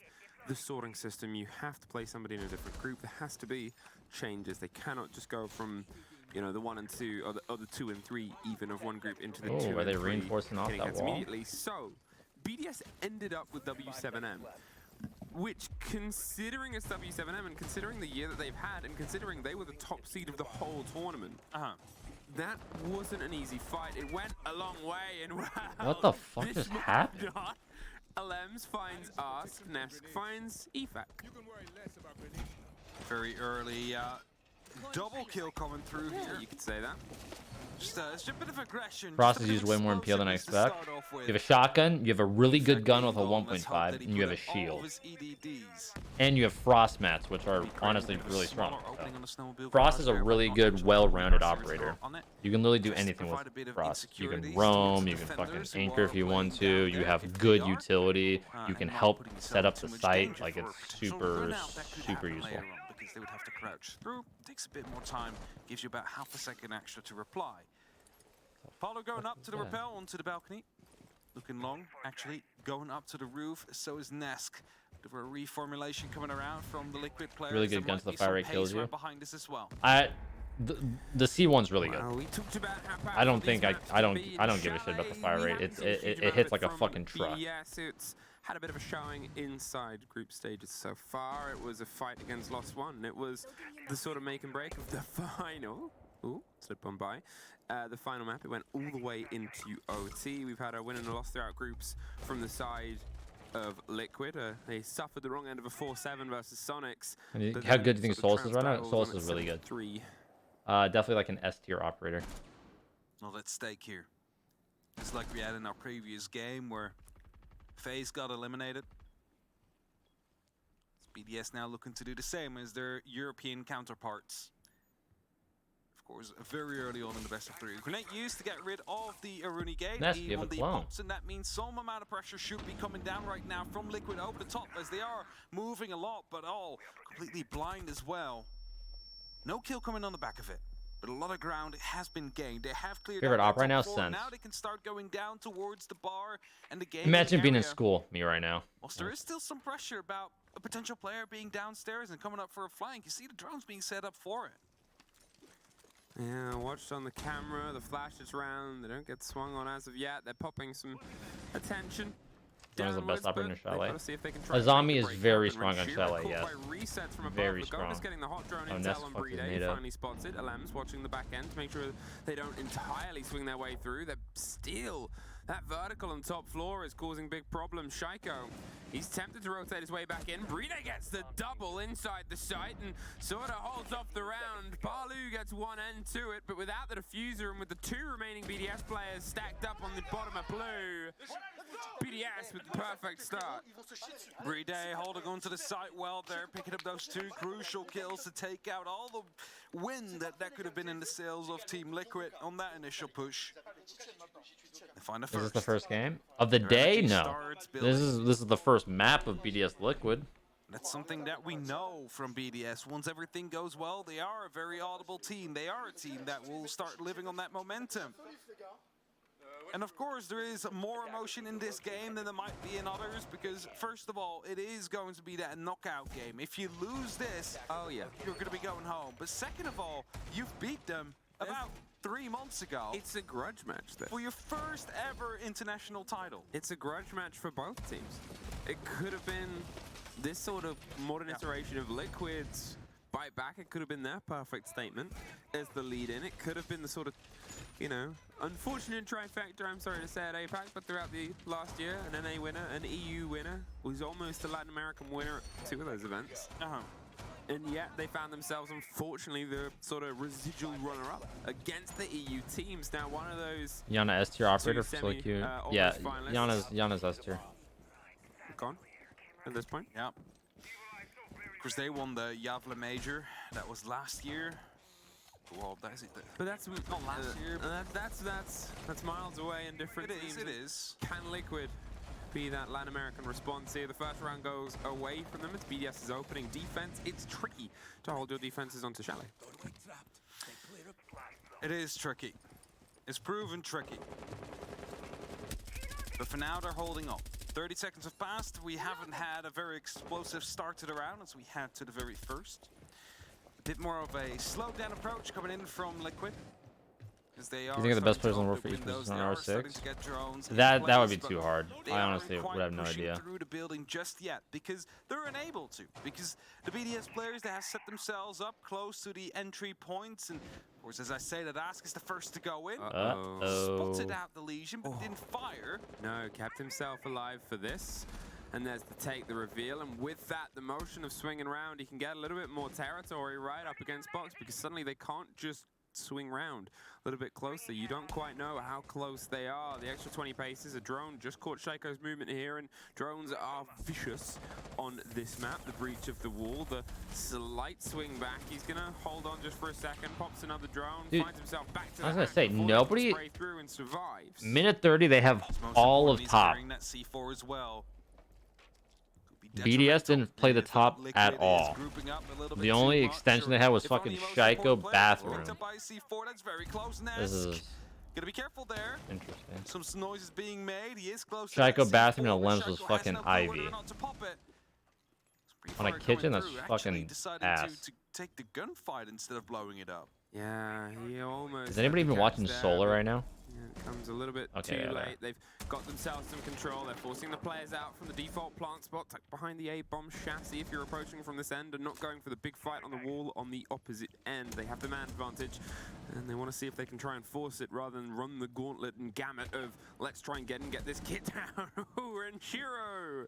the sorting system. You have to play somebody in a different group. There has to be changes. They cannot just go from, you know, the 1 and 2 or the 2 and 3 even of one group into the 2 and 3. Oh, are they reinforcing off hitting that heads wall? immediately. So BDS ended up with W7M, which, considering it's W7M and considering the year that they've had and considering they were the top seed of the whole tournament, that wasn't an easy fight. It went a long way, and wow, What the fuck just happened? Alems finds Ask, Nesk finds EFAC. Very early double kill coming through here. You could say that. Just a bit of aggression. Frost has used way more MPL than I expect. You have a shotgun, you have a really good gun with a 1.5, and you have a shield. And you have Frost mats, which are honestly really strong. So. Frost is a really good, well-rounded operator. You can literally do anything with Frost. You can roam, you can fucking anchor if you want to, you have good utility, you can help set up the site, like it's super, super useful. Because they would have to crouch through. Takes a bit more time, gives you about half a second extra to reply. Paulo going up to the rappel onto the balcony. Looking long, actually going up to the roof. So is Nesk. Bit of a reformulation coming around from the Liquid players. Really good guns. The fire rate kills you. Right behind us as well. The C1's really good. We talked about how I don't think I don't give a shit about the fire rate. It hits like a fucking truck. Yes, it's had a bit of a showing inside group stages so far. It was a fight against Lost One. It was the sort of make and break of the final. Ooh, slipped on by. The final map, it went all the way into OT. We've had a win and a loss throughout groups from the side of Liquid. They suffered the wrong end of a 4-7 versus Sonics. How good do you think Solus is right now? Solus is really good. Definitely like an S tier operator. Not at stake here. It's like we had in our previous game where FaZe got eliminated. It's BDS now looking to do the same as their European counterparts. Of course, very early on in the best of 3. Grenade used to get rid of the Aruni gate. You have a clone. And that means some amount of pressure should be coming down right now from Liquid over the top as they are moving a lot, but all completely blind as well. No kill coming on the back of it. But a lot of ground has been gained. They have cleared Favorite out op right now, Sens. Sens. Now they can start going down towards the bar and the game. Imagine being in school, me right now. Whilst there is still some pressure about a potential player being downstairs and coming up for a flank, you see the drones being set up for it. Yeah, watched on the camera, the flashes round, they don't get swung on as of yet. They're popping some attention. He's the best operator in Chalet. A zombie is very strong on Chalet, yes. Very strong. Getting the hot drone Oh, intel Nest on fucking Bride. NATO. Finally spots it. Alems watching the back end to make sure they don't entirely swing their way through. They're still, that vertical on top floor is causing big problems. Shaiko, he's tempted to rotate his way back in. Bride gets the double inside the site and sort of holds off the round. Palu gets one end to it, but without the diffuser and with the 2 remaining BDS players stacked up on the bottom of blue, BDS with the perfect start. Bride holding on to the site well there, picking up those 2 crucial kills to take out all the wind that could have been in the sails of Team Liquid on that initial push. They find the Is this first. the first game of the day? No. This is the first map of BDS Liquid. That's something that we know from BDS. Once everything goes well, they are a very audible team. They are a team that will start living on that momentum. And of course, there is more emotion in this game than there might be in others because, first of all, it is going to be that knockout game. If you lose this, you're going to be going home. But second of all, you've beat them about 3 months ago. It's a grudge match there. For your first ever international title. It's a grudge match for both teams. It could have been this sort of modern iteration of Liquid's bite back. It could have been their perfect statement as the lead in. It could have been the sort of, you know, unfortunate trifecta, I'm sorry to say, at APAC, but throughout the last year, an NA winner, an EU winner, was almost a Latin American winner at 2 of those events. And yet they found themselves, unfortunately, the sort of residual runner-up against the EU teams. Now, one of those Yana S tier operator for so cute. Yeah, Yana's S tier. Gone at this point. Yeah. Of course, they won the Javle Major. That was last year. Well, that's it. But that's not last year. That's miles away in different teams. It is. Can Liquid be that Latin American response here? The first round goes away from them. It's BDS's opening defense. It's tricky to hold your defenses onto Chalet. It is tricky. It's proven tricky. But for now, they're holding on. 30 seconds have passed. We haven't had a very explosive start to the round as we had to the very first. A bit more of a slowed down approach coming in from Liquid. You think of the best players in the world for each position on R6? That would be too hard. I honestly would have no idea. Through the building just yet because they're unable to. Because the BDS players, they have set themselves up close to the entry points, and of course, as I say, that Ask is the first to go in. Spotted out the lesion, but didn't fire. No, kept himself alive for this. And there's the take, the reveal, and with that, the motion of swinging around, he can get a little bit more territory right up against Box because suddenly they can't just swing round a little bit closer. You don't quite know how close they are. The extra 20 paces, a drone just caught Shaiko's movement here, and drones are vicious on this map. The breach of the wall, the slight swing back. He's gonna hold on just for a second, pops another drone, Dude, finds himself back to I was gonna say, nobody. spray through and survives. Minute 30, they have all of top. That C4 as well. BDS didn't play the top at all. The only extension they had was fucking Shaiko bathroom. This is Gotta be careful there. interesting. Some noise is being made. He is close. Shaiko bathroom and Lems was fucking Ivy. On a kitchen, that's fucking ass. To take the gunfight instead of blowing it up. Yeah, he almost. Is anybody even watching Solar right now? Yeah, it comes a little bit too late. They've got themselves some control. They're forcing the players out from the default plant spot, tucked behind the A-bomb chassis if you're approaching from this end and not going for the big fight on the wall on the opposite end. They have the man advantage, and they want to see if they can try and force it rather than run the gauntlet and gamut of let's try and get this kit down. And Shiro!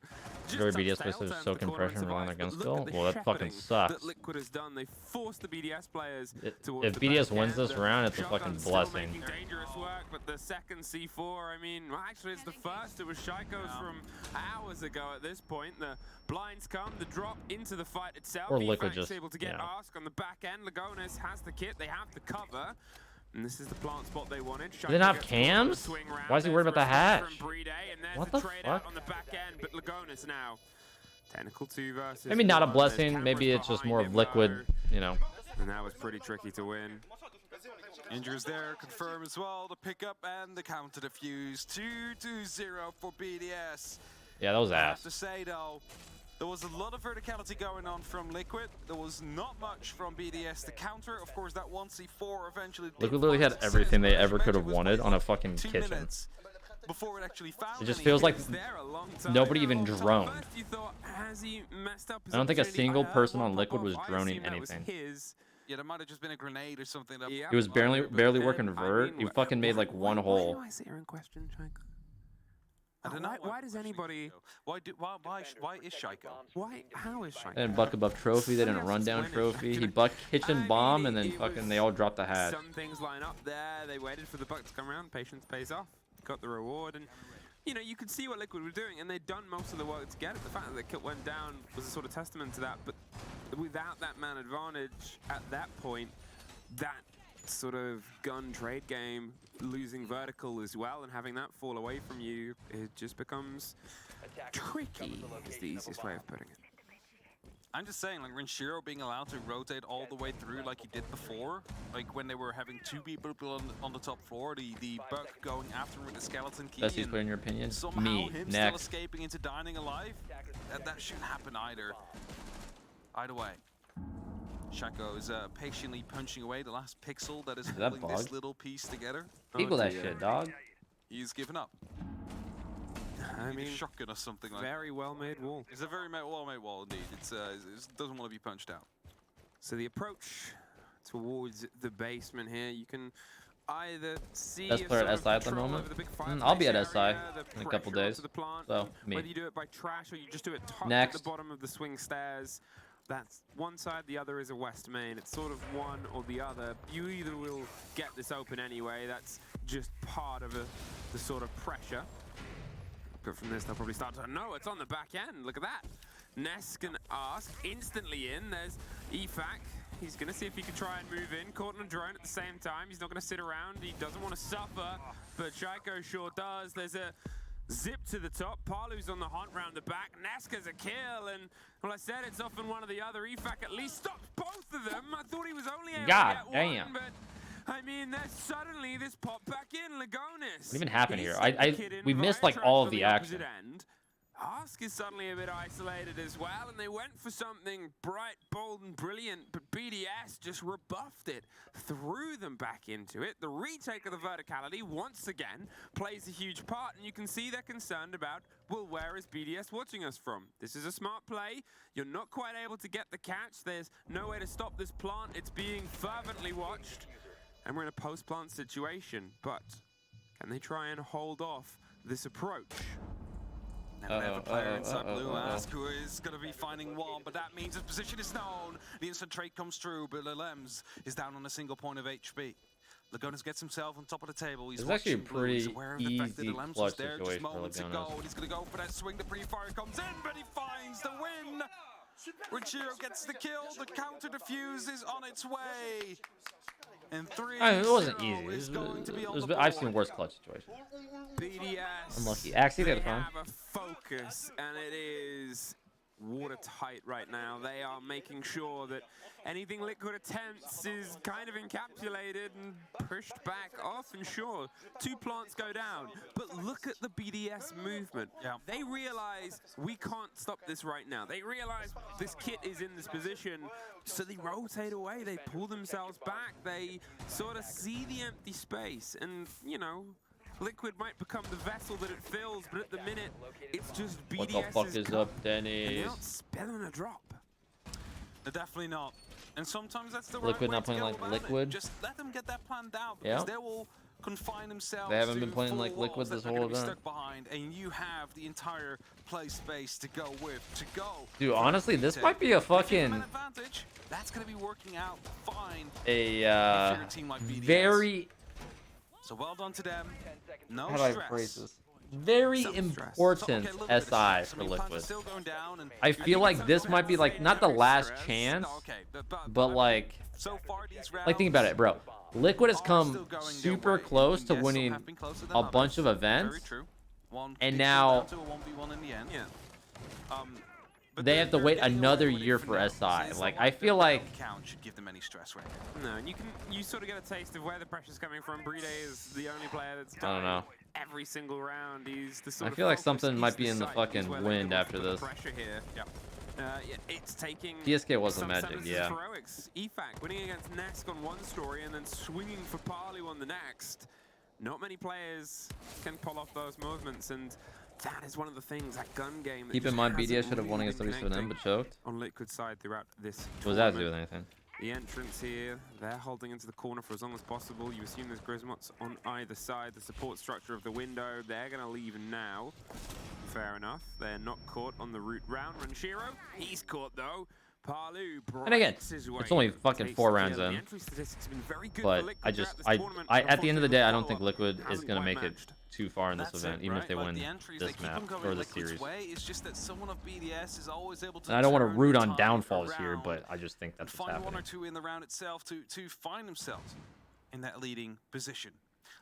Very BDS plays is so compression relying on gun skill? Well, that fucking sucks. That Liquid has done. They forced the BDS players If BDS wins this round, it's a fucking blessing. Dangerous work, but the second C4, I mean, well, actually it's the first. It was Shaiko's from hours ago at this point. The blinds come, the drop into the fight itself. Or Liquid just, able to get Ask on the back end. Lagonis has the kit, they have the cover. And this is the plant spot they wanted. Do they not have cams? Why is he worried about the hatch? What the fuck? On the back end, but Lagonis now. Technical 2 versus. Maybe not a blessing, maybe it's just more of Liquid, you know. And that was pretty tricky to win. Injuries there, confirm as well, the pickup and the counter defuse. 2-0 for BDS. Yeah, that was I have ass. to say though, there was a lot of verticality going on from Liquid. There was not much from BDS to counter. Of course, that 1C4 eventually. Liquid literally had everything they ever could have wanted on a fucking kitchen. Before it actually found It just feels like nobody even droned. I don't think a single person on Liquid was droning anything. Yeah, there might have just been a grenade or something. That He was barely working vert. He fucking made like one hole. Why is there in question, Shaiko? I don't know. Why does anybody? Why is Shaiko? Why? How is Shaiko? They didn't buck above trophy. They didn't run down trophy. He bucked kitchen bomb and then fucking they all dropped the hatch. Some things line up there. They waited for the buck to come around. Patience pays off. Got the reward, and you know you could see what Liquid were doing, and they'd done most of the work to get it. The fact that the kill went down was a sort of testament to that. But without that man advantage at that point, that sort of gun trade game, losing vertical as well, and having that fall away from you, it just becomes tricky. Is the easiest way of putting it. I'm just saying, like Renshiro being allowed to rotate all the way through like he did before, like when they were having two people on the top floor, the buck going after him with the skeleton key. Best player in your opinion? Somehow Me. him Next. still escaping into dining alive. That shouldn't happen either. Either way. Shaiko is patiently punching away the last pixel that is holding this little piece together. Eagle that shit, dog. He's given up. I mean, shotgun or something like that. Very well-made wall. It's a very well-made wall indeed. It doesn't want to be punched out. So the approach towards the basement here, you can either see Best player at SI at the moment. I'll be at SI in a couple days. So me. Whether you do it by trash or you just do it top Next. at the bottom of the swing stairs, That's one side, the other is a west main. It's sort of one or the other. You either will get this open anyway. That's just part of the sort of pressure. But from this, they'll probably start to... No, it's on the back end. Look at that. Ness can ask. Instantly in. There's EFAC. He's going to see if he can try and move in. Caught on a drone at the same time. He's not going to sit around. He doesn't want to suffer. But Shaiko sure does. There's a zip to the top. Palu's on the hunt round the back. Neska's a kill. And, well, I said it's often one or the other. EFAC at least stops both of them. I thought he was only able to get one. But I mean, there's suddenly this pop back in. Lagonis. What even happened here? We missed like all of the action. Ask is suddenly a bit isolated as well, and they went for something bright, bold, and brilliant, but BDS just rebuffed it, threw them back into it. The retake of the verticality, once again, plays a huge part, and you can see they're concerned about, well, where is BDS watching us from? This is a smart play. You're not quite able to get the catch. There's no way to stop this plant. It's being fervently watched, and we're in a post-plant situation, but can they try and hold off this approach? And we have a player inside blue. Ask who is going to be finding one, but that means his position is known. The instant trade comes through, but Lems is down on a single point of HP. Lagonis gets himself on top of the table. He's actually a pretty He's aware of the fact that easy Lems clutch was there situation just for moments ago. Lagonis. And he's going to go for that swing. The pre-fire comes in, but he finds the win. Richiro gets the kill. The counter defuse is on its way. And 3 I mean, it wasn't easy. I've seen worse clutch situations. BDS. Unlucky. Axie, they They had have a focus, and it is watertight right now. They are making sure that anything Liquid attempts is kind of encapsulated and pushed back off. And sure, 2 plants go down, but look at the BDS movement. They realize we can't stop this right now. They realize this kit is in this position, so they rotate away. They pull themselves back. They sort of see the empty space, and you know, Liquid might become the vessel that it fills, but at the minute, it's just BDS. What the fuck is up, Dennis? And they're not spilling a drop. They're definitely not. And sometimes that's the Liquid right way not playing to go like about Liquid. It. Just let them get that plan down, because they will confine themselves. They haven't to been playing 4 like Liquid walls this that they're whole gonna be event. stuck behind, and you have the entire play space to go with, Dude, honestly, this might be a fucking advantage. That's going to be working out fine. a team like BDS. very. So well done to them. No How do I stress. phrase this? Very important SI for Liquid. I feel like this might be like not the last chance, but like think about it, bro. Liquid has come super close to winning a bunch of events, and now they have to wait another year for SI. Like, I feel like should give them any stress right No, and you sort of get a taste of where the pressure's coming from. Bride is the only player that's I don't know. every single round. He's the sort I of feel like focus. something He's might be the in the sight. fucking He's where they're wind gonna after put the this. Pressure here. It's taking DSK wasn't some magic, Senses yeah. heroics. EFAC winning against Nesk on one story and then swinging for Palu on the next. Not many players can pull off those movements, and that is one of the things, that gun game. That Keep in just mind, hasn't BDS should have won really against been WSM, but choked. on Liquid side throughout this What does that have to do tournament. with anything? The entrance here, they're holding into the corner for as long as possible. You assume there's Grismots on either side. The support structure of the window, they're going to leave now. Fair enough. They're not caught on the route round. Ranshiro, he's caught though. Palu And again, breaks his way, it's only fucking takes 4 the rounds kill. The in. entry statistics have been very good But for Liquid I just, throughout this tournament. at the end of the day, I don't Unfortunately, think Liquid is hasn't going to quite make it too far in this That's event, it, even right? if they Like win the entries, this they keep map them going or the Liquid's series. way. It's just that someone of BDS is always able to And I don't want to turn root the on tide downfalls here, around but I just think that's and what's find one happening. or two in the round itself to find themselves in that leading position.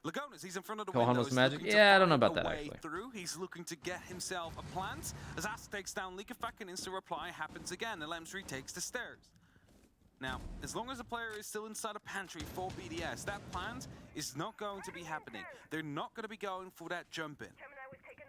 Lagonis, he's in front of the window. Kohanos He's Magic? looking to Yeah, I don't know find about a that, way actually. Through. He's looking to get himself a plant. As Ask takes down Leakafak, and instant reply happens again. And Lems retakes the stairs. Now, as long as the player is still inside a pantry for BDS, that plant is not going to be happening. They're not going to be going for that jump in.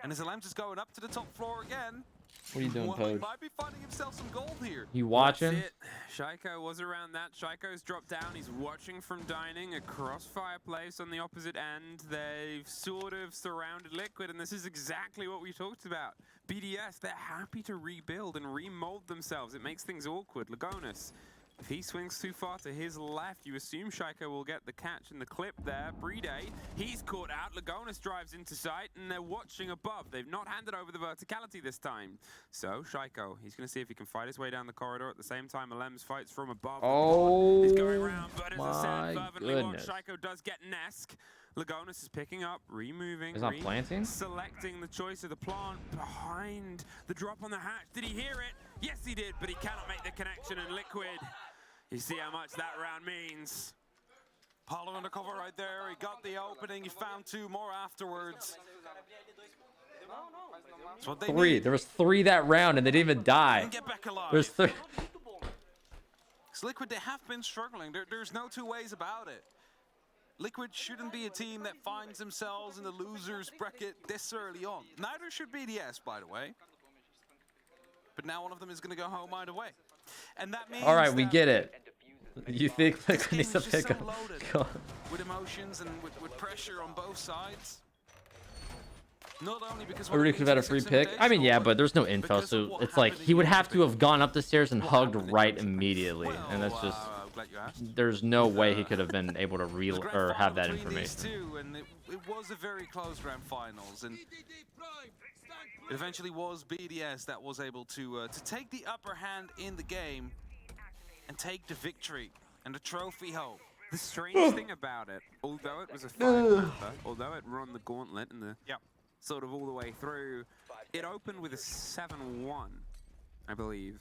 And as Lems is going up to the top floor again, What are you doing, well, he Poge? might be finding himself some gold here. You watching? That's it. Shaiko was around that. Shaiko's dropped down. He's watching from dining across fireplace on the opposite end. They've sort of surrounded Liquid, and this is exactly what we talked about. BDS, they're happy to rebuild and remold themselves. It makes things awkward. Lagonis If he swings too far to his left, you assume Shaiko will get the catch in the clip there. Brede, he's caught out. Lagonis drives into sight, and they're watching above. They've not handed over the verticality this time. So, Shaiko, he's going to see if he can fight his way down the corridor. At the same time, Alems fights from above. Oh, he's going around, but as I my said, fervently goodness. Shaiko does get Nesk. Lagonis is picking up, removing, He's not planting? selecting the choice of the plant behind the drop on the hatch. Did he hear it? Yes, he did, but he cannot make the connection, and Liquid, you see how much that round means. Paulo undercover right there. He got the opening. He found 2 more afterwards. That's what they 3. need. There was 3 that round, and they didn't even die. And get back alive. There's 3. Because Liquid, they have been struggling. There's no two ways about it. Liquid shouldn't be a team that finds themselves in the losers bracket this early on. Neither should BDS, by the way. But now one of them is going to go home either way. And that means All right, we get it. You think Liquid needs to pick up? With emotions and with pressure on both sides. Not only because Or we could have had a free pick. I mean, yeah, but there's no info, so it's like he would have to have gone up the stairs and hugged right immediately, and that's just. There's no way he could have been able to or have that information. And it was a very close grand finals, and it eventually was BDS that was able to take the upper hand in the game and take the victory and the trophy home. The strange thing about it, although it was a 5-mapper, although it run the gauntlet and the sort of all the way through, it opened with a 7-1, I believe,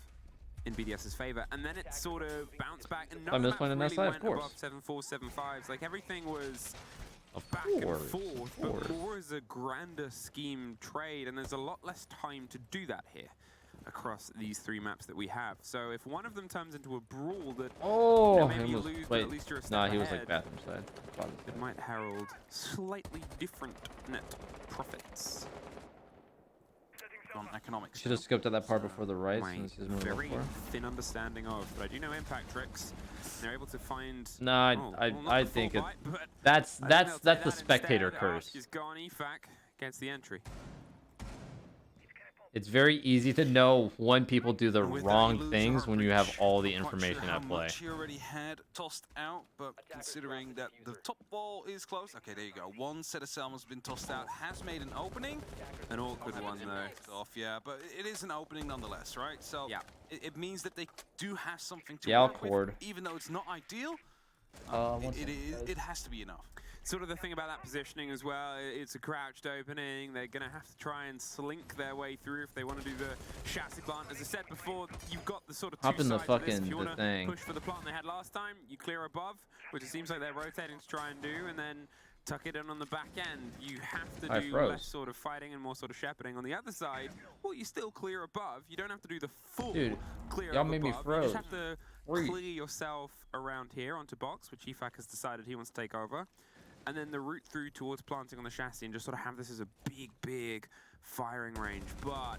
in BDS's favor, and then it sort of bounced back, and no map really went above 7-4, 7-5s. Like everything was back and forth, but more as a grander scheme trade, and there's a lot less time to do that here across these 3 maps that we have. So if one of them turns into a brawl that maybe you lose, but at least you're a step he was ahead, like bathroom side. it might herald slightly different net profits. On economics. Should have scoped out that part before the right. Since he's moving Very before. thin understanding of, but I do know impact tricks. They're able to find. No, I think that's the spectator curse. He's gone. EFAC gets the entry. It's very easy to know when people do the wrong things when you have all the information at play. He already had tossed out, but considering that the top ball is close, okay, there you go. One set of Selma's been tossed out, has made an opening. An awkward one though. Off, yeah, but it is an opening nonetheless, right? So it means that they do have something to I'll work cord. with, even though it's not ideal. It has to be enough. Sort of the thing about that positioning as well, it's a crouched opening. They're going to have to try and slink their way through if they want to do the chassis plant. As I said before, you've got the sort of Hop two in the sides of this. fucking If you want to thing. push for the plant they had last time, you clear above, which it seems like they're rotating to try and do, and then tuck it in on the back end. You have to do less sort of fighting and more sort of shepherding. On the other side, well, you still clear above. You don't have to do the full clear y'all of made me above. froze. You just have to clear yourself around here onto box, which EFAC has decided he wants to take over. And then the route through towards planting on the chassis and just sort of have this as a big, big firing range. But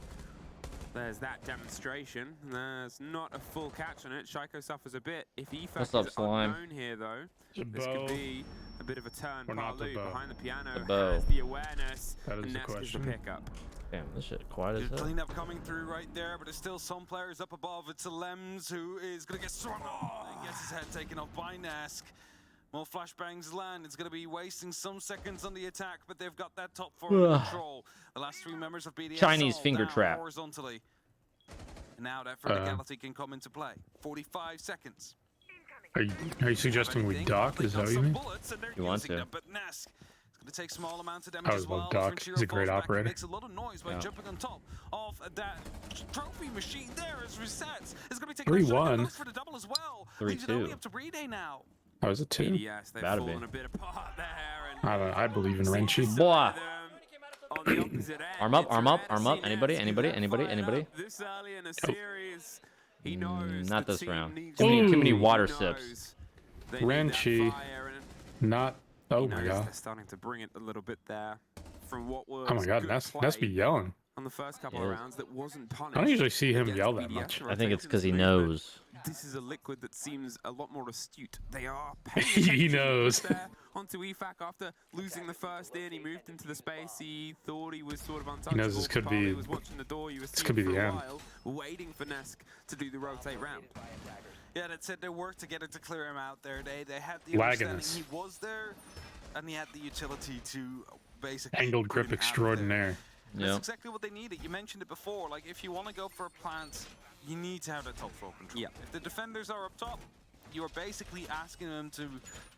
there's that demonstration. There's not a full catch on it. Shaiko suffers a bit. If EFAC is unknown here, though, this could be a bit of a turn. Palu behind the piano has the awareness, and Nesk is the pickup. Damn, this shit quiet as There's hell. cleanup coming through right there, but there's still some players up above. It's Alems who is going to get swung off and gets his head taken off by Nesk. More flashbangs land. It's going to be wasting some seconds on the attack, but they've got that top 4 in control. The last 3 members of BDS Chinese finger trap. Horizontally. And now that verticality can come into play. 45 seconds. Are you suggesting we dock? Is that what you mean? You want to? But Nesk is going to take small amounts of damage I as well. love Doc. He's a great operator. Makes a lot of noise by jumping on top of that trophy machine there as resets. It's going to be taking 3-1 for the double as well. 3-2. Up to Brede now. Oh, is it 2? BDS, they've fallen a bit apart there. I believe in Renchi. Boy. On the opposite end, Arm up, arm up, arm up. Anybody? This early in a series, he knows not the this team round. needs Too many to water knows sips. they need that Renchi. fire, and Not. Oh he my knows god. they're starting to bring it a little bit there from what was Oh my god. good That's play be yelling. on the first couple of rounds that wasn't punished. I don't usually see him against yell that BDS much. I think it's because he rotations, knows. but This is a Liquid that seems a lot more astute. They are paying He attention knows. there onto EFAC after losing the first in. He moved into the space. He thought he was sort of untouchable. He knows this could Palu be. was watching the door. You were This could be for the a end. while, waiting for Nesk to do the rotate round. Yeah, that's it. They worked together to clear him out there. They had the Lagging understanding us. he was there, and he had the utility to basically Angled bring grip him out of there. extraordinaire. That's Yep. exactly what they needed. You mentioned it before. Like, if you want to go for a plant, you need to have that top floor control. Yeah. If the defenders are up top, you are basically asking them to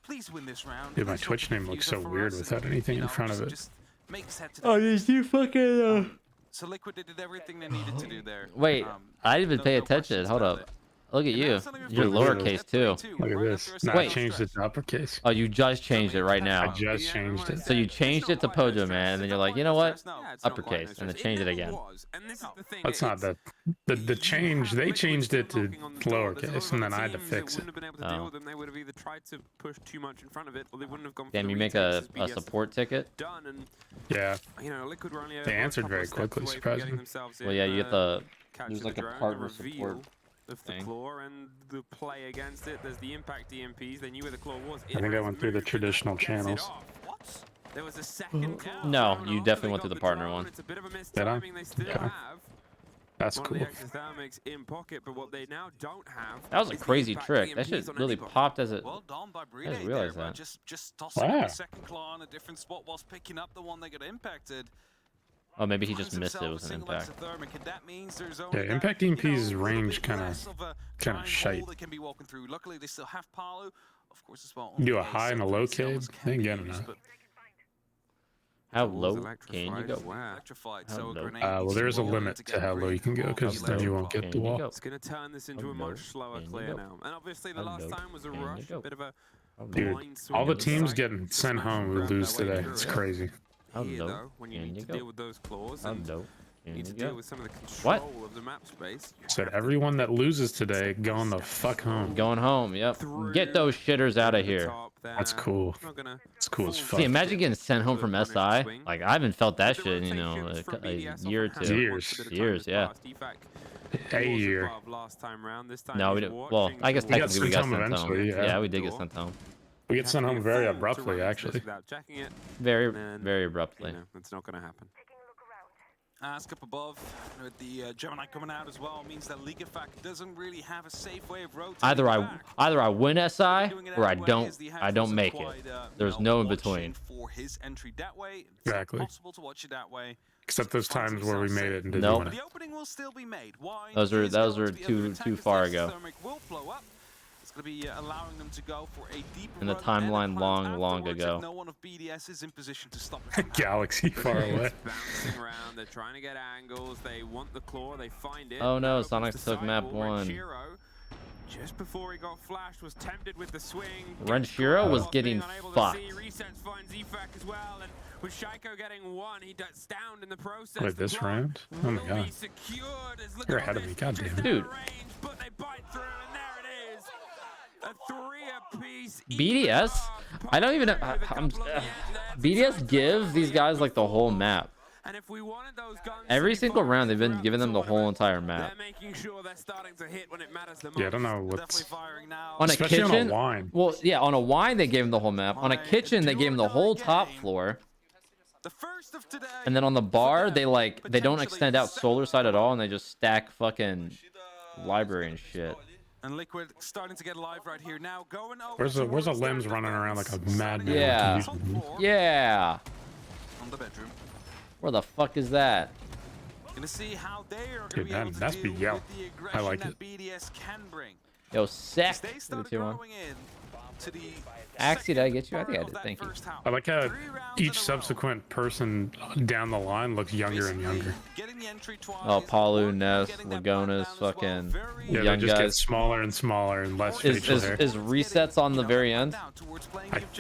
please win this round. Dude, my Please Twitch open name the looks fuser so for weird us, without and, anything you in know, front of it. just make us head to the Oh, you fucking. So Liquid did everything they needed to do there. Wait, I didn't even pay attention. Hold up. Look at you. You're lowercase too. Look at this. No, I Wait. changed it to uppercase. Oh, you just changed it right now. I just changed it. So you changed it to Pojo Man, and then you're like, you know what? Uppercase, and then change it again. That's not the change. They changed it to lowercase, and then I had to fix it. Oh. They would have either tried to push too much in front of it, or they wouldn't have gone for Damn, the you make retakes a as BDS support ticket? done, and Yeah. you know, Liquid were only They a answered couple very of steps quickly, away from surprisingly. getting themselves Well, in, yeah, you get the catching there's like the a drone, partner the reveal support of the thing. claw and the play against it. There's the impact DMPs. They knew where the claw was. I think I went through the traditional channels. There was a second claw. No, you definitely went through the partner one. It's a bit of a Did I? mistiming. They still Okay. have That's one cool. of the exothermics in pocket, but what they now don't have. That was a is the crazy impact trick. That DMPs shit on really anybody. popped as it. Well done by I Brede didn't there, realize but that. just tossing Wow. the second claw in a different spot whilst picking up the one that got impacted. Oh, maybe he just Finds missed it. It himself was a an single impact. exothermic, and that means there's Yeah, only that, impact you EMP's know, range little bit kind less of a kind of giant shite. hole they can be walking through. Luckily, they still have Palu, of course, as well. You do a only high and a so low the Zelmas cave. can They ain't be getting used, enough. but How It was low can you electrified go? as well. electrified, How so a low? grenade Well, needs there's a to roll limit to to get how low Brede you can go, off because the then you level. won't get Can the you wall. go? It's going to turn this into How a low much slower can you clear go? now. And obviously the How last low time was a can you rush, go? a bit of a Dude, blind swing all the at the teams site. getting sent home who lose today. It's crazy. How Here, low though, when you can need you to go? deal with those claws How and low you can need to you deal go? with some of the What? control of the map space. Said everyone that loses today going the fuck home. Going home. Yep. Get those shitters out of here. That's cool. It's cool as fuck. See, imagine getting sent home from SI. Like I haven't felt that shit in, you know, a year or two. Years, yeah. A year. No, we didn't. Well, I guess We got technically we got sent home sent home. eventually, yeah. Yeah, we did get sent home. We get sent home very abruptly, actually. Very, very abruptly. It's not going to happen. Ask up above with the Gemini coming out as well means that League Effect doesn't really have a safe way of rotating Either back. I win SI or I don't make it. There's no in between. For his entry that way, it's Exactly. possible to watch it that way. Except those times where we made it and didn't Nope. win it. The opening will still be made. Why? Those Is were going to be too attackers, far the ago. Exothermic will blow up. It's going to be allowing them to go for a deeper In the run and a timeline plant long afterwards ago. if no one of BDS is in position to stop it. Galaxy far away. Bouncing around, they're trying to get angles. They want the claw, they find it. Oh no, Now Sonic opens the took map sidewall. 1. Renshiro, just before he got flashed, was tempted with the swing. Renshiro was getting fucked. Resets finds Efak as well, and with Shaiko getting one, he does downed in the process. Wait, this round? Oh my god. You're ahead of me, god damn it. Dude. But they bite through, and there it is. A 3-apiece. BDS? I don't even know. BDS gives these guys like the whole map. And if we wanted those guns Every single round, they've been giving them the whole entire map. they're making sure they're starting to hit when it matters the most. Yeah, I don't know what's... On a Especially kitchen, on a wine. well, yeah, on a wine they gave him the whole map. On a kitchen they gave him the whole top floor. And then on the bar they don't extend out solar side at all, and they just stack fucking library and shit. And Liquid starting to get live right here now. Going over Where's the limbs running around like a madman? Yeah, yeah. on the bedroom. Where the fuck is that? Gonna see how they are Dude, gonna be able to that's deal BL. with the aggression I like that it. BDS can bring. Yo, sick. They Give started it to one. growing in to the Axie, did I get you? I think I did. Thank you. I like how each subsequent person down the line looks younger and younger. Oh, Palu, Ness, Lagonas, fucking Yeah, young they just get guys. smaller and smaller and less facial hair. Is resets on the very end?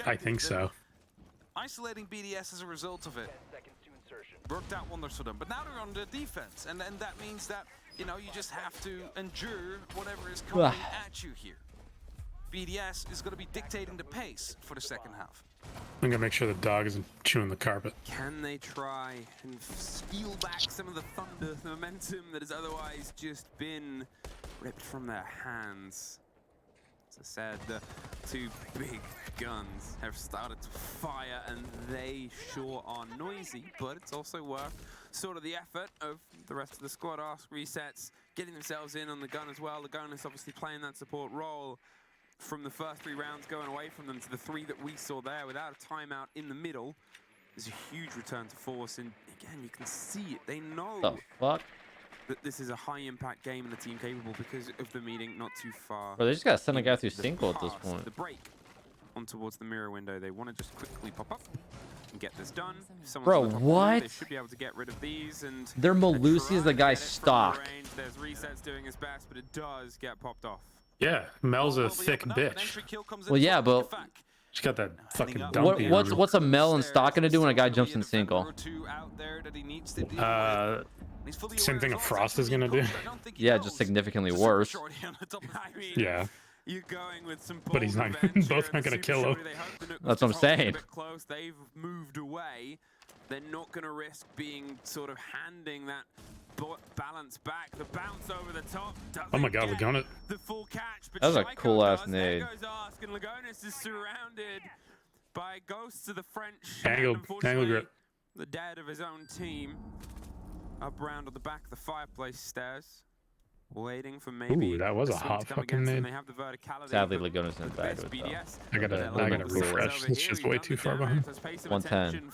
I think so. Isolating BDS as a result of it worked out wonders for them. But now they're on the defense, and that means that you just have to endure whatever is coming at you here. BDS is going to be dictating the pace for the second half. I'm gonna make sure the dog isn't chewing the carpet. Can they try and steal back some of the thunder, the momentum that has otherwise just been ripped from their hands? As I said, the two big guns have started to fire, and they sure are noisy, but it's also worth sort of the effort of the rest of the squad. Ask resets, getting themselves in on the gun as well. The gun is obviously playing that support role from the first 3 rounds, going away from them to the 3 that we saw there without a timeout in the middle. There's a huge return to force, and again, you can see it. They know The fuck? that this is a high-impact game and a team capable because of the meeting not too far. Bro, they just gotta send a guy through the single at this pass, point. The break on towards the mirror window. They want to just quickly pop up and get this done. If someone's Bro, on the top what? blue, they should be able to get rid of these. And Their Malusi is the guy's stock. There's resets doing his best, but it does get popped off. Yeah, Mel's a thick bitch. Well, yeah, but She's got that fucking dumpy. what's a Mel in stock gonna do when a guy jumps in single? Same thing a Frost is gonna do. Yeah, just significantly worse. Yeah. You're going with some But he's not. Both not gonna kill him. That's what I'm saying. Close. They've moved away. They're not going to risk being sort of handing that balance back. The bounce over the top. Oh my god, Lagonis. The full catch. But That was a Shaiko cool ass does. nade. There goes Ask, and Lagonis is surrounded by ghosts of the French. Angle grip. The dad of his own team. Up round on the back of the fireplace stairs. Waiting for maybe. Ooh, that was a hot fucking nade. Sadly, Lagonis didn't die to it though. I gotta refresh. It's just way too far behind. 110,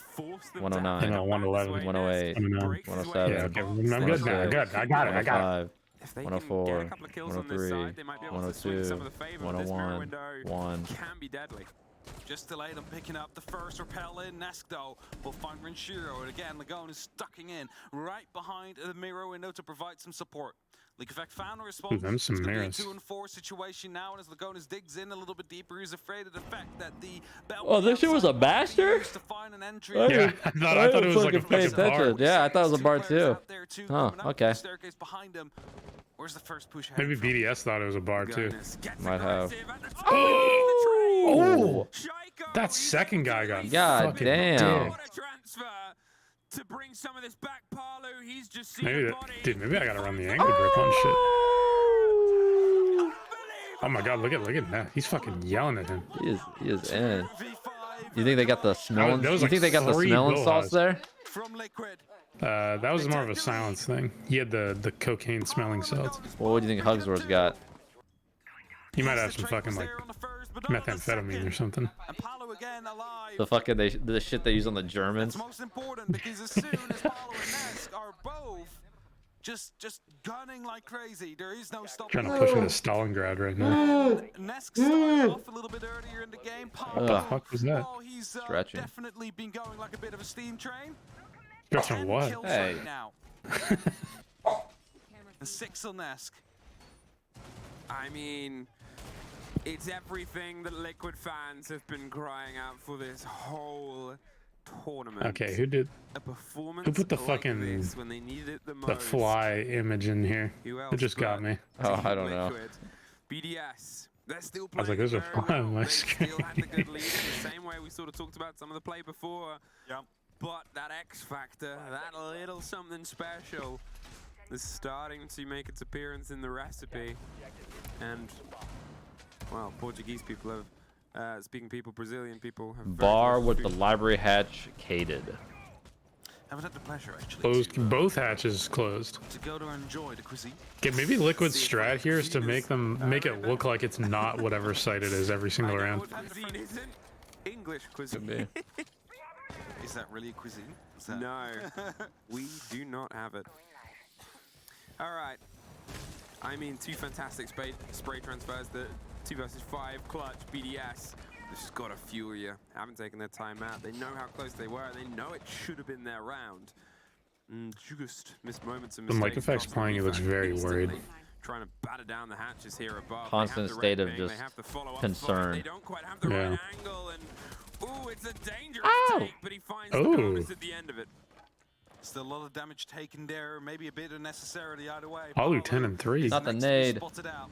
109, No, 111, 108, 107. Yeah, okay, I'm good now. Good. I got it. 104, 103, 102, 101, 1. Can be deadly. Just delayed on picking up the first rappel in. Nesk, though, will find Renshiro. And again, Lagon is stucking in right behind the mirror window to provide some support. Leak Effect found a response. Them some it's mirrors. A 2-4 situation now, and as Lagonis digs in a little bit deeper, he's afraid of the fact that the Oh, this shit was a master? Yeah, I thought it was like a fucking bar. Yeah, I thought it was a bar too. Oh, okay. Staircase behind him. Where's the first push? Maybe BDS thought it was a bar too. Might have. Oh! That second guy got fucking damn. dicked. To bring some of this back, Palu, he's just Maybe maybe I gotta run the angle grip on shit. Oh my god, look at that. He's fucking yelling at him. He is in. You think they got the smelling? That was You like think they got the 3 smelling Beaulos. salts there? That was more of a silence thing. He had the cocaine smelling salts. Well, what do you think Hugsworth's got? He might have some fucking like methamphetamine or something. The fucking the shit they use on the Germans. Most important because as soon as Paolo and Nesk are both just gunning like crazy, there is no stopping. Trying to push into Stalingrad right now. Nesk started off a little bit earlier in the game. What the fuck was that? He's Stretching. definitely been going like a bit of a steam train. Stretching what? Hey. Right now. And 6 on Nesk. I mean, it's everything that Liquid fans have been crying out for this whole tournament. Okay, who put the like fucking this when they needed it the the most. fly image in here? It just got me. Oh, I don't know. Liquid. BDS. They're still I was like, playing there's a very fly well. on my They screen. still had the good lead in the same way we sort of talked about some of the play before. Yep. But that X factor, that little something special, is starting to make its appearance in the recipe. And well, Portuguese people have, speaking people, Brazilian people have Bar with the library hatch cated. Haven't had the pleasure actually. Closed. Both hatches closed. To go to enjoy the cuisine. Okay, maybe Liquid's strat here is to make it look like it's not whatever site it is every single round. Cuisine isn't English cuisine. Could be. Is that really a cuisine? Is that... No, we do not have it. All right. I mean, 2 fantastic spray transfers. The 2 versus 5 clutch BDS. This has got to fuel you. Haven't taken their time out. They know how close they were. They know it should have been their round. Just missed moments and The mistakes. mic effects playing, he looks very worried. Trying to batter down the hatches here above. Constant state of just concern. They don't quite have the right angle, and ooh, it's a dangerous take, but he finds the Oh. bonus at the end of it. Still a lot of damage taken there, maybe a bit unnecessarily either way. Palu 10 and 3. Not the nade.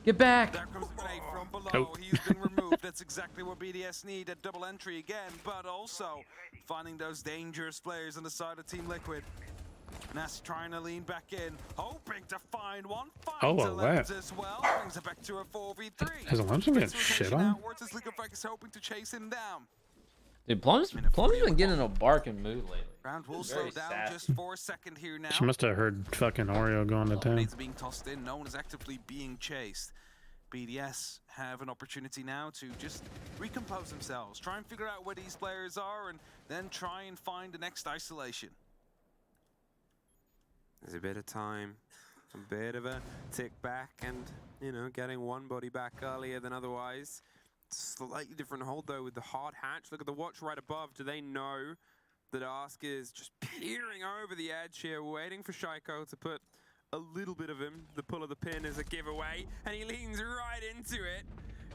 Get back! There comes the grenade from below. Nope. He's been removed. That's exactly what BDS need, a double entry again, but also finding those dangerous players on the side of Team Liquid. Nas trying to lean back in, hoping to find one. Oh, Finds a left. as well. Brings it back to a 4v3. Has Alonso getting shit on? Outwards as Liquefax hoping to chase him down. Dude, Plum's been getting in a barking mood lately. Round will Very slow down sassy. just for a second here now. She must have heard fucking Oreo going to town. Grenades are being tossed in. No one is actively being chased. BDS have an opportunity now to just recompose themselves, try and figure out where these players are, and then try and find the next isolation. There's a bit of time, a bit of a tick back, and, you know, getting one body back earlier than otherwise. Slightly different hold, though, with the hard hatch. Look at the watch right above. Do they know that Ask is just peering over the edge here, waiting for Shaiko to put a little bit of him? The pull of the pin is a giveaway, and he leans right into it.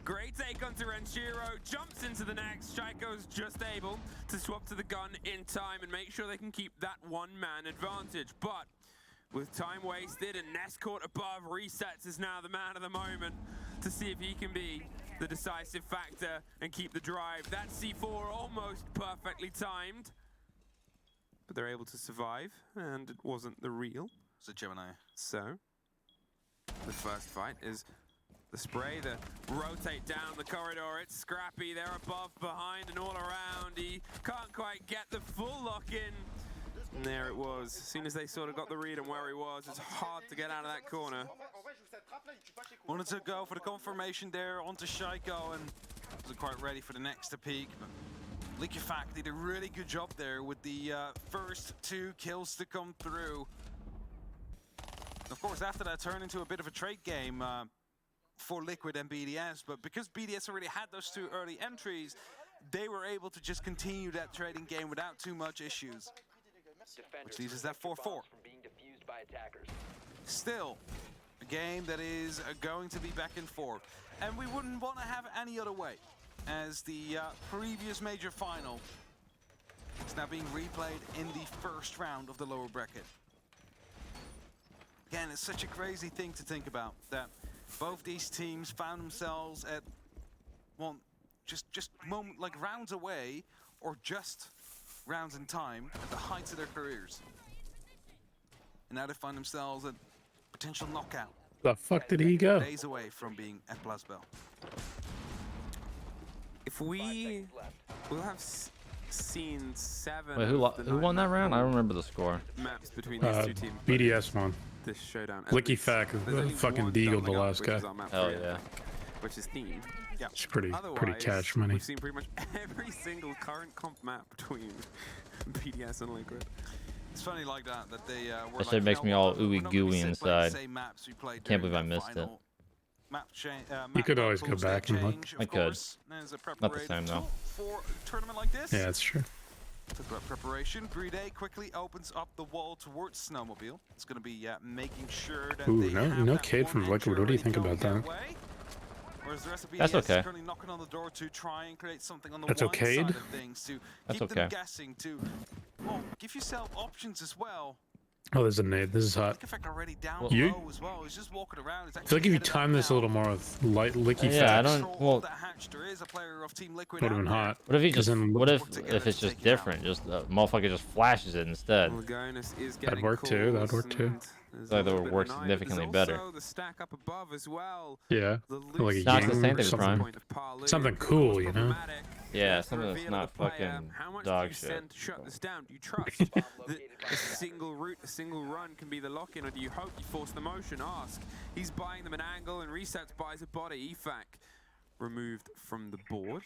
Great take onto Renshiro, jumps into the next. Shaiko's just able to swap to the gun in time and make sure they can keep that one-man advantage. But with time wasted and Nescourt above, Resets is now the man of the moment to see if he can be the decisive factor and keep the drive. That C4 almost perfectly timed, but they're able to survive, and it wasn't the real. So Gemini. So the first fight is the spray, the rotate down the corridor. It's Scrappy, they're above, behind, and all around. He can't quite get the full lock in. And there it was. As soon as they sort of got the read on where he was, it's hard to get out of that corner. Wanted to go for the confirmation there onto Shaiko, and wasn't quite ready for the next to peek. But Liquefact did a really good job there with the first 2 kills to come through. Of course, after that turned into a bit of a trade game for Liquid and BDS, but because BDS already had those 2 early entries, they were able to just continue that trading game without too much issues. Which leaves us at 4-4. Still, a game that is going to be back and forth. And we wouldn't want to have it any other way, as the previous major final is now being replayed in the first round of the lower bracket. Again, it's such a crazy thing to think about, that both these teams found themselves at, well, just moment, like rounds away, or just rounds in time at the heights of their careers. And now they find themselves at potential knockout. The fuck did he go? Days away from being at Blasbel. If we will have seen 7. Wait, who won that round? I don't remember the score. Maps between these 2 teams. BDS won. This showdown. Liquefact fucking deagled the last guy. Hell yeah. Which is themed. Yeah. It's pretty Otherwise, cash money. We've seen pretty much every single current comp map between BDS and Liquid. It's funny like that they were That shit makes me all ooey gooey inside. Can't believe I during missed it. You could always go back and look. I could. Not the same though. For a tournament like this. Yeah, that's true. Talk about preparation. Gride quickly opens up the wall towards Snowmobile. It's going to be making sure that Ooh, no Cade from Liquid. What do you think about that? Whereas the rest of BDS That's okay. is currently knocking on the door to try and create something on the That's one okay. side of things to That's keep okay. them guessing, to give yourself options as well. Oh, there's a nade. This is hot. Already down You- low as well. He's just walking around. I feel like if you time this a little more with light Liquefact, Yeah, I don't. Well, would have been hot. what if he 'Cause just? then What if it's just different? Just motherfucker just flashes it instead. That'd work too. That'd work too. So that would work significantly better. The stack up above as well. Yeah, like a Not the game same or thing, Prime. something cool, you know. Yeah, something that's not fucking dog shit. Send to shut this down? Do you trust that a single route, a single run can be the lock-in, or do you hope you force the motion? Ask. He's buying them an angle, and Resets buys a body. EFAC removed from the board.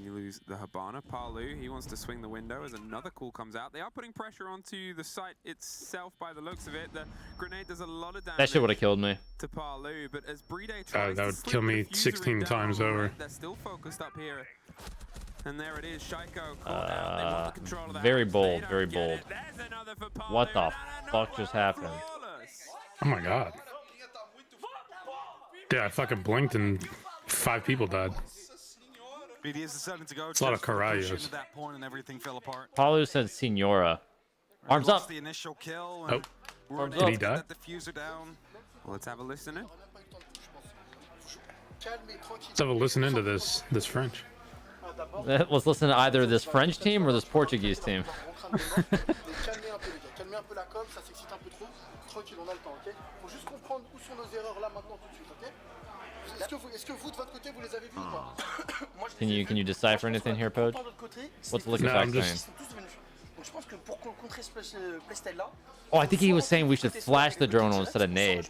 You lose the Habana. Palu, he wants to swing the window as another call comes out. They are putting pressure onto the site itself by the looks of it. The grenade does a lot of damage. That shit would have killed me. To Palu, but as Bride tries That to would slip kill the me diffuser 16 down times on the over. right, they're still focused up here. And there it is, Shaiko caught out. They want the control of the Very house. bold, They very don't get bold. it. There's another for Palu. What the fuck just happened? Oh my god. Yeah, I fucking blinked and 5 people died. BDS deciding to go. It's a lot of just for the push Carayos. at that point, and everything fell apart. Palu said Senora. Arms Lost up. the initial kill. Oh, And we're Arms able up. to get that diffuser down. Well, let's have a listen in. Let's have a listen into this French. Let's listen to either this French team or this Portuguese team. calmer un peu la com, ça s'excite un peu trop. Tranquille, on a le temps, ok? Faut juste comprendre où sont nos erreurs là maintenant tout de suite, ok? Est-ce que vous de votre côté vous les avez vues ou pas? Can you decipher anything here, Poach? What's Liquid No, I'm saying? just Donc je pense que pour contrer ce playstyle là. Oh, I think he was saying we should flash the drone instead of nade.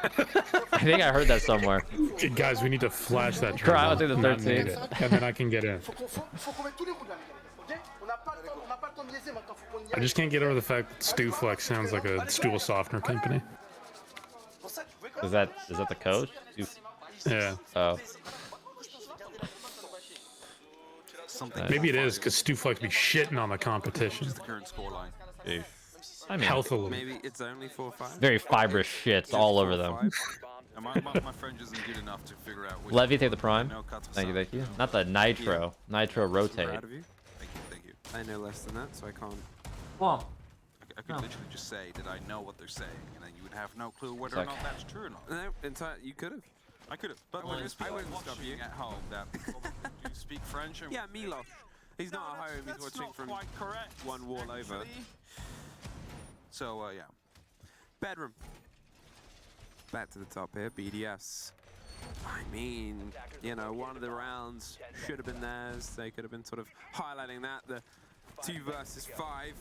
I think I heard that somewhere. guys, we need to flash that Cry drone, out to the not need 13th. it, and then I can get in. Faut qu'on mette tous les roues là, ok? On n'a pas le temps de liaiser maintenant, faut qu'on y I aille. just can't get over the fact that Stuflex sounds like a stool softener company. Is that the coach? Yeah. Oh. Maybe it is because Stuflex be shitting on the competition. The current scoreline. I mean, Health a little. Maybe it's only 4-5. Very fibrous shits all over them. And my friend isn't good enough to figure out which Levy, take the prime. no cuts Thank you. Not the nitro. Nitro rotate. Proud of you. Thank you. I know less than that, so I can't. Well, I could literally just say that I know what they're saying, and then you would have no clue whether or not that's true or not. No, you could have. I could have, but there's people watching at home that probably do speak French. And Yeah, Milos. He's not at home. He's watching from one wall over. So yeah. Bedroom. Back to the top here. BDS. I mean, you know, one of the rounds should have been theirs. They could have been sort of highlighting that. The 2 versus 5.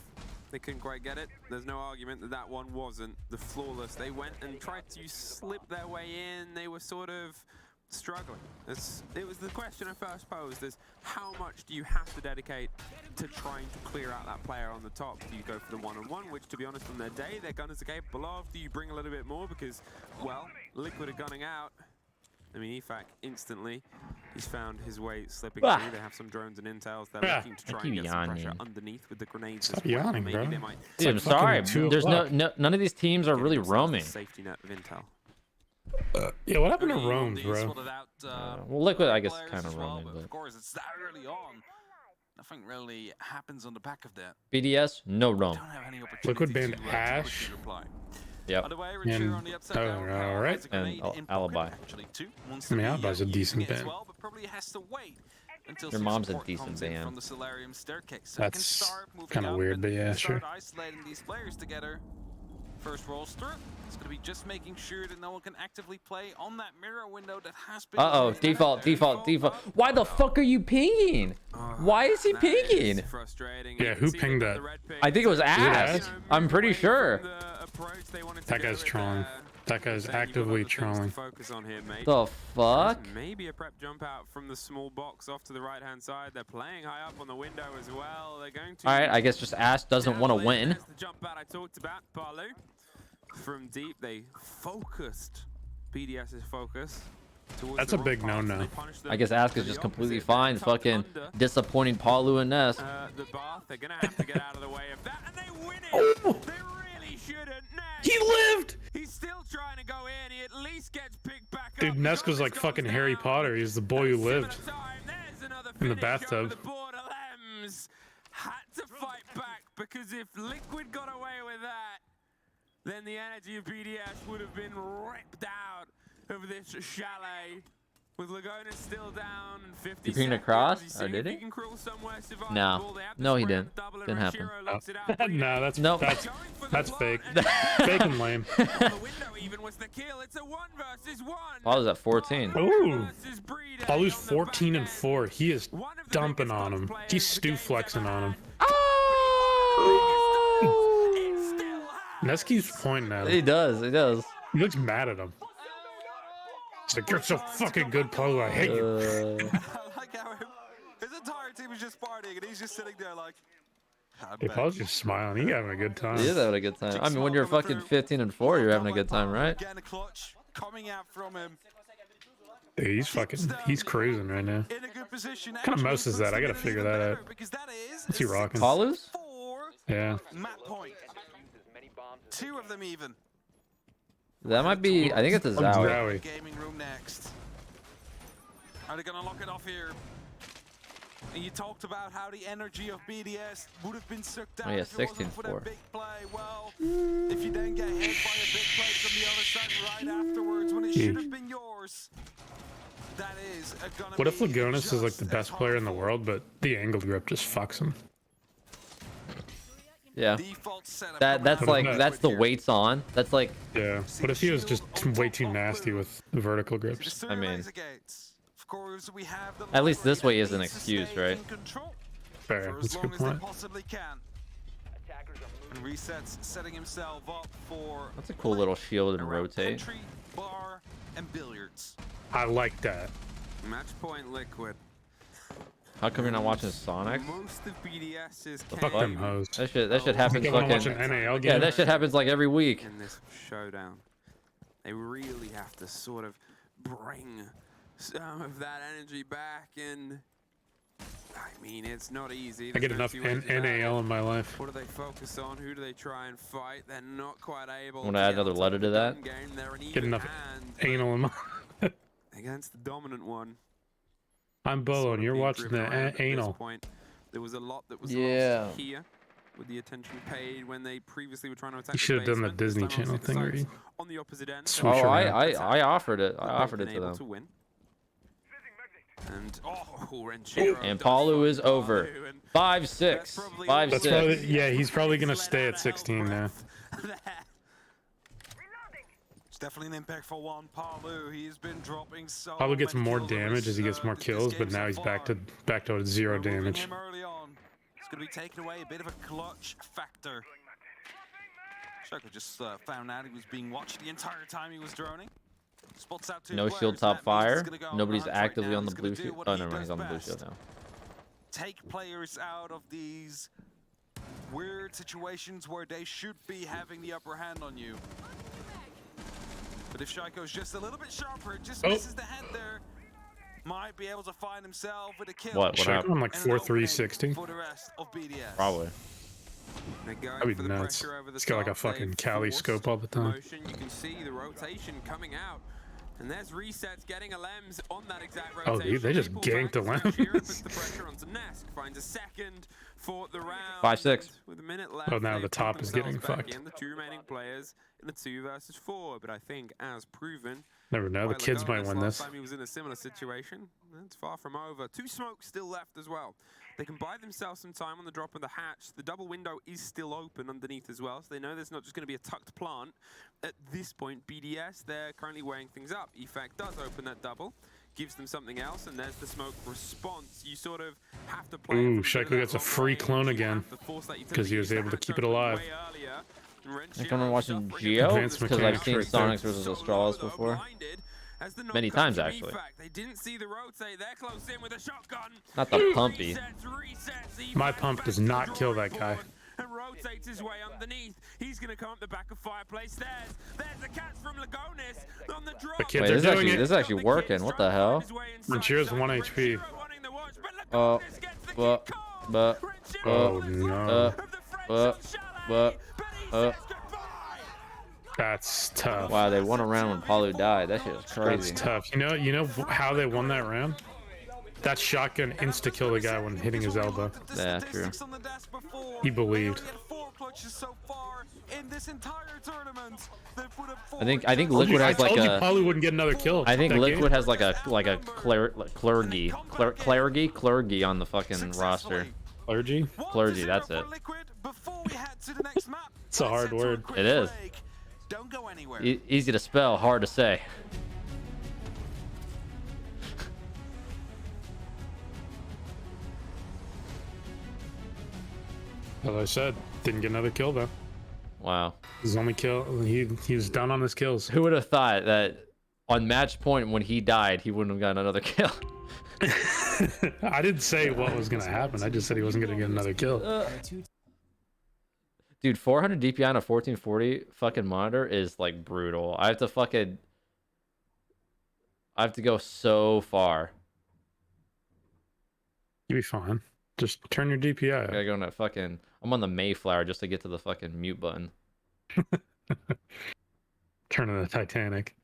They couldn't quite get it. There's no argument that that one wasn't the flawless. They went and tried to slip their way in. They were sort of struggling. It was the question I first posed is how much do you have to dedicate to trying to clear out that player on the top? Do you go for the one-on-one, which to be honest on their day, their gunners are capable of? Do you bring a little bit more because, well, Liquid are gunning out? I mean, EFAC instantly, he's found his way slipping through. They have some drones and intels. They're looking to try and get some pressure underneath with the grenades. Stop yawning, bro. Maybe they might. Dude, I'm sorry. There's none of these teams are really roaming. Safety net of intel. Yeah, what happened to roams, bro? Well, Liquid, I guess, kind of roaming. But of course, it's that early on. Nothing really happens on the back of that. BDS, no roam. Liquid banned Ash. Yep. And, all right. And Alibi. I mean, Alibi's a decent ban. Your mom's a decent ban. That's kind of weird, but yeah, sure. Isolating these players together. First rolls through. It's going to be just making sure that no one can actively play on that mirror window that has been. Uh-oh, default. Why the fuck are you pinging? Why is he pinging? Yeah, who pinged that? I think it was Ash. I'm pretty sure. That guy's trolling. That guy's actively trolling. The fuck? Maybe a prep jump out from the small box off to the right-hand side. They're playing high up on the window as well. They're going to. All right, I guess just Ash doesn't want to win. There's the jump out I talked about, Beaulo. From deep, they focused BDS's focus. That's a big no-no. I guess Ask is just completely fine. Fucking disappointing Palu and Ness. The bath, they're gonna have to get out of the way of that, and they win it. They really shouldn't. Ness, He lived. He's still trying to go in. He at least gets picked back up. Dude, Neska's like fucking Harry Potter. He's the boy who lived in the bathtub. Had to fight back because if Liquid got away with that, then the energy of BDS would have been ripped out of this chalet. With Laguna still down and 50 You pinged across? Or did he? No. No, he didn't. Didn't happen. No, that's nope. That's fake. Fake and lame. Paulu's at 14. Ooh. Paulu's 14 and 4. He is dumping on him. He's stew flexing on him. Ness keeps pointing at him. He does. He looks mad at him. He's like, you're so fucking good, Paulu. I hate you. I like how his entire team is just partying, and he's just sitting there like. Hey, Paul's just smiling. He's having a good time. He is having a good time. I mean, when you're fucking 15 and 4, you're having a good time, right? Again, a clutch coming out from him. Dude, he's cruising right now. In a good position. What kind of mouse is that? I gotta figure that out. What's he rocking? Paulu's? Yeah. Map point. 2 of them even. That might be. I think it's a Zowie. Gaming room next. Are they gonna lock it off here? And you talked about how the energy of BDS would have been sucked out if it wasn't for that big play. Well, if you then get hit by a big play from the other side right afterwards when it should have been yours, that is gonna. What if Lagunas is like the best player in the world, but the angle grip just fucks him? Yeah. Default setup That's around like Liquid that's the here. weights on. That's like Yeah. What if he was just way too nasty with vertical grips? I mean, Of course, we have the at least this way that is an needs to excuse, stay right? in control Fair. for That's as a long good as they point. possibly can. And Resets setting himself up for That's a cool little shield and rotate. country, bar, and billiards. I like that. Match point Liquid. How come you're not watching Sonic? Most of BDS's Fuck them hoes. That shit happens I wanna watch fucking. an NAL Yeah, game. that shit happens like every week. In this showdown, they really have to sort of bring some of that energy back, and I mean, it's not easy. I get enough NAL in my life. What do they focus on? Who do they try and fight? They're not quite able. Want to add another letter to that? Get enough anal in my against the dominant one. I'm Beaulo, and you're watching the anal. There was a lot that was Yeah. lost here with the attention paid when they previously were trying to attack. You should have done the basement. This Disney time, Channel obviously, thing the where you sites on the opposite end. swoosh Oh, around. I offered it. I offered it They've to been them. able to win. And Renchiro And Palu is over. 5-6. 5-6. That's probably, yeah, he's probably gonna stay at 16 now. It's definitely an impactful one. Palu, he's been dropping so Palu gets many more kills damage as he gets more kills, but now he's back to 0 damage. him early on. It's going to be taken away, a bit of a clutch factor. Shoko just found out he was being watched the entire time he was droning. Spots out two No players, shield top that means fire. he's gonna go Nobody's right actively now. on the He's gonna blue do shield. what Oh, he never mind. He's does on the blue best. shield now. Take players out of these weird situations where they should be having the upper hand on you. But if Shaiko's just a little bit sharper, just misses the head there, might be able to find himself with a kill. What Shaiko happened? on like 4-3-60? For the rest of BDS. Probably. That'd be nuts. He's got like a fucking Cali scope all the time. Motion, you can see the rotation coming out. And there's Resets getting a Lems on that exact rotation. Oh, they just ganked the Puts the pressure onto Nesk, finds a second for the round. 5-6. With a minute left. Oh, now the they've top put is getting themselves back fucked. in, the two remaining players in the 2 versus 4. But I think, as proven, Never know. The by kids might Lagonis win last this. time he was in a similar situation. That's far from over. 2 smokes still left as well. They can buy themselves some time on the drop of the hatch. The double window is still open underneath as well, so they know there's not just going to be a tucked plant. At this point, BDS, they're currently weighing things up. Effect does open that double, gives them something else, and there's the smoke response. You sort of have to play. Ooh, Shaiko gets a free clone again because he was able to keep it alive. I come and watching Geo Advanced because I've mechanics seen right there. Sonics versus Astralis before. Many times, actually. They didn't see the rotate. They're close in with a shotgun. Not the pumpy. My pump does not kill that guy. And rotates his way underneath. He's going to come up the back of Fireplace. There's a catch from Lagonis on the drop. The kids Wait, are this doing is actually working. What the hell? Renchiro's 1 HP. Oh, Oh no. That's tough. Wow, they won a round when Palu died. That shit was That's crazy. tough. You know how they won that round? That shotgun insta-kill the guy when hitting his elbow. Yeah, true. He believed. I think Liquid has like I told you a. Palu wouldn't get another kill. I think that Liquid game. has like a clergy on the fucking roster. Clergy? Clergy, that's it. It's a hard word. It is. Don't go anywhere. Easy to spell, hard to say. As I said, didn't get another kill though. Wow. His only kill, he was done on his kills. Who would have thought that on match point when he died, he wouldn't have gotten another kill? I didn't say what was gonna happen. I just said he wasn't gonna get another kill. Dude, 400 DPI on a 1440 fucking monitor is like brutal. I have to go so far. You'll be fine. Just turn your DPI I up. gotta go on that fucking. I'm on the Mayflower just to get to the fucking mute button. Turn on the Titanic.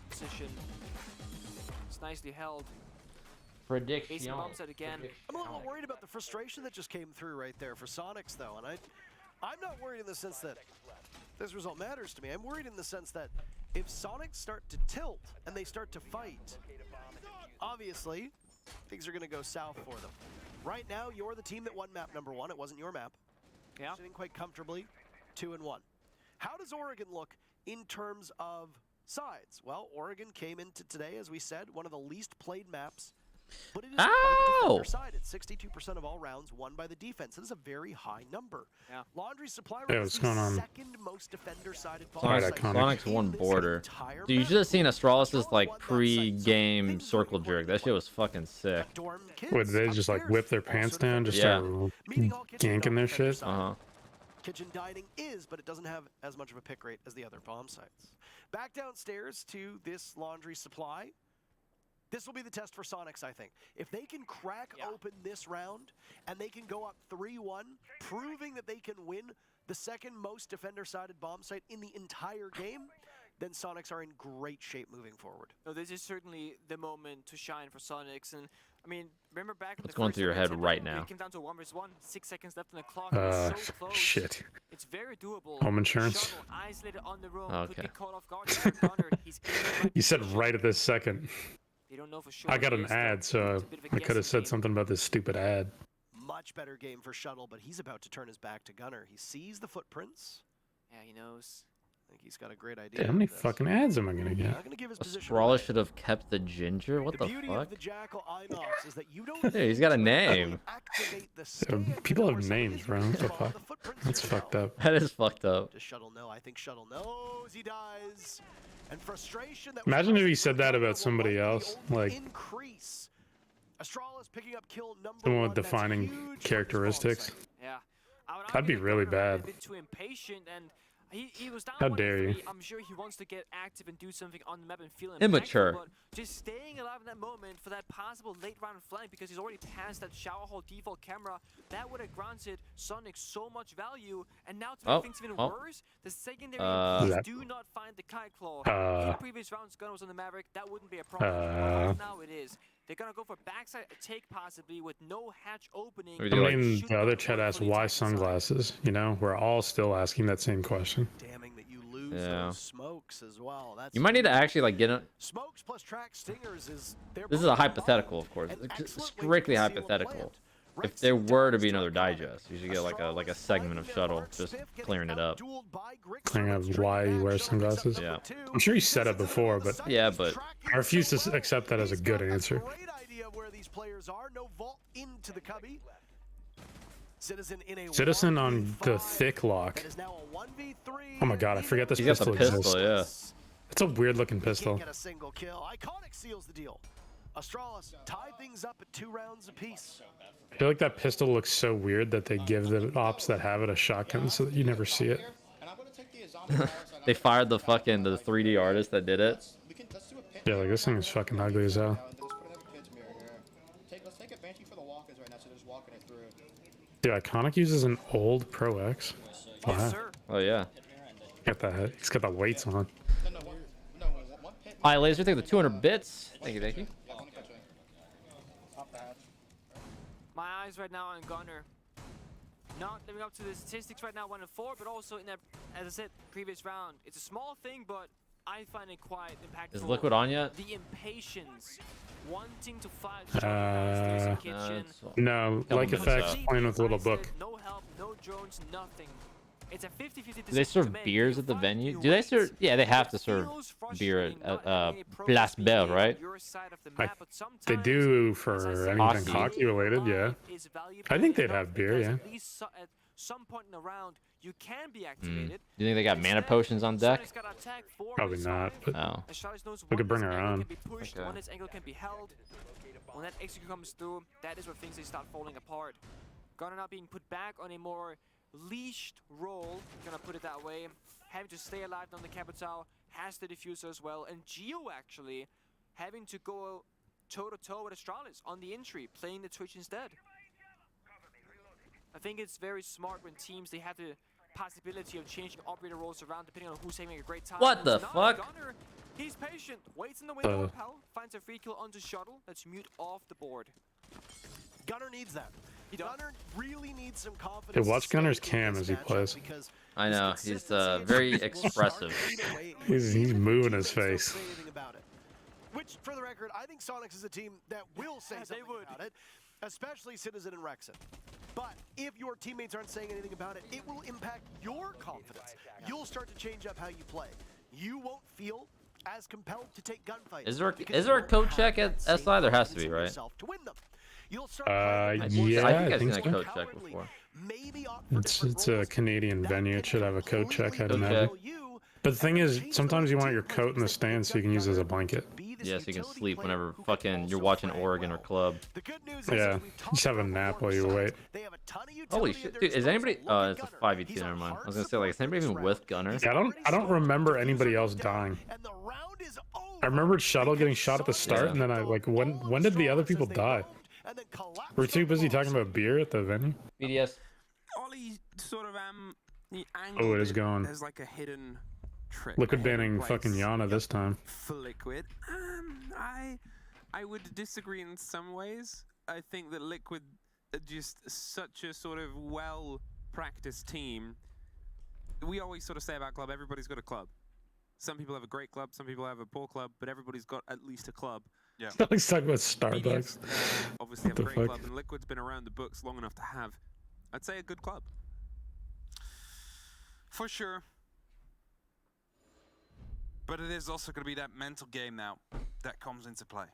Position. It's nicely held. Prediction. Ace bumps it again. I'm a little worried about the frustration that just came through right there for Sonics, though, and I'm not worried in the sense that This result matters to me. I'm worried in the sense that if Sonics start to tilt and they start to fight, obviously, things are going to go south for them. Right now, you're the team that won map number 1. It wasn't your map. Yeah. Sitting quite comfortably, 2-1. How does Oregon look in terms of sides? Well, Oregon came into today, as we said, one of the least played maps, but it is quite defender-sided. 62% of all rounds won by the defense. That is a very high number. Yeah. Laundry Supply Yeah, was what's the going on? second most defender-sided Sonic's one border. Dude, you should have seen Astralis' like pre-game circle jerk. That shit was fucking sick. Would they just like whip their pants down, just start ganking their shit? Kitchen dining is, but it doesn't have as much of a pick rate as the other bomb sites. Back downstairs to this Laundry Supply. This will be the test for Sonics, I think. If they can crack open this round and they can go up 3-1, proving that they can win the second most defender-sided bomb site in the entire game, then Sonics are in great shape moving forward. No, this is certainly the moment to shine for Sonics. And I mean, remember back in What's the going first through your head September, right now? It came down to 1 versus 1, 6 seconds left on the clock. It was so close. Shit. It's very doable. Home insurance? Shuttle isolated on the room, could Okay. get caught off guard. Gunner, he's You said right at this second. they don't know for sure. I got an ad, so I could have said something about this stupid ad. Much better game for Shuttle, but he's about to turn his back to Gunner. He sees the footprints. Yeah, he knows. I think he's got a great idea. Dude, how many fucking ads am I gonna get? Astralis should have kept the ginger. What the beauty fuck? of the Jackal Inox is that you don't Dude, he's got a name. activate the People have names, bro. What the fuck? That's fucked up. That is fucked up. Does Shuttle know? I think Shuttle knows he dies. And frustration that Imagine if he said that about somebody else, like increase. Astralis picking up kill number someone 1. with defining characteristics. Yeah. That'd be really bad. A bit too impatient, and he was down How 1-3. dare you. I'm sure he wants to get active and do something on the map and feel Immature. impactful, but just staying alive in that moment for that possible late round flank, because he's already passed that shower hall default camera, that would have granted Sonic so much value. And now to make things even worse, the secondary MPs do not find the Kite Claw. In previous rounds, Gunner was on the Maverick, that wouldn't be a problem. But right now it is. They're gonna go for backside take possibly with no hatch opening. I mean, the other chat asked why sunglasses. You know, we're all still asking that same question. Damning that you lose Yeah. those smokes as well. That's You might need to actually like get a. smokes plus track stingers is This is a hypothetical, of course. It's just strictly hypothetical. If there were to be another digest, you should get like a segment of Shuttle just clearing it up. Clearing up why he wears sunglasses. Yeah. I'm sure he said it before, but yeah, but I refuse to accept that as a good answer. where these players are. No vault into the cubby. Citizen on the thick lock. Oh my god, I forget this He's got the pistol pistol, exists. It's a weird looking pistol. Get a single kill. Iconic seals the deal. Astralis tie things up at 2 rounds apiece. I feel like that pistol looks so weird that they give the ops that have it a shotgun so that you never see it. They fired the 3D artist that did it. Yeah, like this thing is fucking ugly as hell. Let's take a Banshee for the walkers right now, so they're just walking it through. Dude, Iconic uses an old Pro X. Wow. Oh yeah. Got that. He's got the weights on. Alright, Laser, take the 200 bits. Thank you, thank you. My eyes right now on Gunner. Not living up to the statistics right now, 1-4, but also in that, as I said, previous round. It's a small thing, but I find it quite impactful. Is Liquid on yet? The impatience, wanting to fight. Kitchen. No, like effects, playing with a little book. No help, no drones, nothing. It's a 50-50 Do they serve beers at the venue? Do they serve? Yeah, they have to serve beer at Place Belle, right? They do for anything hockey related, yeah. I think they'd have beer, yeah. At least at some point in the round, you can be activated. Do you think they got mana potions on deck? Probably not, but no. we could bring her on. When its angle can be held, when that execute comes through, that is where things they start falling apart. Gunner not being put back on a more leashed role, gonna put it that way, having to stay alive on the capital, has the diffuser as well, and Geo actually having to go toe-to-toe with Astralis on the entry, playing the Twitch instead. I think it's very smart when teams, they have the possibility of changing operator roles around depending on who's having a great time. What the fuck? Gunner, he's patient, waits in the window, pal, finds a free kill onto Shuttle, let's mute off the board. Gunner needs that. Gunner really needs some confidence. Hey, watch Gunner's cam as he plays. I know, he's very expressive. He's moving his face. Which, for the record, I think Sonics is a team that will say something about it, especially Citizen and Rexon. But if your teammates aren't saying anything about it, it will impact your confidence. You'll start to change up how you play. You won't feel as compelled to take gunfights. Is there a code check at SI? There has to be, right? Yeah, I think I've seen so. a code check before. It's a Canadian venue. It should have a coat check, I'd imagine. But the thing is, sometimes you want your coat in the stand so you can use it as a blanket. Yeah, so you can sleep whenever fucking you're watching Oregon or Club. Yeah, just have a nap while you wait. Holy shit, dude! Is anybody? It's a 5v2. Never mind. I was gonna say, like, is anybody even with Gunner? Yeah, I don't remember anybody else dying. I remembered Shuttle getting shot at the start, and then I like when did the other people die? We're too busy talking about beer at the venue. BDS. Ollie sort of Oh, it is gone. There's like a hidden trick. Liquid banning fucking Yana this time. For Liquid, I would disagree in some ways. I think that Liquid are just such a sort of well-practiced team. We always sort of say about club, everybody's got a club. Some people have a great club, some people have a poor club, but everybody's got at least a club. Yeah. Let's talk about Starbucks. Obviously have a What the great fuck? club, and Liquid's been around the books long enough to have, I'd say, a good club. For sure. But it is also going to be that mental game now that comes into play.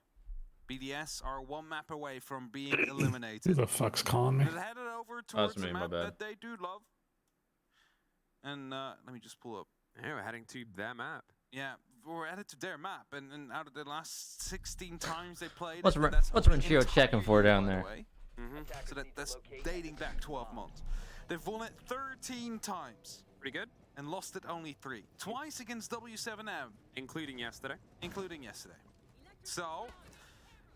BDS are one map away from being Who eliminated. the fuck's calling me? They're headed over towards me, a my map bad. that they do love. And let me just pull up. Yeah, we're heading to their map. Yeah, we're headed to their map, and out of the last 16 times they played, What's it, that's Renchio an checking for entire down year, there? by the way. So that's dating back 12 months. They've won it 13 times. Pretty good. And lost it only 3. Twice against W7M. Including yesterday. Including yesterday. So,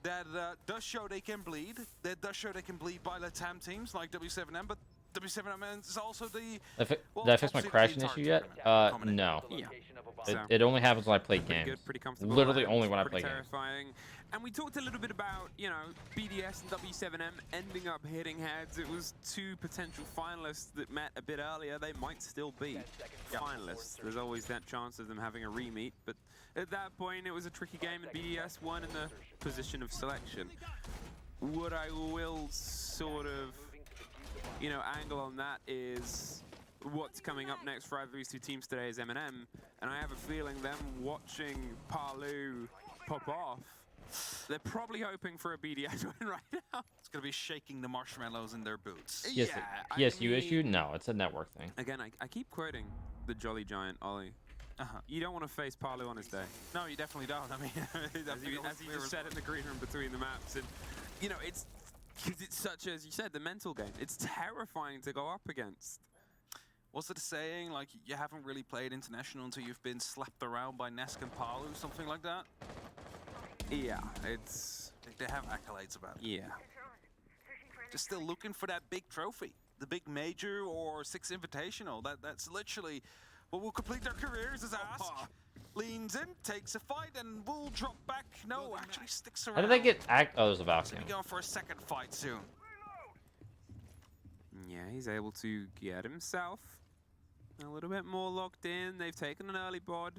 that does show they can bleed. That does show they can bleed by Latam teams like W7M, but W7M is also the... Did I fix my crashing issue yet? No. Yeah. It only happens when I play Pretty games. good, pretty comfortable. Literally only when I play pretty games. terrifying. And we talked a little bit about, you know, BDS and W7M ending up hitting heads. It was 2 potential finalists that met a bit earlier. They might still be finalists. There's always that chance of them having a re-meet, but at that point it was a tricky game and BDS won in the position of selection. What I will sort of, you know, angle on that is what's coming up next for either of these 2 teams today is M&M, and I have a feeling them watching Palu pop off, they're probably hoping for a BDS win right now. It's going to be shaking the marshmallows in their boots. Yes, PSU issue? No, it's a network thing. Again, I keep quoting the Jolly Giant, Ollie. You don't want to face Palu on his day. No, you definitely don't. I mean, as you just said in the green room between the maps, and you know, it's such, as you said, the mental game. It's terrifying to go up against. What's it saying? Like, you haven't really played international until you've been slapped around by Nesk and Palu, something like that? Yeah, it's... They have accolades about it. Yeah. Just still looking for that big trophy. The big major or 6 invitational. That's literally what will complete their careers as Ask. Leans in, takes a fight, and will drop back. No, actually sticks around. How did they get Oh, there's a Valkyrie. He's going for a second fight soon. Yeah, he's able to get himself a little bit more locked in. They've taken an early bod.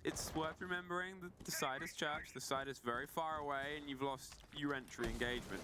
It's worth remembering that the side is church, the side is very far away, and you've lost your entry engagement.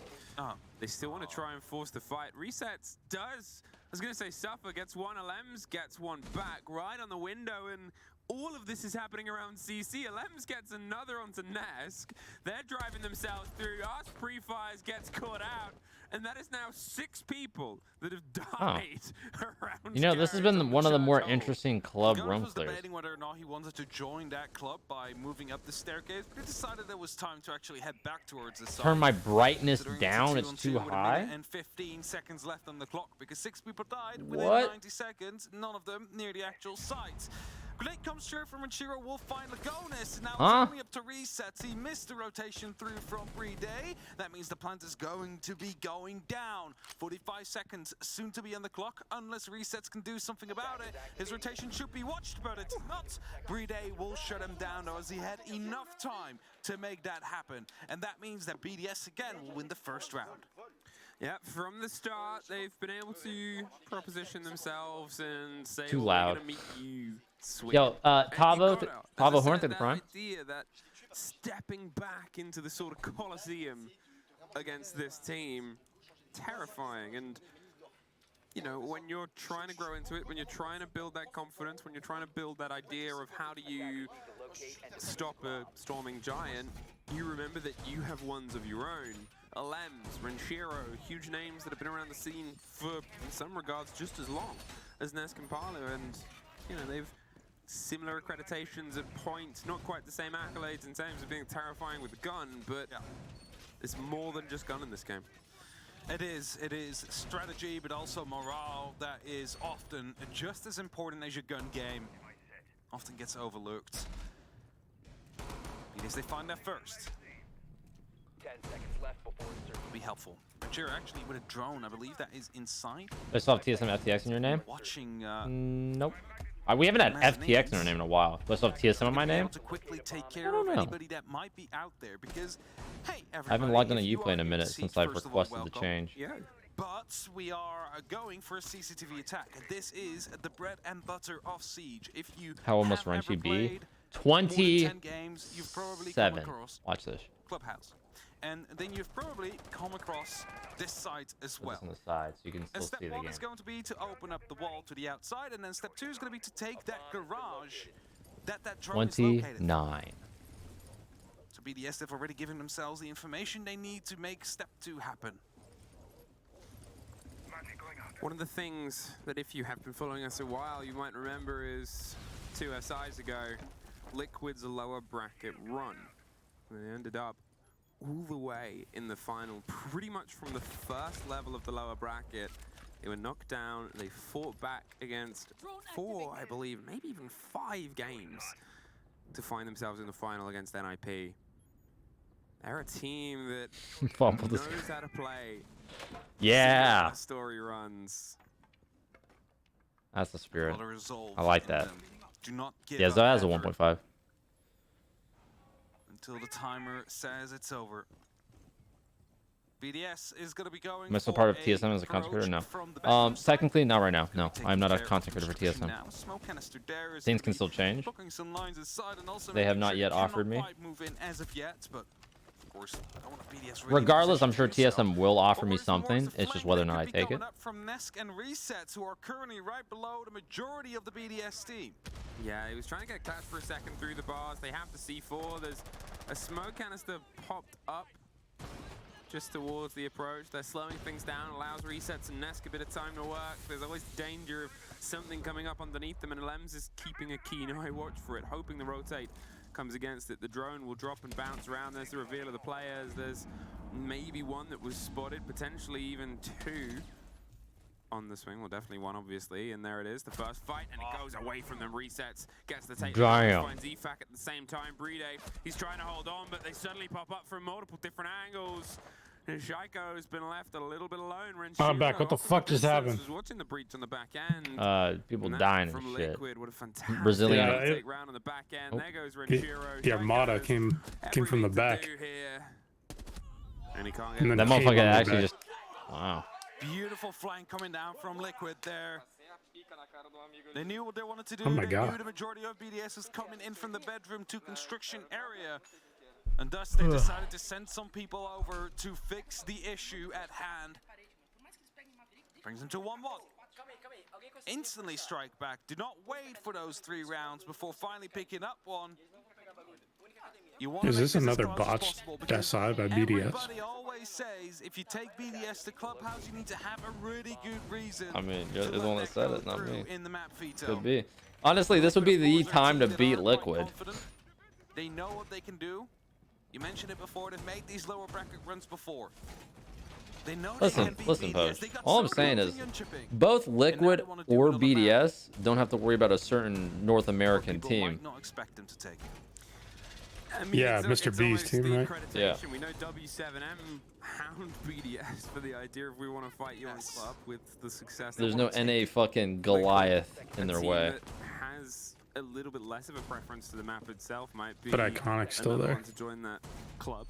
They still want to try and force the fight. Resets does. I was going to say Suffer gets one, Alems gets one back right on the window, and all of this is happening around CC. Alems gets another onto Nesk. They're driving themselves through. Us pre-fires gets caught out. And that is now 6 people that have died around. You know, this has been one of the more interesting club roam was clears. debating whether or not he wanted to join that club by moving up the staircase, but he decided it was time to actually head back towards the side. Turn my brightness Considering down, it's it's 2-on-2 too with a high. minute and 15 seconds left on the clock because 6 people died within What? 90 seconds, none of them near the actual site. Grenade comes through from Renchiro, will find Lagonis. Now it's only up to resets. He missed the rotation through from Brede. That means the plant is going to be going down. 45 seconds soon to be on the clock, unless resets can do something about it. His rotation should be watched, but it's not. Brede will shut him down, though, as he had enough time to make that happen. And that means that BDS again will win the first round. Yeah, from the start, they've been able to proposition themselves and say, Too well, loud. we're gonna meet you, Swing. Yo, Tavo Horn through the that prime. idea that stepping back into the sort of coliseum against this team, terrifying. And you know, when you're trying to grow into it, when you're trying to build that confidence, when you're trying to build that idea of how do you stop a storming giant, you remember that you have ones of your own. Alems, Renshiro, huge names that have been around the scene for, in some regards, just as long as Nesk and Palu, and you know, they've similar accreditations at points, not quite the same accolades in terms of being terrifying with the gun, but it's more than just gun in this game. It is strategy, but also morale that is often just as important as your gun game. Often gets overlooked. Because they find that first. 10 seconds left before the Be helpful. Sure, actually with a drone, I believe that is inside. I still have TSM FTX in your name? Watching. Nope. We haven't had FTX in our name in a while. Do I still have TSM in my name? To quickly take care of anybody that might be out there, because hey, I haven't logged on a Uplay in a minute since I've requested the change. Yeah. But we are going for a CCTV attack. This is the bread and butter of Siege. If you How old must Renchi be? 27. Games, you've probably come across Watch this. Clubhouse. And then you've probably come across this site as well. On the side, so you can still and step see the one game. is going to be to open up the wall to the outside, and then step two is going to be to take that garage that drone is located. 29. So BDS have already given themselves the information they need to make step two happen. One of the things that if you have been following us a while, you might remember is 2 SIs ago, Liquid's a lower bracket run. They ended up all the way in the final, pretty much from the first level of the lower bracket. They were knocked down, they fought back against 4, I believe, maybe even 5 games to find themselves in the final against NIP. They're a team that knows how to play. Yeah. Story runs. That's the spirit. A lot of resolve I like in that. them. Do not give Yeah, up Zoe has a ever 1.5. until the timer says it's over. BDS is going to be going. Am I still part of TSM as a content creator? No. Technically, not right now. No, I'm not a content creator for TSM. Things can still change. They have not yet offered me. Regardless, I'm sure TSM will offer me something. It's just whether or not I take it. From Nesk and Resets, who are currently right below the majority of the BDS team. Yeah, he was trying to get Clash for a second through the bars. They have the C4. There's a smoke canister popped up just towards the approach. They're slowing things down, allows Resets and Nesk a bit of time to work. There's always danger of something coming up underneath them, and Lems is keeping a keen eye watch for it, hoping the rotate comes against it. The drone will drop and bounce around. There's the reveal of the players. There's maybe one that was spotted, potentially even 2 on the swing. Well, definitely 1, obviously. And there it is, the first fight, and it goes away from them. Resets, gets the take. Finds EFAC at the same time. Brede, he's trying to hold on, but they suddenly pop up from multiple different angles. And Shaiko's been left a little bit alone. I'm back. What the fuck just happened? Was watching the breach on the back end. People dying and from shit. Liquid. What a fantastic Brazilian. take round on the back end. There goes Renshiro. The Armada came from the back. And he can't get that motherfucker actually just. Wow. Beautiful flank coming down from Liquid there. They knew what they wanted to do. Oh my They God. knew the majority of BDS is coming in from the bedroom to construction area. And thus they decided to send some people over to fix the issue at hand. Brings them to 1-1. Instantly strike back. Do not wait for those 3 rounds before finally picking up one. Is this another botched SI by BDS? Everybody always says if you take BDS to Clubhouse, you need to have a really good reason. I mean, you're the one that said it, not me. In the map veto. Could be. Honestly, this would be the time to beat Liquid. They know what they can do. You mentioned it before, they've made these lower bracket runs before. They know Listen, folks. All I'm saying is, both Liquid or BDS don't have to worry about a certain North American team. Not expect them to take. I mean, Yeah, Mr. B's team, right? Yeah. We know W7M hound BDS for the idea if we want to fight you on club with the success. There's no NA fucking Goliath in their way. Has a little bit less of a preference to the map itself, might be. But Iconic's still another there. one to join that club.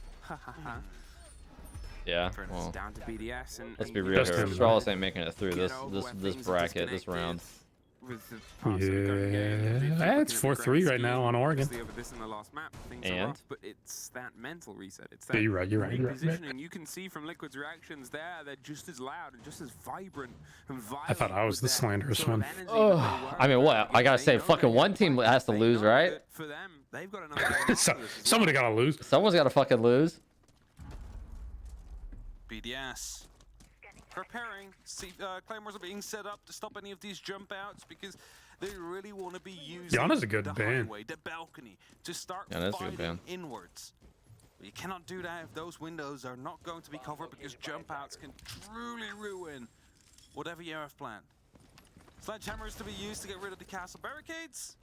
Yeah. Well, Down to BDS and let's be real here. Stralis ain't making it through this bracket, this round. Yeah, it's 4-3 right now on Oregon. And but it's that mental reset. It's yeah, you're right. Positioning. You can see from Liquid's reactions there, they're just as loud and just as vibrant and violent. I thought I was the slanderous one. Oh, I mean, what? I gotta say, fucking one team has to lose, right? For them, they've got another. Somebody gotta lose. Someone's gotta fucking lose. BDS preparing. See, claymores are being set up to stop any of these jump outs because they really want to be using Yana's a good the ban. highway, the balcony, to start Yeah, that's a good fighting ban. inwards. But you cannot do that if those windows are not going to be covered because jump outs can truly ruin whatever you have planned. Sledgehammers to be used to get rid of the castle barricades.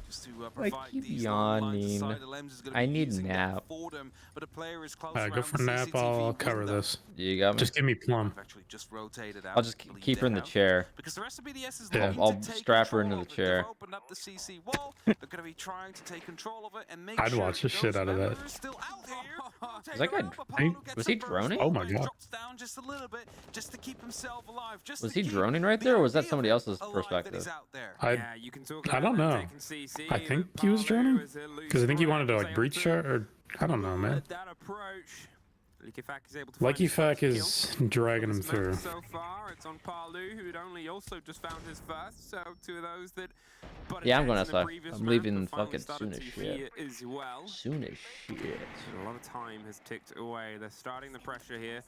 Just to provide these lines aside, the lens is going to I be need using nap. that for them, but a player is close Alright, go around for the nap. CCTV I'll cover window. this. You got me? Just give me plum. Actually just rotated out. I'll just keep her in the chair. Because the rest of BDS is Yeah. I'll strap her into the chair. opened up the CC wall. They're going to be trying to take control of it and make I'd sure watch the shit out of that. still out here. Is that guy? Was he droning? Oh my god. Drops down just a little bit just to keep himself alive. Just Was to he keep droning right there, or was that somebody else's alive that perspective? he's out there. I don't know. I think he was droning because I think he wanted to like breach shot or I don't know, man. That approach. Lucky Fack is dragging him through. So far, it's on Parlu, who had only also just found his first. So two of those that. Yeah, I'm going outside. I'm leaving fucking soon as shit. As well. Soon as shit. A lot of time has ticked away. They're starting the pressure here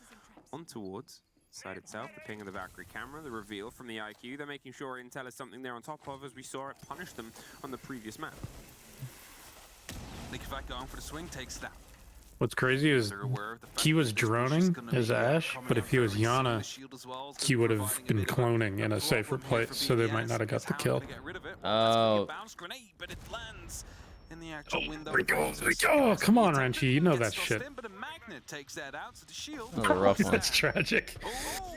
on towards side itself. The ping of the Valkyrie camera, the reveal from the IQ. They're making sure Intel is something they're on top of, as we saw it punish them on the previous map. Lucky Fack going for the swing, takes that. What's crazy is he was droning as Ash, but if he was Yana, he would have been cloning in a safer place, so they might not have got the kill. Oh. Oh, come on, Renchi, you know that shit. That was a rough one. That's tragic.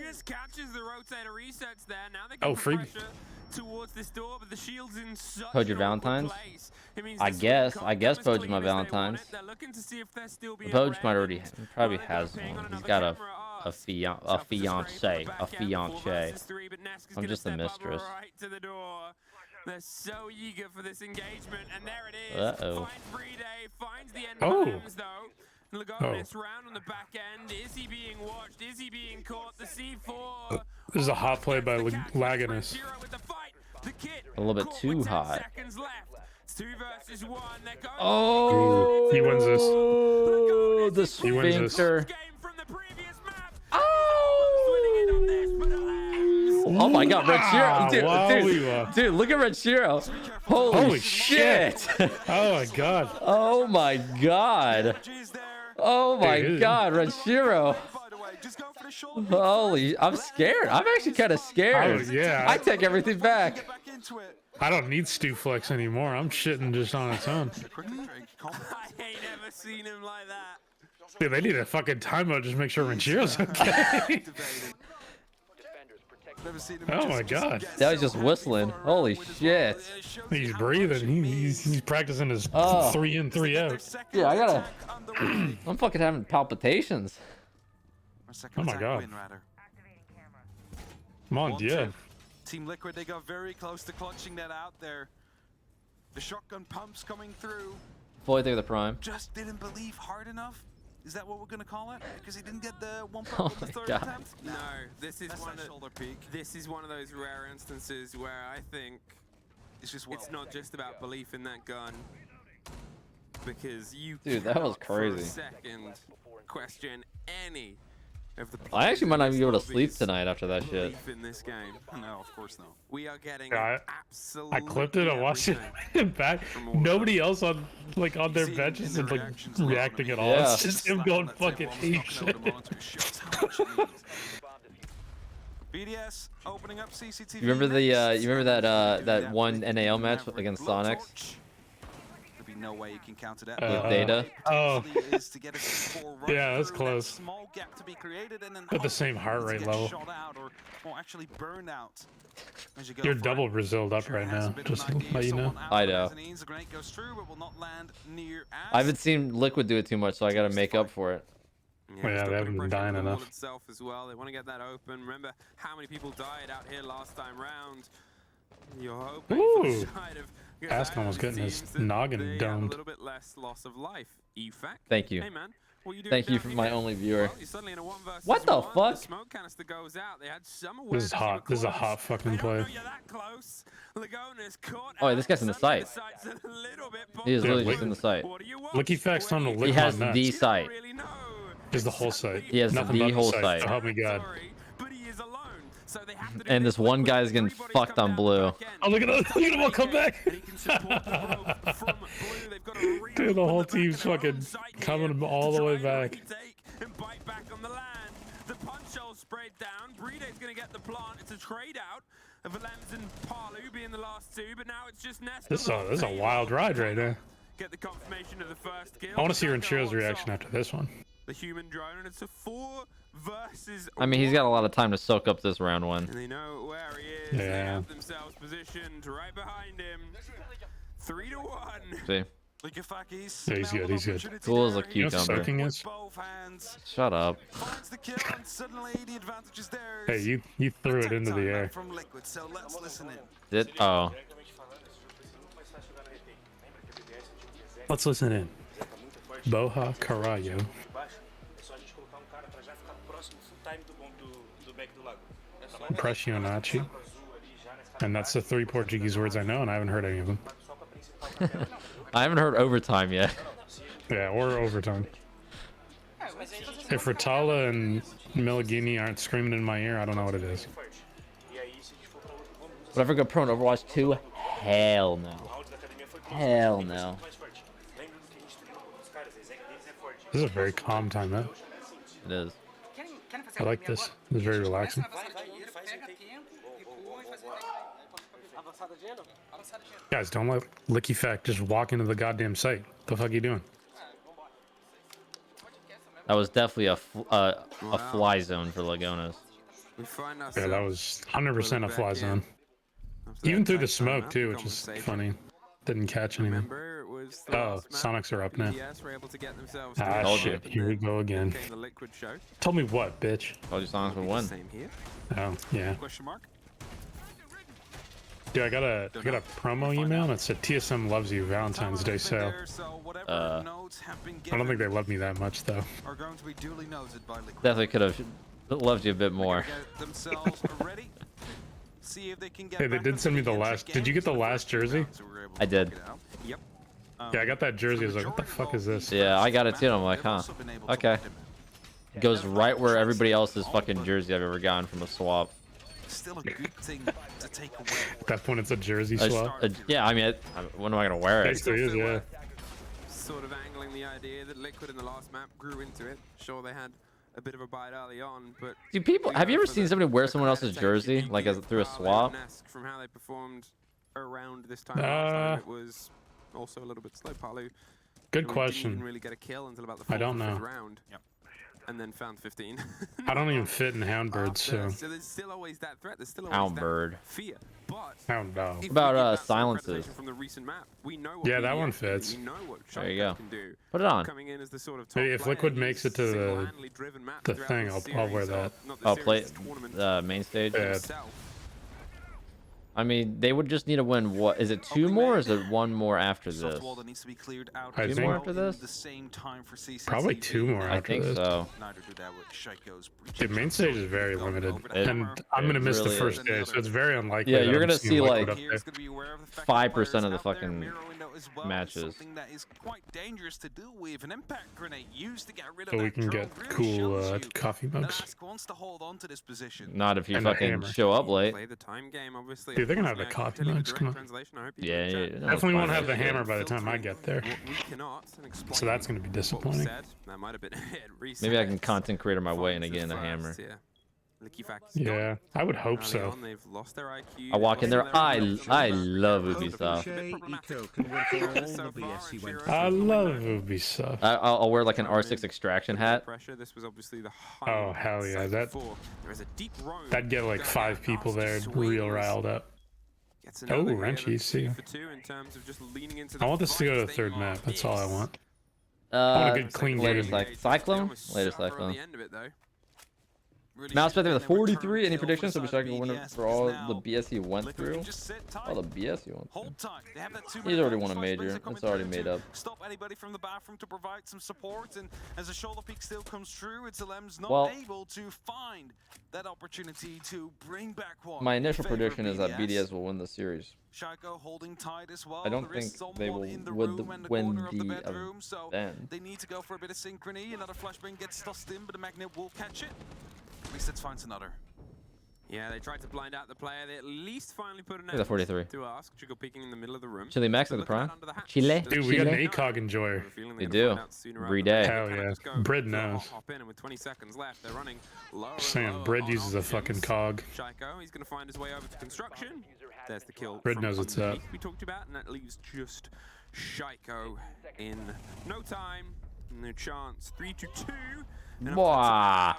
Just catches the rotator resets there. Now they Oh, can free. pressure towards this door, but the shield's in such Pode your an awkward Valentine's? place. It means I this guess will come Pode's as my clean as they want Valentine's. it. They're looking to see if they're still being Poge red. might already, probably Will they has go ping on one. He's another got camera? a fiance. I'm just a mistress. Right to the door. They're so eager for this engagement, and there it is. Uh-oh. Finds Brede, finds the end Oh. of Lems, though. Lagonis round on the back end. Is he being watched? Is he being caught? The C4. This is a hot play by Laganus. A little bit too hot. Seconds left. It's 2 versus 1. They're going. Oh, he wins this. Oh, the He wins this. sphincter. Oh my god, Red Shiro. Dude, look at Red Shiro. Holy shit. Oh my god. Oh my god. Oh my Dude. god, Red Shiro. Holy, I'm scared. I'm actually kind of scared. Oh, yeah. I take everything back. I don't need Stu Flex anymore. I'm shitting just on its own. I ain't never seen him like that. Dude, they need a fucking timeout just to make sure Renchiro's okay. Oh my god. That was just whistling. Holy shit. He's breathing. He's practicing his 3 in, 3 out. Yeah, I gotta. I'm fucking having palpitations. Oh my god. Come on, yeah. Team Liquid, they got very close to clutching that out there. The shotgun pumps coming through. Fully through the prime. Just didn't believe hard enough. Is that what we're gonna call it? Because he didn't get the one Oh with the my third God. attempt? No, this is That's one that of shoulder peak. This is one of those rare instances where I think it's not just about belief in that gun, because you Dude, that was cannot for a crazy. second question any of the I actually might not even be able to players' sleep tonight after that shit. belief in this game. No, of course not. We are getting Yeah, absolutely I clipped it. I watched it back. Nobody else on their benches is reacting at all. Yeah. It's just him going fucking ape shit. BDS opening up CCTV. You remember that one NAL match against Sonics? There'll be no way you can counter that. With Data? Oh. Is to get a C4 right Yeah, that's through close. That small gap to be created and then At the same heart hopefully rate to get level. shot out or actually burned out. As you go You're for it. double Braziled up right now, just to let you know. I know. The grenade goes through, but will not land near I haven't seen Liquid do it too much, so I gotta make up for it. Well, yeah, still they putting haven't been pressure on dying the wall enough. itself as well. They want to get that open. Remember how many people died out here last time round. You're hoping for the Ooh. side of Ask almost getting his teams that noggin they have a domed. little bit less loss of life. Effect. Thank you. Hey man, what you doing Thank you down for here? my only viewer. Well, you're suddenly in a 1 versus What the 1. fuck? The smoke canister goes out. They had some This is awareness. You hot. were This is a close. hot fucking They don't play. know you're that close. Lagona's caught Oh, wait, this guy's in the suddenly site. sight's a little bit He is Yeah, literally lick- just in the site. Licky Fact's on the lick He my has nuts. the site. Is the whole site. He has Nothing the but whole the site. So help me God. And this one guy's getting fucked on blue. Oh, look at him! Look at him all come back! Dude, the whole team's fucking coming all the way back. And bite back on the land. The punch hole sprayed down. Breede's going to get the plant. It's a trade out of Alems and Palu being the last two, but now it's just Nest. This is a wild ride right now. Get the confirmation of the first kill. I want to see Ranchiro's reaction after this one. The human drone, and it's a 4 versus. I mean, he's got a lot of time to soak up this round one. And they know where he is. They Yeah. have themselves positioned right behind him. 3 to 1. See? Yeah, he's good. He's good. Cool as a You know what cucumber. soaking is? Shut up. Hey, you threw it into the air. Did oh. Let's listen in. Boha Caralho. Impressionaci. And that's the 3 Portuguese words I know, and I haven't heard any of them. I haven't heard overtime yet. Yeah, or overtime. If Ritala and Milagini aren't screaming in my ear, I don't know what it is. Would I ever go pro in Overwatch 2? Hell no. Hell no. This is a very calm timeout. It is. I like this. It's very relaxing. Guys, don't let Licky Fact just walk into the goddamn site. The fuck you doing? That was definitely a fly zone for Lagonas. Yeah, that was 100% a fly zone. Even through the smoke too, which is funny. Didn't catch anything. Oh, Sonics are up now. Ah, shit. Here we go again. Told me what, bitch? Told you Sonics would win. Oh, yeah. Dude, I got a promo email that said TSM loves you, Valentine's Day sale. I don't think they love me that much though. Definitely could have loved you a bit more. Hey, they did send me the last. Did you get the last jersey? I did. Yep. Yeah, I got that jersey. I was like, what the fuck is this? Yeah, I got it too. I'm like, huh. Okay. It goes right where everybody else's fucking jersey I've ever gotten from a swap. Still a good thing to take away. At that point, it's a jersey swap. Yeah, I mean, when am I gonna wear it? Basically is, yeah. Sort of angling the idea that Liquid in the last map grew into it. Sure, they had a bit of a bite early on, but Do people? Have you ever seen somebody wear someone else's jersey, like through a swap? From how they performed around this time last time, it was also a little bit slow. Palu. Good Didn't question. even really get a kill until about the I don't 4th or 5th know. round. Yep. And then found 15. I don't even fit in Houndbird, so. So there's still always that threat. There's still always Houndbird. that fear. But Hound dog. if About we get that sort of silences. accreditation from the recent map, we know what Yeah, that BDS one can do, fits. we know what There you Shotgun go. can do. Put it on. Coming in as the sort of top Maybe if player, Liquid makes it to he's the single-handedly driven map throughout thing, the I'll wear series that. of- not the I'll series, play this tournament the main stage. Yeah. itself. I mean, they would just need to win. What is it? 2 more? Or is it 1 more after this? Wall that needs to be cleared out I as think- well after in this? the same time for CCTV. Probably 2 more I after think this. so. Neither do that with Shaiko's The main stage is very limited, It- and I'm gonna miss really the first is. day, so it's very unlikely. Yeah, that you're I'm gonna seeing see Liquid like up there. 5% of the fucking matches. Something that is quite dangerous to deal with. An impact grenade used to get rid of So we that can drone get really cool shows you coffee that mugs. Ask wants to hold on to this position. Not if you And a fucking hammer. show up late. Play the time game, obviously. Dude, they're gonna have Unfortunately, the I coffee can tell you mugs, direct come on. translation. I hope you Yeah, can yeah, chat. no, Definitely it's won't fine. have the hammer by the time I get there. What we cannot and explain So that's gonna be what was disappointing. said. That might have been reset. Maybe I can content creator my way and Finds again it a hammer. first, yeah. Licky Facts Yeah, I would hope early so. on, they've lost their IQ, I walk in there. they've lost their I ability. love Ubisoft. I love Ubisoft. I'll wear like an R6 extraction hat. Pressure. This was obviously the Oh hell yeah, there is a deep roam that'd get like 5 people there, real riled up. Gets Oh, another hit, Wrenchy, that's see. 2 for 2 in terms of just leaning into I the want this to go to the fight. 3rd map. That's all I want. want a good clean later game. Cyclone? Later Cyclone. Mouse Spectre with a 43. Any predictions? So we should go winner for all the BS he went through. All the BS he went through. He's already won a major. It's already made up. Stop anybody from the bathroom to provide some support, and as a shoulder peak still comes through, it's Lem's not able to find that opportunity to bring back one. My initial prediction is that BDS will win the series. Shaiko holding tight as well. I don't think they will win the event. So they need to go for a bit of synchrony. Another flashbang gets tossed in, but the magnet will catch it. At least it finds another. Yeah, they tried to blind out the player. They at least finally put an Look at the 43. to ask. Chico peeking in the middle of the room. Chile Max at the prime. Chile. Dude, we got an ACOG enjoyer. We do. Every day. Hell yeah. Brid knows. Hop in, and with 20 seconds left, they're running low. Sam, Brid uses a fucking cog. Shaiko, he's going to find his way over to construction. There's the kill. Brid knows what's up. We talked about, and that leaves just Shaiko in no time, no chance. 3-2. Wow.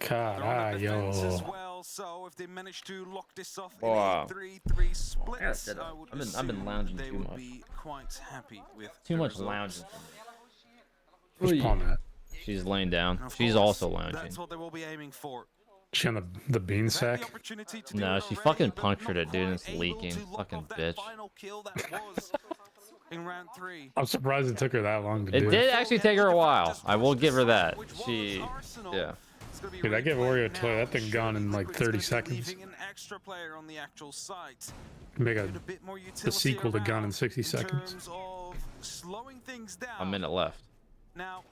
Caralho. So if they manage to lock this off Wow. in a 3-3 split, I've been lounging they too would much. be quite happy with Too the much results. lounging. Who's palm that? She's laying down. She's also lounging. That's what they will be aiming for. She on the bean sack? No, she fucking punctured it, dude, and it's leaking. Fucking bitch. In round 3. I'm surprised it took her that long to do. It did actually take her a while. I will give her that. She, yeah. Dude, I gave Oreo a toy. That thing gone in like 30 seconds. An extra player on the actual site. Make the sequel to Gone in 60 seconds. terms of slowing things down. A minute left. Now,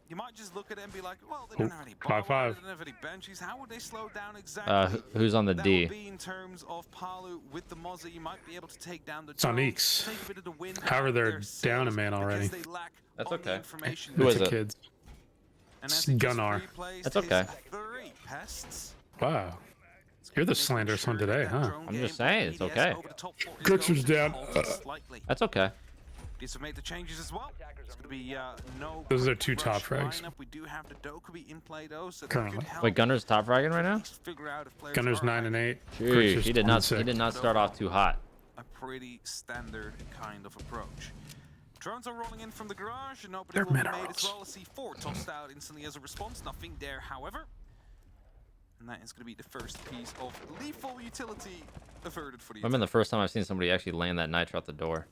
you might just look at it and be like, well, they don't have any 5-5. they don't have any benches. How would they slow down exactly? Who's on the That D? would be in terms of Palu with the Mozza, you might be able to take down the It's on drone, Eeks. take a bit of the wind However, out of they're their down a sails man already. because they lack That's on the okay. information Who that is The it? kids. And as he just Gunnar. replaced That's okay. his 3 pests, Wow. You're the slanderous one today, huh? I'm just saying, it's okay. Grixer's down. That's okay. These have made the changes as well. It's going to be no. Those are 2 rush top frags. lineup. We do have the Dokubi in play though, so that Currently. could help Wait, Gunner's top fragging right now? figure out if players Gunner's are 9 and 8. Jeez, Grixer's he did not. 26. He did not start off too hot. a pretty standard kind of approach. Drones are rolling in from the garage, and nobody They're will be made minerals. as well as C4 tossed out instantly as a response. Nothing there, however. And that is going to be the first piece of lethal utility averted for the Remember the first time I've seen somebody actually land that nitro out the door.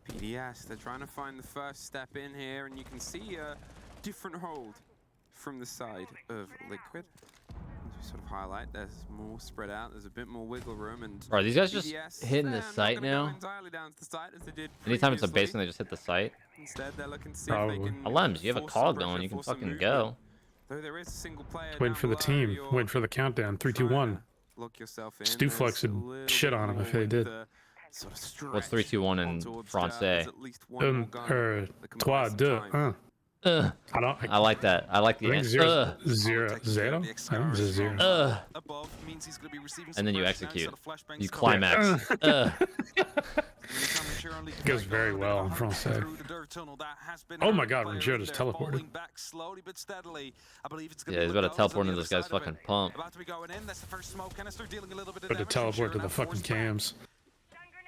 PDS, they're trying to find the first step in here, and you can see a different hold from the side of Liquid. As we sort of highlight, there's more spread out, there's a bit more wiggle room, and Are these guys just PDS, hitting the they're not site gonna go now? entirely down to the site as they did Anytime it's a previously. basin, they just hit the site. Instead, they're looking to see if they Probably. can Alems, you have a force call some going, pressure, you can force some fucking movement. go. Though there is a single player Waiting down for the below, team. you're Waiting for the countdown. 3, 2, 1. lock yourself in. Stuflex There's a would little shit bit on him if more they did. with the sort of stretch What's 3, 2, 1 in on towards Francais? there's at least one more gun that can buy 3, some 2, time. 1. I don't. I like that. I like I the think zero. I think it's a 0. Above means he's going to be receiving And then you suppression, execute. so the flashbangs You come climax. Goes very well in Francais. Oh my god, Rangier just teleported. back slowly but steadily. I believe it's Yeah, he's about to teleport into this guy's fucking pump. About to be going in. That's the first smoke canister dealing a little bit of But to damage. teleport to Rangier the now fucking forced back. cams.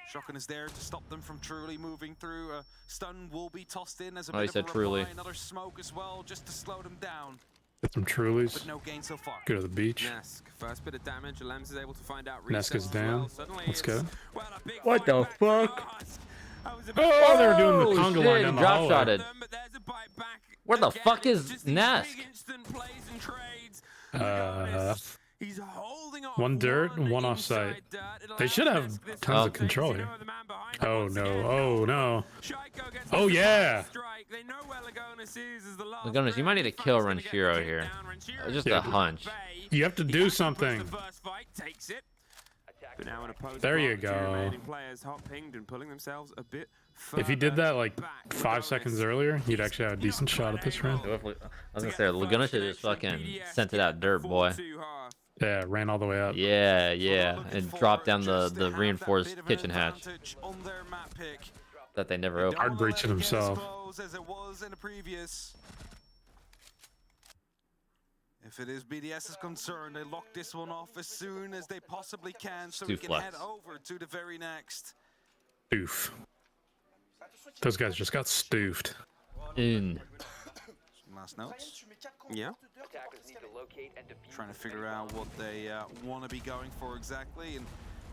Shotgun is there to stop them from truly moving through. Stun will be tossed in as a Oh, he bit said of a truly. reply. Another smoke as well, just to slow them down. Get some Trulies. But no gain so far. Go to the beach. Nesk, first bit of damage. Lems is able to find out. Nesk is resets as down. well. Suddenly Let's it's, go. well, a big What the fight back fuck? to Ask. That was a bit Oh, they were doing the Oh, conga shit, line he down the drop hallway. shotted. but there's a bite back Where the again. fuck is Just these Nesk? big instant plays and trades. He's holding off One dirt, one off inside site. dirt. It They allows should have Nesk this tons of space. control You here. know the man behind him Oh once no, again. oh no. Shaiko gets Oh the yeah. strike. They know where Lagonis is the last Lagonis, you might need to round. kill Frank's gonna get Renshiro kicked here. down. Renshiro Just Yeah, a hunch. bay. You have to He do actually puts something. The first fight, takes it. But now an opposing There you party, two go. remaining players hot pinged and pulling themselves a bit If he did further that like back. 5 seconds earlier, you'd actually have a decent shot at this round. I was gonna say, Laguna should just fucking sent it out dirt, boy. Yeah, ran all the way up. Yeah, yeah, and dropped down the reinforced kitchen hatch On their map pick. that they never opened. Hard breaching himself. As it was in the previous. If it is BDS is concerned, they lock this one off as soon as they possibly can, so we can Stuflex. head over to the very next. Stoof. Those guys just got stoofed. In. Last notes. Yeah. Attackers need to locate and defuse. Trying to figure out what they want to be going for exactly, and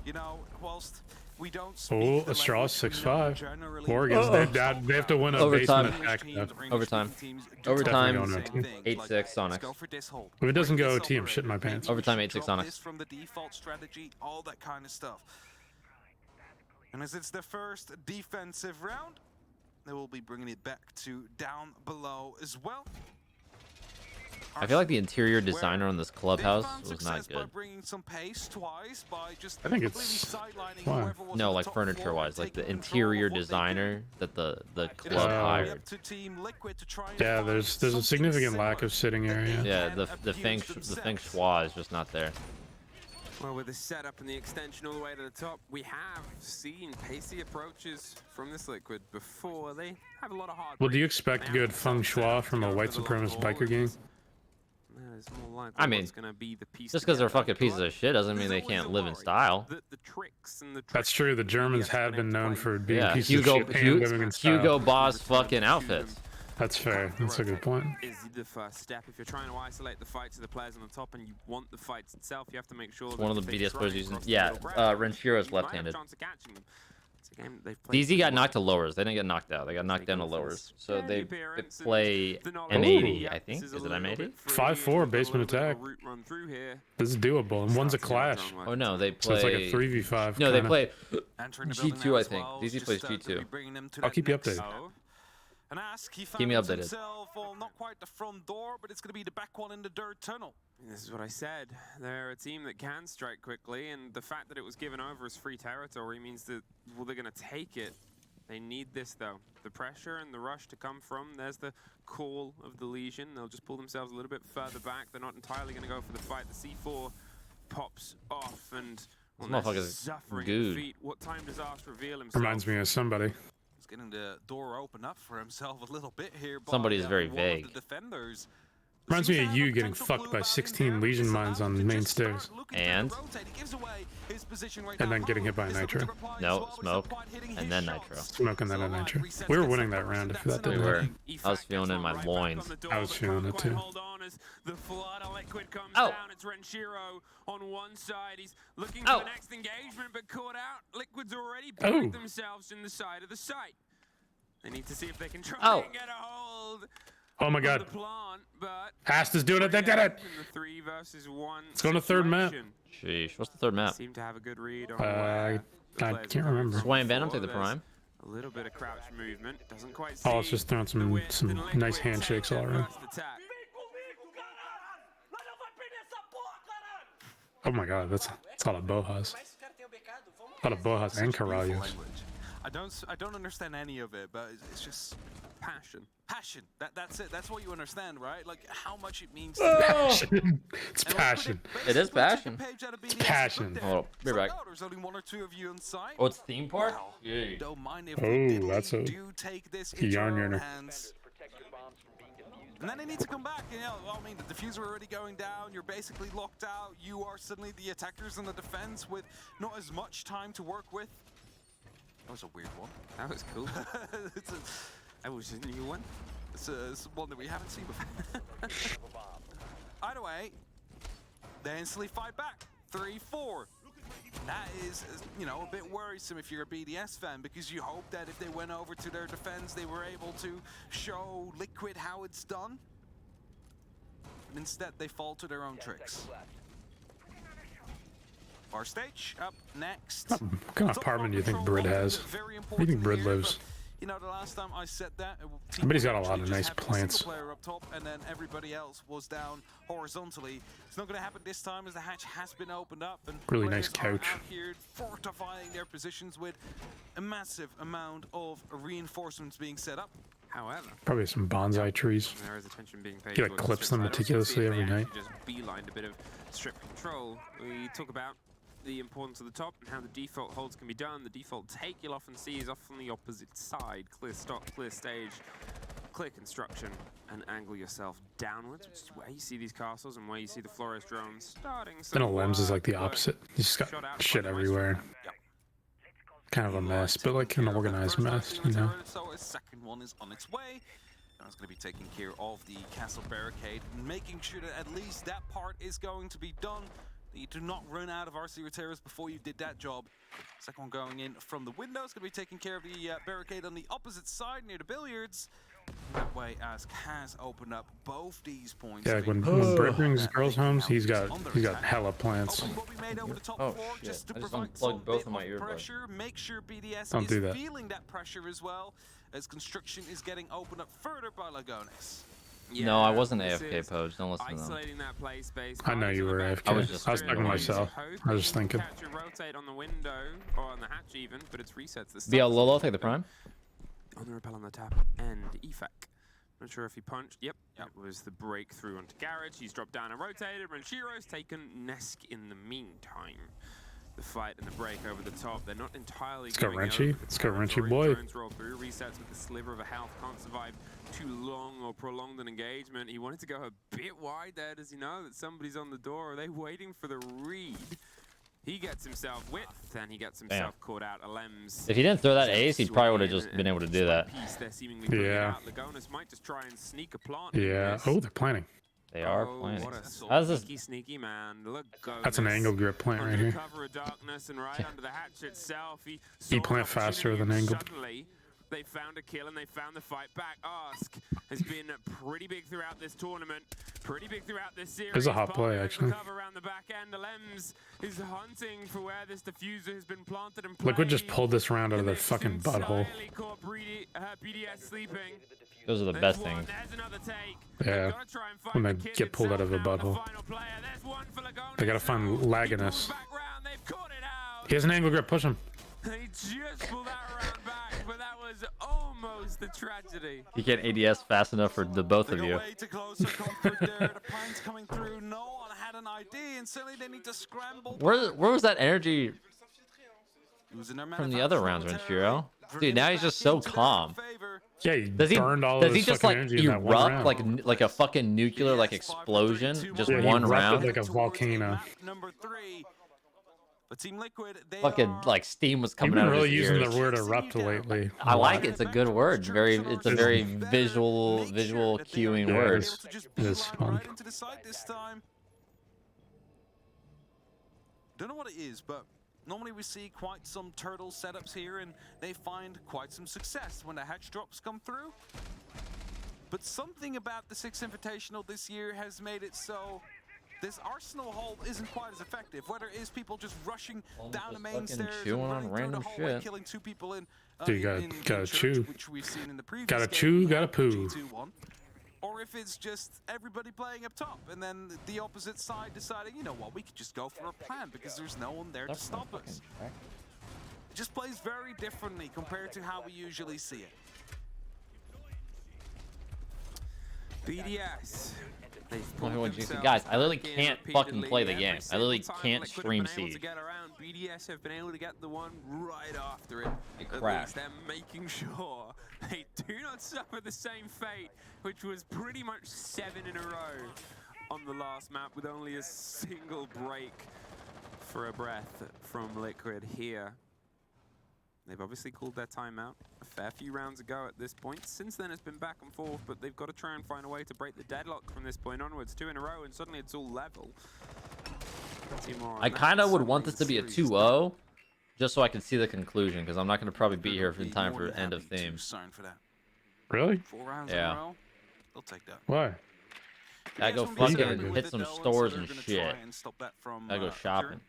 you know, whilst we don't. Oh, Astralis 6-5. Morgan's they have to win a overtime. basement attack. Overtime. 8-6 Sonics. If it doesn't go OT, I'm shitting my pants. Overtime 8-6 Sonics. From the default strategy, all that kind of stuff. And as it's the first defensive round, they will be bringing it back to down below as well. I feel like the interior designer on this clubhouse was not good. I think it's why? No, like furniture-wise, like the interior designer that the club hired. Yeah, there's a significant lack of sitting area. Yeah, the feng shui is just not there. Well, with the setup and the extension all the way to the top, we have seen pacey approaches from this Liquid before. They have a lot of hard. Well, do you expect good feng shui from a white supremacist biker gang? I mean, just because they're fucking pieces of shit doesn't mean they can't live in style. That's true. The Germans have been known for being pieces of shit and living in style. Hugo Boss fucking outfits. That's fair. That's a good point. Is the first step. If you're trying to isolate the fights of the players on the top and you want the fights itself, you have to make sure. One of the BDS players using. Yeah, Renshiro's left-handed. DZ got knocked to lowers. They didn't get knocked out. They got knocked down to lowers. So they play M80, I think. Is it M80? 5-4 basement attack. This is doable, and one's a clash. Oh no, they play. So it's like a 3v5. No, they play G2, I think. DZ plays G2. I'll keep you updated. And Ask, he Keep me found updated. himself, well, not quite the front door, but it's going to be the back one in the dirt tunnel. This is what I said. They're a team that can strike quickly, and the fact that it was given over as free territory means that, well, they're going to take it. They need this, though. The pressure and the rush to come from. There's the call of the Legion. They'll just pull themselves a little bit further back. They're not entirely going to go for the fight. The C4 pops off, and This motherfucker's suffering good. defeat. What time does Ask reveal himself? Reminds me of somebody. He's getting the door open up for himself a little bit here. Somebody is very one vague. Of the defenders. Reminds me of you getting fucked by 16 Legion mines on the main stairs. And then getting hit by a nitro. No, smoke, and then nitro. Smoke and then a nitro. We were winning that round if that didn't happen. I was feeling it in my loins. I was feeling it too. The flood of liquid comes Oh. down. It's Renshiro on one side. He's looking for the next engagement, but caught out. Liquid's already buried themselves in the side of the site. They need to see if they can try and get a hold. Oh my god. The plant, but Hast is doing it. They did it. in the 3 versus 1 Let's go to third map. situation. Sheesh, what's the third map? Seem to have a good read on I can't remember. Swaying Venom, take the prime. a little bit of crouch movement. Doesn't quite Oh, it's just throwing some nice handshakes all around. attack. Oh my god, that's a lot of Bohas. A lot of Bohas and Caralhos. I don't understand any of it, but it's just passion. Passion. That's it. That's what you understand, right? Like how much it means. Passion. It's passion. It is passion. It's passion. Oh, be right back. There's only 1 or 2 of you on site. Oh, it's theme park? Yeah. Don't mind if Oh, that's a take this into yarn your own yarner. hands. And then they need to come back. You know, I mean, the diffuser already going down. You're basically locked out. You are suddenly the attackers in the defense with not as much time to work with. That was a weird one. That was cool. That was a new one. It's one that we haven't seen before. Either way, they instantly fight back. 3-4. That is, you know, a bit worrisome if you're a BDS fan, because you hope that if they went over to their defense, they were able to show Liquid how it's done. But instead, they fall to their own tricks. Our stage up next. What kind of apartment do you think Brid has? Where do you think Brid lives? You know, the last time I said that, I bet he's got a lot of nice plants. Player up top, and then everybody else was down horizontally. It's not going to happen this time, as the hatch has been opened up, and Really nice players are couch. out here fortifying their positions with a massive amount of reinforcements being set up. However, Probably some bonsai trees. there is attention being paid. He like towards clips the them side. meticulously See if every they night. actually just beelined a bit of strip control. We talk about the importance of the top and how the default holds can be done. The default take you'll often see is often the opposite side. Clear stop, clear stage, clear construction, and angle yourself downwards, which is where you see these castles and where you see the Flores drones starting. Then a lens is like the but opposite. He's just got shot out shit quite everywhere. nicely. kind of a mess, but like an organized mess, you know. So a second one is on its way. And it's going to be taking care of the castle barricade, making sure that at least that part is going to be done. You do not run out of RC Reterras before you did that job. Second one going in from the window. It's going to be taking care of the barricade on the opposite side near the billiards. That way, as Kaz opened up both these points. Yeah, like when Brett brings girls home, he's got hella plants. Oh shit! I just unplugged both of my earbuds. Make sure BDS Don't do is that. feeling that pressure as well, as construction is getting opened up further by Lagones. No, I wasn't AFK, Poach. Don't listen to them. That play space. I know you were AFK. I was talking to myself. I was just thinking. Catch and rotate on the window or on the hatch even, but it's resets the BL Lolo, take the prime. On the rappel on the tap and EFAC. Not sure if he punched. Yep, that was the breakthrough onto Garage. He's dropped down and rotated. Ranchiro's taken Nesk in the meantime. The fight and the break over the top. They're not entirely. Let's go, Renchi. Let's go, Renchi boy. Drones roll through. Resets with the sliver of a health. Can't survive too long or prolonged an engagement. He wanted to go a bit wide there. Does he know that somebody's on the door? Are they waiting for the read? He gets himself width, and he gets himself caught out. Alems. If he didn't throw that ace, he probably would have just been able to do that. Yeah. Lagones might just try and sneak a plant. Yeah. Oh, they're planning. They are planning. How's this? Sneaky man. That's an angle grip plant right here. Cover of darkness and right under the hatch itself. He plant faster than angle. Suddenly, they found a kill and they found the fight back. Ask has been pretty big throughout this tournament, pretty big throughout this series. There's a hot play actually. Cover around the back end. Alems is hunting for where this diffuser has been planted and Liquid just pulled this round out of their fucking butthole. BDS sleeping. Those are the best things. Yeah, when they get pulled out of a butthole. They gotta find Lagonus. He has an angle grip, push him. He just pulled that round back, but that was almost a tragedy. You can't ADS fast enough for the both of you. Where was that energy from the other rounds, Renchiro? Dude, now he's just so calm. Yeah, he burned all does he his just fucking like energy in that one erupt round. like a fucking nuclear like explosion? Just Yeah, he one erupted round? like a volcano. But Team Liquid, they Fucking like steam was coming You've been out of really his using ears. the word erupt lately. I like it. It's a good word. It's a very visual cueing Yeah, word. It is fun. into the site this time. Don't know what it is, but normally we see quite some turtle setups here, and they find quite some success when the hatch drops come through. But something about the 6 Invitational this year has made it so this Arsenal hold isn't quite as effective. Whether it is people just rushing down the main stairs and running through the hallway, killing 2 people in Dude, you gotta chew. which we've seen in the previous Gotta game, chew, gotta poo. G2-1. Or if it's just everybody playing up top and then the opposite side deciding, you know what, we could just go for a plan because there's no one there to stop us. It just plays very differently compared to how we usually see it. BDS. Guys, I literally can't fucking play the game. I literally can't stream Siege. BDS have been able to get the one right after it. It At crashed. least they're making sure they do not suffer the same fate, which was pretty much 7 in a row on the last map with only a single break for a breath from Liquid here. They've obviously called their timeout a fair few rounds ago at this point. Since then, it's been back and forth, but they've got to try and find a way to break the deadlock from this point onwards. 2 in a row, and suddenly it's all level. I kind of would want this to be a 2-0, just so I can see the conclusion, because I'm not going to probably be here in time for end of theme. Really? 4 rounds Yeah. in a row, they'll take that. Why? I go fucking hit some stores and shit. I go shopping.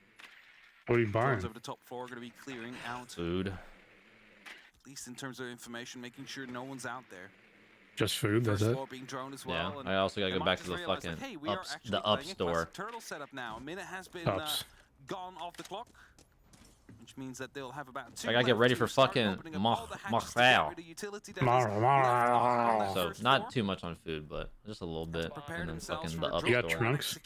What are you buying? Over the top 4 are going to be clearing out. Food. At least in terms of information, making sure no one's out there. Just food, that's it? Being drone as Yeah, well, and I also gotta they go might back to just the realize fucking that, hey, we are actually the up playing a store. classic turtle setup now. A minute has been gone off the clock, which means that they'll have about 2 I gotta get left ready to for start fucking opening up all the hatches to get Machal. rid of utility that is left on that So first not floor. too much on food, but just a little bit, and then fucking the up You got store. trunks?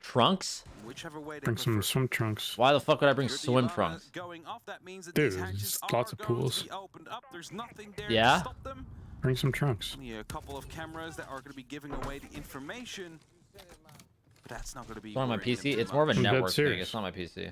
Trunks? Whichever way they Bring some swim trunks. Why the fuck would I bring swim trunks? going off, that means that Dude, these hatches there's lots of are going pools. to be opened up. There's nothing there Yeah? to stop them. Bring some trunks. Only a couple of cameras that are going to be giving away the information. But That's not going to be. It's on my PC. It's more of a I'm dead network thing. serious. It's not my PC.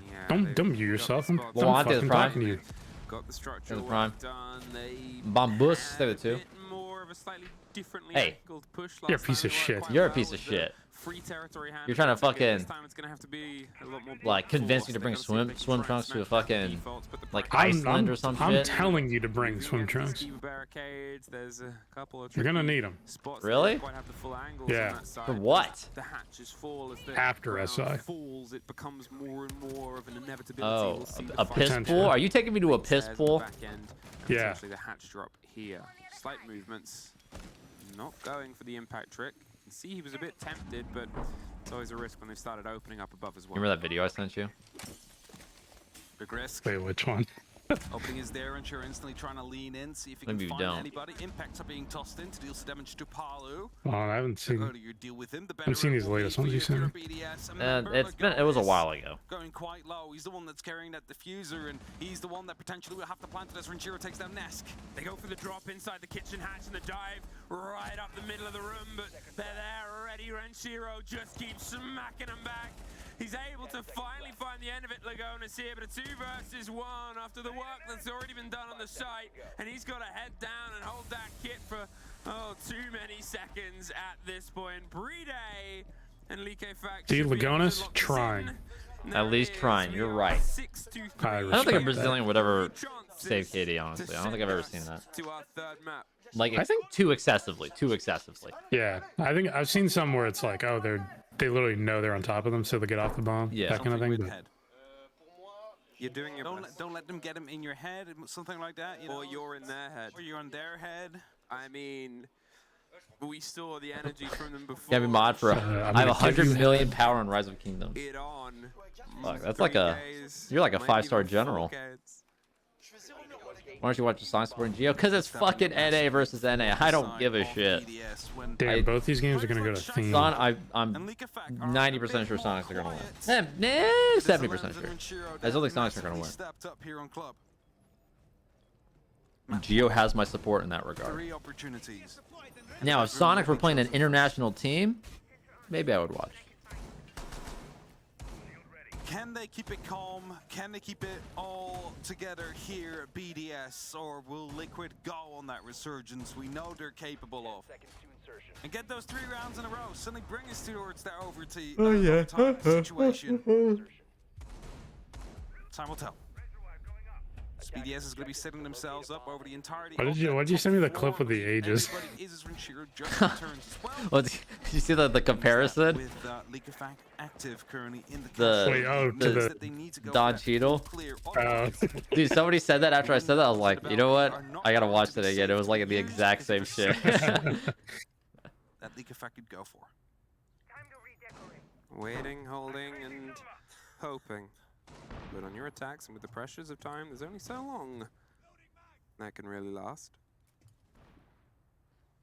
Don't mute yourself. I'm Well, fucking Anti's Prime. talking to you. Got the structure There's the Prime. done. They Bambus, stay with two. more of a slightly differently Hey, angled push you're a last piece time. of shit. You're a piece of shit. Free territory You're trying to fucking this time it's gonna have to be a lot more like convince me to bring swim trunks to a fucking like Iceland or some I'm shit. telling you to bring swim trunks. barricades. There's a couple of You're gonna need them. spots Really? that don't quite have the full angles on Yeah. that side. For what? The hatches fall as the After ground SI. falls, it becomes more and more of an inevitability. Oh, We'll see a the piss fight pool? Are you taking me to a piss stairs at the pool? back end, and Yeah. potentially the hatch drop here. Slight movements. Not going for the impact trick. You can see he was a bit tempted, but it's always a risk when they started opening up above as well. Remember that video I sent you? Big risk. Wait, which one? Opening is there, and you're instantly trying to lean in, see if you Maybe can you find don't. anybody. Impacts are being tossed in to deal some damage to Palu. Oh, I haven't seen. Earlier deal with him, the I haven't seen these latest ones you sent me. It was a while ago. Going quite low. He's the one that's carrying that diffuser, and he's the one that potentially will have to plant it as Renjiro takes down Nesk. They go for the drop inside the kitchen hatch and the dive right up the middle of the room, but they're there already. Renjiro just keeps smacking them back. He's able to finally find the end of it. Lagona's here, but a 2 versus 1 after the work that's already been done on the site, and he's got to head down and hold that kit for too many seconds at this point. Bride and Liquefact. See, Lagona's trying. At least trying. You're right. I don't think a Brazilian would ever save KD, honestly. I don't think I've ever seen that. To our third map. Like, I think too excessively. Too excessively. Yeah, I think I've seen some where it's like, oh, they literally know they're on top of them, so they get off the bomb. Yeah. That kind of thing. But You're doing your Don't let them get him in your head, something like that. You know? Or you're in their head. Or you're on their head. I mean, we saw the energy from them before. Can be mod for I have 100 million power on Rise of Kingdoms. It on. Fuck, that's like a you're like a 5-star general. Why don't you watch the Sonic Sport and Geo? Because it's fucking NA versus NA. I don't give a shit. damn, both these games are gonna go to theme. I'm 90% sure Sonics are gonna win. 70% sure. I still think Sonics are gonna win. Geo has my support in that regard. Now, if Sonics were playing an international team, maybe I would watch. Can they keep it calm? Can they keep it all together here at BDS? Or will Liquid go on that resurgence we know they're capable of? And get those 3 rounds in a row. Suddenly bring us towards that overtime situation. Time will tell. BDS is going to be setting themselves up over the entirety. Why did you send me the clip with the ages? Well, did you see the comparison? With Liquefact active currently in the Don Cheadle. Dude, somebody said that after I said that. I was like, you know what? I gotta watch that again. It was like the exact same shit. That Liquefact could go for. Waiting, holding, and hoping. But on your attacks and with the pressures of time, there's only so long that can really last.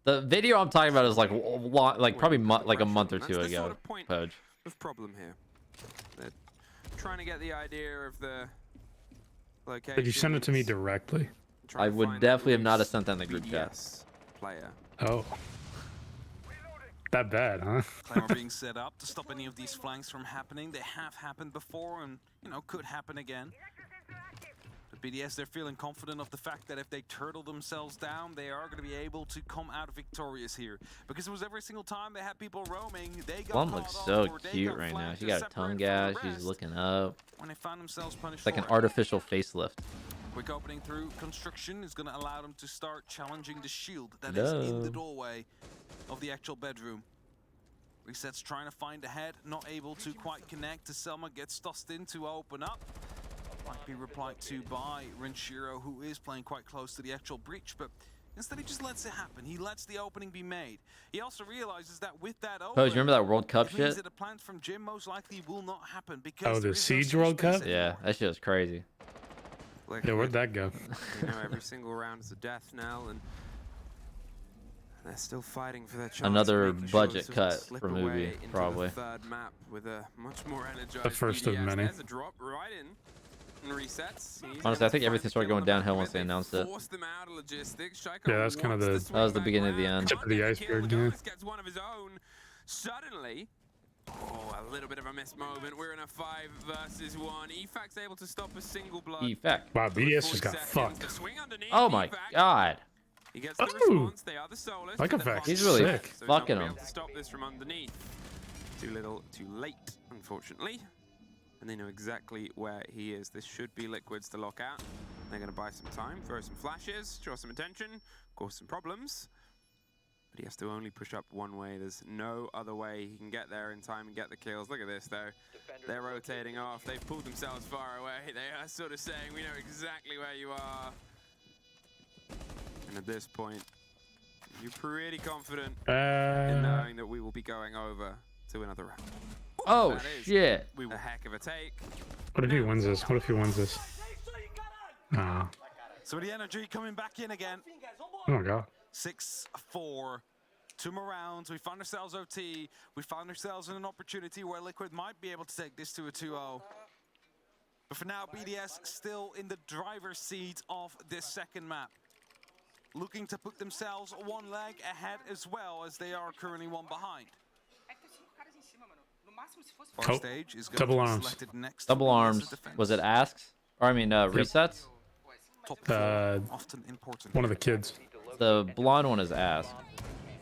The video I'm talking about is like probably like a month or 2 ago. Pudge. Of problem here. They're trying to get the idea of the location. Did you send it to me directly? I would definitely have not have sent that in the group chat. Player. Oh. That bad, huh? Clamor being set up to stop any of these flanks from happening. They have happened before and, you know, could happen again. But BDS, they're feeling confident of the fact that if they turtle themselves down, they are going to be able to come out victorious here. Because it was every single time they had people roaming, they got Plum looks so cute right now. She got a tongue gash. She's looking up. When they found themselves punished It's like an for it. artificial facelift. Quick opening through construction is going to allow them to start challenging the shield that is in the doorway of the actual bedroom. Reset's trying to find a head, not able to quite connect. Selma gets tossed in to open up. Might be replied to by Renjiro, who is playing quite close to the actual breach, but instead he just lets it happen. He lets the opening be made. He also realizes that with that opening, Pose, you remember that World Cup shit? that a plant from Jim most likely will not happen because Oh, the Siege World Cup? Yeah, that shit was crazy. Yeah, where'd that go? You know, every single round is a death knell, and they're still fighting for their chance. Another to make sure budget this doesn't cut slip for away movie, into probably. The third map with a much more energized The first of BDS. many. There's a drop right in and resets. He's Honestly, I think everything started going downhill once they announced it. forced them out of logistics. Yeah, that's kind of That was the beginning of the end. Tip of the iceberg, yeah. Gets one of his own. Suddenly, Oh, a little bit of a missed moment. We're in a 5 versus 1. Efac's able to stop a single blood. Efac. Wow, BDS just got fucked. The swing underneath Oh my god. He gets the response. They are the soloists. Like but they're effect. He's really sick. So fucking not him. able to stop this from underneath. Too little, too late, unfortunately. And they know exactly where he is. This should be Liquid's to lock out. They're going to buy some time, throw some flashes, draw some attention, cause some problems. But he has to only push up one way. There's no other way he can get there in time and get the kills. Look at this, though. They're rotating off. They've pulled themselves far away. They are sort of saying, we know exactly where you are. And at this point, you're pretty confident in knowing that we will be going over to another round. Oh, shit. A heck of a take. What if he wins this? What if he wins this? Nah. So the energy coming back in again. Oh my god. 6-4. 2 more rounds. We found ourselves OT. We found ourselves in an opportunity where Liquid might be able to take this to a 2-0. But for now, BDS still in the driver's seat of this second map. Looking to put themselves one leg ahead as well, as they are currently one behind. Our stage is going double to be arms. selected next. Double arms. Was it asks? Or I mean, resets? Often important. One of the kids. The blonde one is ask.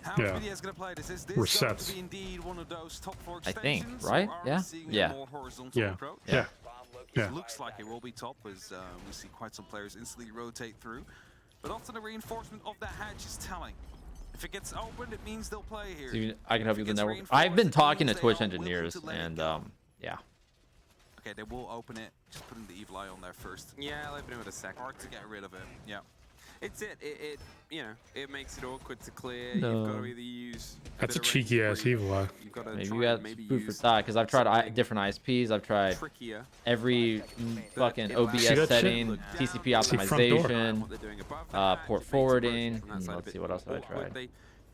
How Yeah. BDS going to play this? Is this Resets. going to be indeed one of those top 4 I think, extensions, right? or are Yeah? we seeing a Yeah. more horizontal Yeah. approach? Yeah. Yeah. It looks like it will be top, as we see quite some players instantly rotate through. But often the reinforcement of that hatch is telling. If it gets opened, it means they'll play here. So I can help you If with it the gets network. I've been reinforced, it talking to means they Twitch are willing engineers, to let it and go. yeah. Okay, they will open it. Just putting the evil eye on there first. Yeah, I'll open it with a second. Hard to get rid of it. Yeah. It's it you know, it makes it awkward to clear. No. You've got to either use That's a bit of cheeky range ass break. evil eye. You've got to Maybe try you got and maybe food for use thought, because I've tried something different ISPs. I've tried trickier. every fucking it allows OBS you See that setting, shit? TCP See front door. optimization, What they're doing above the hatch, port it makes it work forwarding. from that side a Let's bit see what else have I awkward. tried. They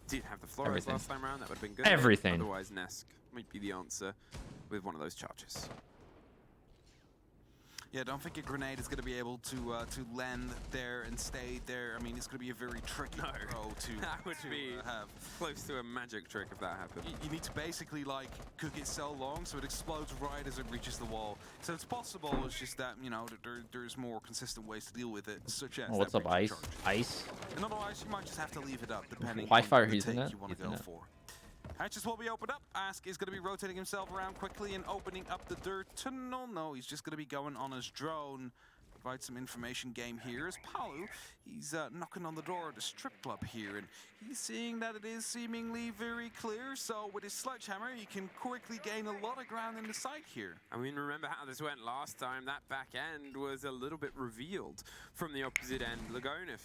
did have the Flores Everything. last time around. That would have been good. Everything. Otherwise, Nesk might be the answer with one of those charges. Yeah, I don't think a grenade is going to be able to land there and stay there. I mean, it's going to be a very tricky throw to That would be have. close to a magic trick if that happened. You need to basically like cook it so long so it explodes right as it reaches the wall. So it's possible. It's just that, you know, there's more consistent ways to deal with it, such as Oh, what's that up, breaching Ice? charge. Ice? And otherwise, you might just have to leave it up, depending Wi-Fi on the using take it? you want to Using go it. for. Hatches will be opened up. Ask is going to be rotating himself around quickly and opening up the dirt tunnel. No, he's just going to be going on his drone. Provide some information game here. As Palu, he's knocking on the door of the strip club here, and he's seeing that it is seemingly very clear. So with his sledgehammer, he can quickly gain a lot of ground in the site here. I mean, remember how this went last time? That back end was a little bit revealed from the opposite end. Lagonif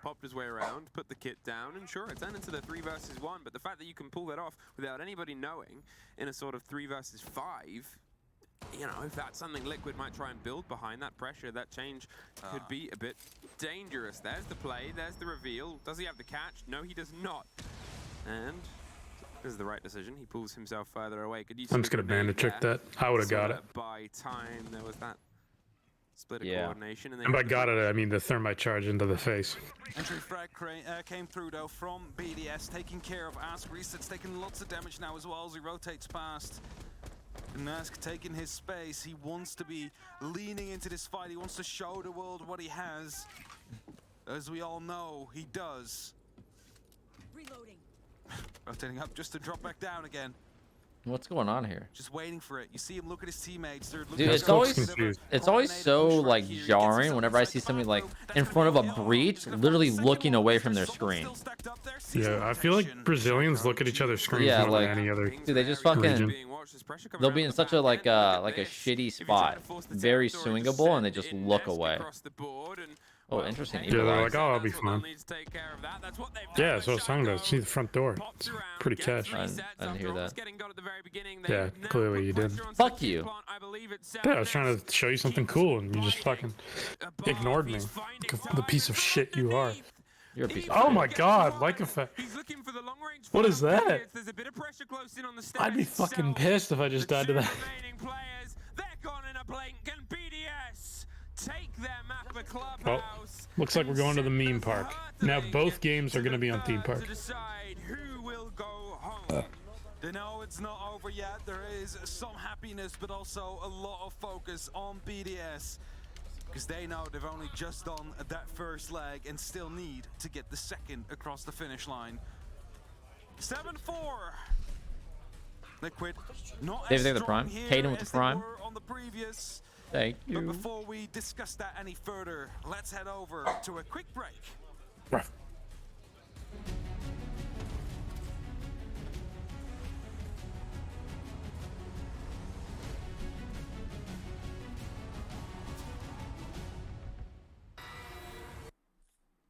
popped his way around, put the kit down, and sure, it turned into the 3 versus 1, but the fact that you can pull that off without anybody knowing in a sort of 3 versus 5, you know, if that's something Liquid might try and build behind, that pressure, that change could be a bit dangerous. There's the play, there's the reveal. Does he have the catch? No, he does not. And this is the right decision. He pulls himself further away. Could use I'm just gonna bandit trick that. I would have got it. By time, there was that split of Yeah. coordination. And And by got it, I mean the thermite charge into the face. Entry frag came through though from BDS, taking care of Ask. Reset's taking lots of damage now as well as he rotates past. And Ask taking his space. He wants to be leaning into this fight. He wants to show the world what he has. As we all know, he does. Reloading. Rotating up just to drop back down again. What's going on here? Just waiting for it. You see him look at his teammates. They're looking Dude, it's always so like jarring whenever I see somebody like in front of a breach, literally looking away from their screen. Yeah, I feel like Brazilians look at each other's screens Yeah, more like than any other dude, they just fucking region. they'll be in such a like a shitty spot, very swingable, and they just look away. Oh, interesting. Yeah, they're like, oh, I'll be fine. Yeah, that's what I was talking about. See the front door. It's pretty cash. I didn't hear that. Yeah, clearly you did. Fuck you. Yeah, I was trying to show you something cool, and you just fucking ignored me. Like the piece of shit you are. You're a piece of Oh shit. my god, like effect. What is that? I'd be fucking pissed if I just died to that. Well, looks like we're going to the meme park. Now both games are going to be on theme park. They know it's not over yet. There is some happiness, but also a lot of focus on BDS. Because they know they've only just done that first leg and still need to get the second across the finish line. 7-4. Liquid, not David, as take the strong prime. here Caden with the as they prime. were on the previous. Thank But you. before we discuss that any further, let's head over to a quick break.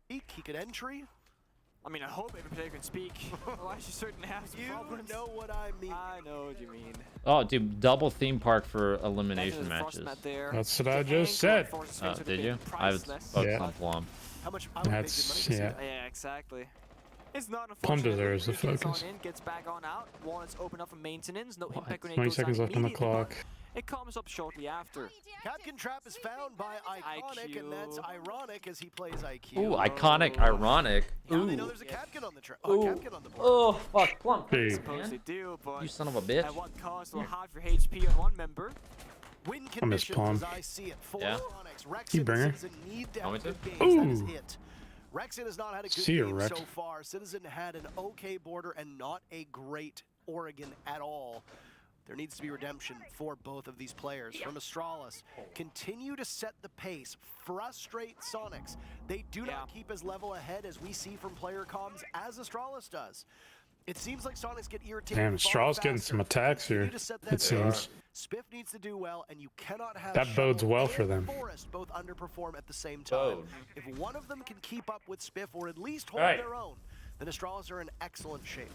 He could entry. I mean, I hope every player can speak. Otherwise, you certainly have some problems. You know what I mean. I know what you mean. Oh, dude, double theme park for elimination There's a matches. Frostmat there. That's what I just said. Oh, did you? I was focused on Plum. How much? That's yeah. Yeah, exactly. It's not Plum unfortunate. deserves the He gets focus. on in, gets back on out. Wall is open up for maintenance. No impact grenade 20 goes seconds out left on the immediately, but clock. It comes up shortly after. Capcan Trap is found by Iconic, and that's ironic as he plays IQ. Ooh, iconic, ironic. Now they Ooh. know there's a Capcan on the trap. Ooh. Capcan on the board. Oh, fuck, Plum. Hey. Suppose they do, but You son of a bitch. at what cost will half your HP on one member? Win I miss conditions Plum. as I see it for Yeah. Onyx. Rex You bring her? Citizen need to Want have me good to? games. That is Ooh. hit. Rexon has not had a good See ya, game Rex. so far. Citizen had an okay border and not a great Oregon at all. There needs to be redemption for both of these players. From Astralis, continue to set the pace, frustrate Sonics. They do not keep as level ahead as we see from player comms as Astralis does. It seems like Sonics get irritated. Damn, far Straw's getting faster. some attacks here, Continue to set that it seems. pace. Spiff needs to do well, and you cannot have That bodes Shovel well for and them. Forest both underperform at the same time. Bode. If one of them can keep up with Spiff or at least hold Right. their own, then Astralis are in excellent shape.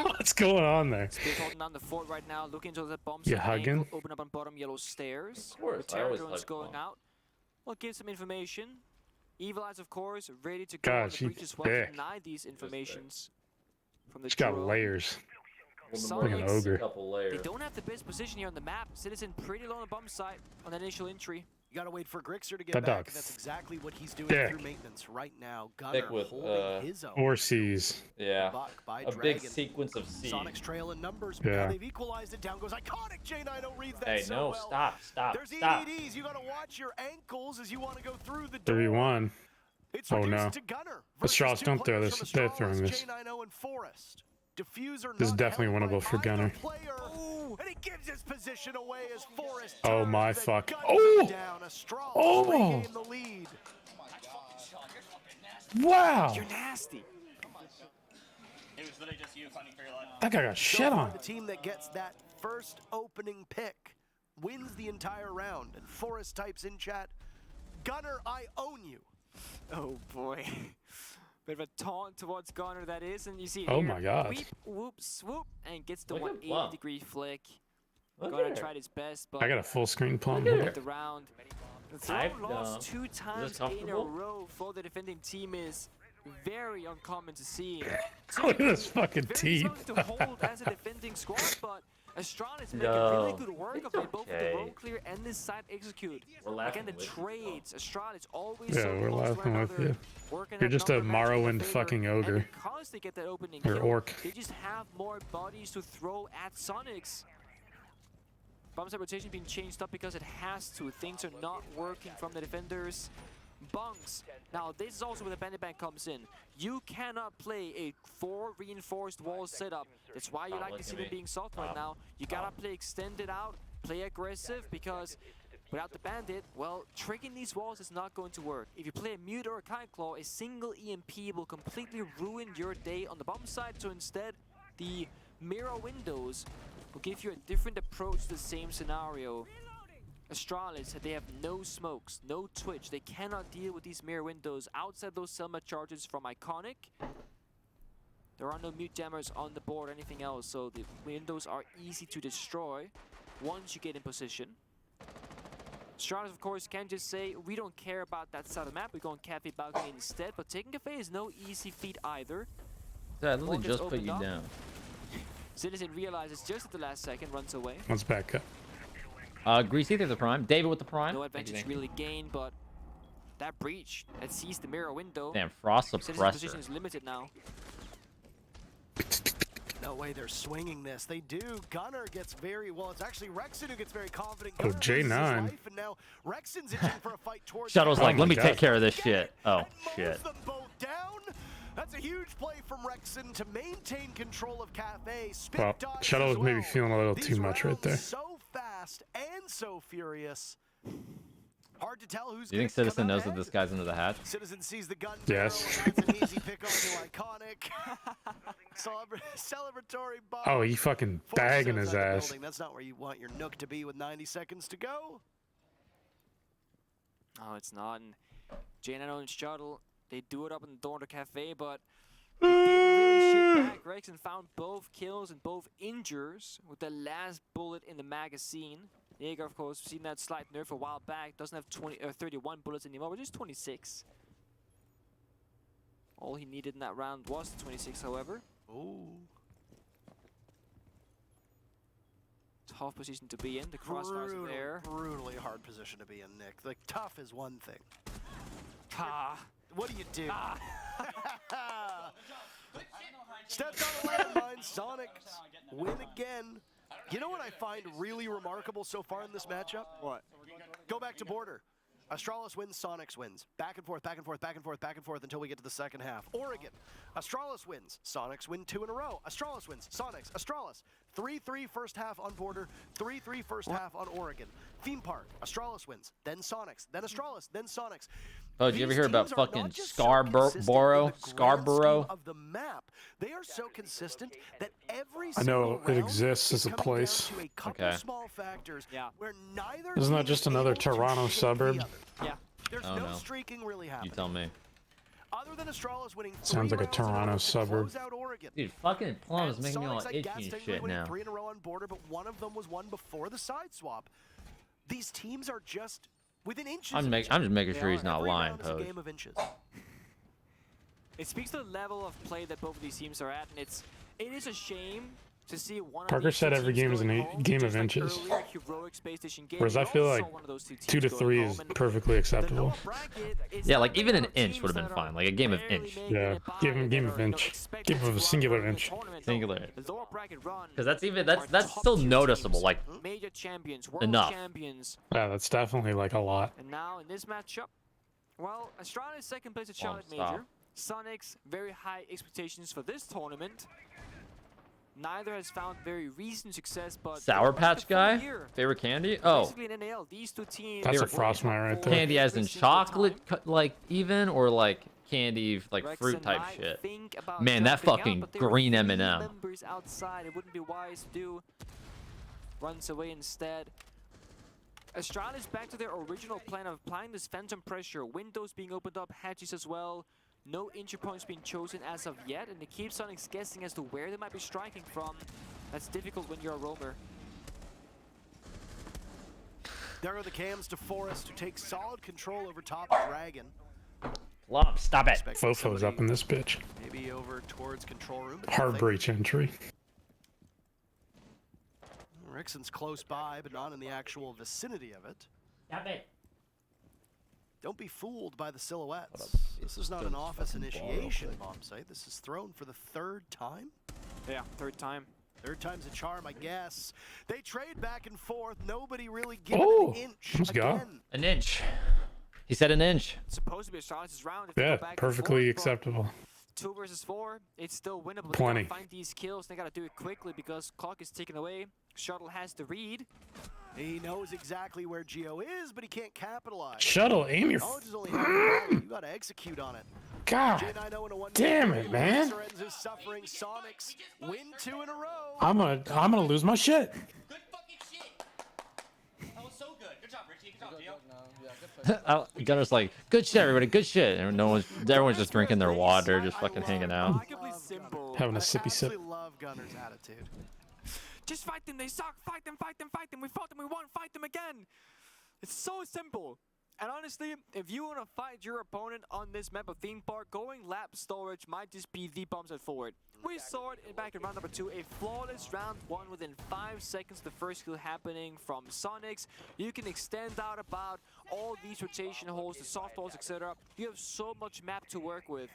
What's going on there? Spiff holding down the fort right now, looking into the bomb You site hugging? angle, open up on bottom yellow stairs. Of course, With I terror always drones hug going bomb. out. Well, give some information. Evil Eyes, of course, ready to go God, on the breach she's as well to thick. deny these informations from the She's got drone. layers. Sonics, Like an ogre. Couple They layers. don't have the best position here on the map. Citizen pretty low on the bomb site on that initial entry. You gotta wait for Grixer to get That back, dog and that's exactly what he's doing thick. through maintenance right now. Thick Gunner with, holding his own. 4 C's. Yeah. Buck by A Dragon. big sequence of C. Sonics trail in numbers, but Yeah. now they've equalized it. Down goes Iconic. J90 reads that Hey, so no, well. stop. There's Stop. EDDs. You gotta watch your ankles as you want to go through the door. 3-1. It's Oh, reduced no. to Gunner The versus Straws two don't throw players this. from They're Astralis, throwing this. J90 and Forest. Diffuser This is not definitely held winnable by for either Gunner. player. And he gives his position away as Forest Oh turns my and fuck. guns Oh! it down. Astralis Oh! regain the lead. Wow! You're nasty. It was literally just you fighting for your life. That guy got So shit far, on. the team that gets that first opening pick wins the entire round. And Forrest types in chat, Gunner, I own you. Oh boy. Bit of a taunt towards Gunner that is, and you see it Oh here. my God. Weep, whoop, swoop, and gets the Look at 180 Plum. degree flick. Look Gunner at her. tried his best, but I got a full screen Plum. Look at Hold her. up. the round. The I've throw lost done. 2 times in a comfortable? row for the defending team is very uncommon to see. Look at his fucking Very teeth. strong to hold as a defending squad, but Astralis making No. really good work of it, both with the Okay. roll clear and this side execute. We're laughing Again, the with you. trades, Astralis always Yeah, so we're close to laughing one with another, you. working You're that just a number match in their Morrowind favor, fucking and ogre. because they get that opening Or kill, orc. they just have more bodies to throw at Sonics. Bomb side rotation being changed up because it has to. Things are not working from the defenders. Bunks. Now this is also where the bandit bank comes in. You cannot play a 4 reinforced wall setup. That's why you Stop like to looking see at them me. being soft right Stop. now. You gotta play extended out, play aggressive, because without the bandit, well, tricking these walls is not going to work. If you play a mute or a kite claw, a single EMP will completely ruin your day on the bomb side. So instead, the mirror windows will give you a different approach to the same scenario. Astralis, they have no smokes, no twitch. They cannot deal with these mirror windows. Outside those Selma charges from Iconic, there are no mute jammers on the board or anything else, so the windows are easy to destroy once you get in position. Astralis, of course, can just say, we don't care about that side of the map, we go on Cafe Balcony instead, but taking Cafe is no easy feat either. I literally Ball just put opened you up. down. Citizen realizes just at the last second, runs away. Let's back up. Greasy through the prime. David with the prime. No Thank you, advantage thank you. really gained, but that breach that sees the mirror window. Damn, Frost Citizen's suppressor. position is limited now. No way they're swinging this. They do. Gunner gets very well. It's actually Rexon who gets very confident. Oh, Gunner loses his J9. life, and now Rexon's itching for a fight towards. Shuttle's like, Oh let my me God. take care of this shit. Oh shit. Them both down. That's a huge play from Rexon to maintain control of Cafe. Spit Well, dodges Shuttle as was maybe well. feeling a little These too much right rounds there. So fast and so furious. Hard to tell who's. Do you think Citizen knows that this guy's into the hatch? Citizen sees the gun. Yes. That's an easy pick on to Iconic. Celebratory bomb. Oh, he fucking bagging his ass. That's not where you want your Nook to be with 90 seconds to go. Oh, it's not. And J9 and Shuttle, they do it up in the door of the cafe, but they didn't really shoot back. Rexon found both kills and both injures with the last bullet in the magazine. Jaeger, of course, seen that slight nerf a while back. Doesn't have 31 bullets anymore, but just 26. All he needed in that round was 26, however. Ooh. Tough position to be in. The crossfires are there. Brutally hard position to be in, Nick. Like, tough is one thing. Ah. What do you do? Steps on the landmine. Sonic win again. You know what I find really remarkable so far in this matchup? What? Go back to border. Astralis wins, Sonics wins. Back and forth, back and forth, back and forth, back and forth until we get to the second half. Oregon. Astralis wins. Sonics win 2 in a row. Astralis wins. Sonics. Astralis. 3-3 first half on border. 3-3 first half on Oregon. Theme Park. Astralis wins. Then Sonics. Then Astralis. Then Sonics. Oh, did you ever hear about fucking Scarborough? Of the map, they are so consistent that every I know single it round exists is as a coming place. down to a couple Okay. small factors where neither Isn't that team just is another able to Toronto shake suburb? the other. Yeah. There's I no don't know. streaking really You happening. tell me. Other than Astralis winning Sounds 3 like a rounds in Toronto row to suburb. close out Oregon. Dude, fucking Plum is And making me all Sonics, I itchy guess, and technically shit winning now. 3 in a row on border, but one of them was won before the side swap. These teams are just within inches. I'm of just each other. making They sure are. he's not Every lying, round is a Poge. game of inches. It speaks to the level of play that both of these teams are at, and it is a shame to see one of Parker these said two every teams game is going a home, game just of like inches. earlier, Heroic Space Station game. Whereas We I feel also like saw one of those two 2 to teams 3 going is home, and perfectly acceptable. Yeah, like even an inch would have been fine. Like a game of inch. Yeah, give him game of inch. Give him a singular inch. Singular. The lower bracket run. Because that's still noticeable. Like Major champions, world enough. champions. Yeah, that's definitely like a lot. And now in this matchup, well, Estrada is second place at Bomb Charlotte stop. Major. Sonics, very high expectations for this tournament. Neither has found very recent success, but Sour they've Patch the full guy? year. Favorite candy? Oh, Basically in NAL, these two teams. That's a were Frostmite right there. candy as in every single chocolate, time. like even or like candy, like fruit Rexon type might shit. think about Man, that jumping out, fucking but there were green 3 M&M. members outside. It wouldn't be wise to do. Runs away instead. Estrada is back to their original plan of applying this phantom pressure. Windows being opened up, hatches as well. No entry points being chosen as of yet, and it keeps Sonics guessing as to where they might be striking from. That's difficult when you're a roamer. There are the cams to Forest, who takes solid control over top of Dragon. Lop, stop it. Expecting Fofo's up in this bitch. Maybe over towards control room. but Hard nothing. breach entry. Rexon's close by, but not in the actual vicinity of it. Stop it. Don't be fooled by the silhouettes. This is not an office initiation bomb site. This is thrown for the 3rd time. Yeah, 3rd time. 3rd time's a charm, I guess. They trade back and forth. Nobody really giving Oh, an inch almost got again. An inch. He said an inch. It's supposed to be Estrada's round. If they Yeah, go back and perfectly forth, but acceptable. 2 versus 4, it's still winnable. Plenty. They gotta find these kills. They gotta do it quickly because clock is ticking away. Shuttle has the read. He knows exactly where Geo is, but he can't capitalize. Shuttle, aim your. Knowledge is only half the battle. You gotta execute on it. God J9 and a 1 damn it, man. Sorensen's suffering. Sonics win 2 in a row. I'm gonna lose my shit. Good fucking shit. That was so good. Good job, Richie. Good job, Gio. Gunner's like, good shit, everybody, good shit. And everyone's just drinking their water, just fucking hanging out. Simple. Having a I sippy sip. absolutely love Gunner's attitude. Just fight them. They suck. Fight them. Fight them. Fight them. We fought them. We won. Fight them again. It's so simple. And honestly, if you want to fight your opponent on this map of Theme Park, going lap storage might just be the bumps at forward. We saw it back in round number 2, a flawless round 1 within 5 seconds. The first kill happening from Sonics. You can extend out about all these rotation holes, the softballs, etc. You have so much map to work with.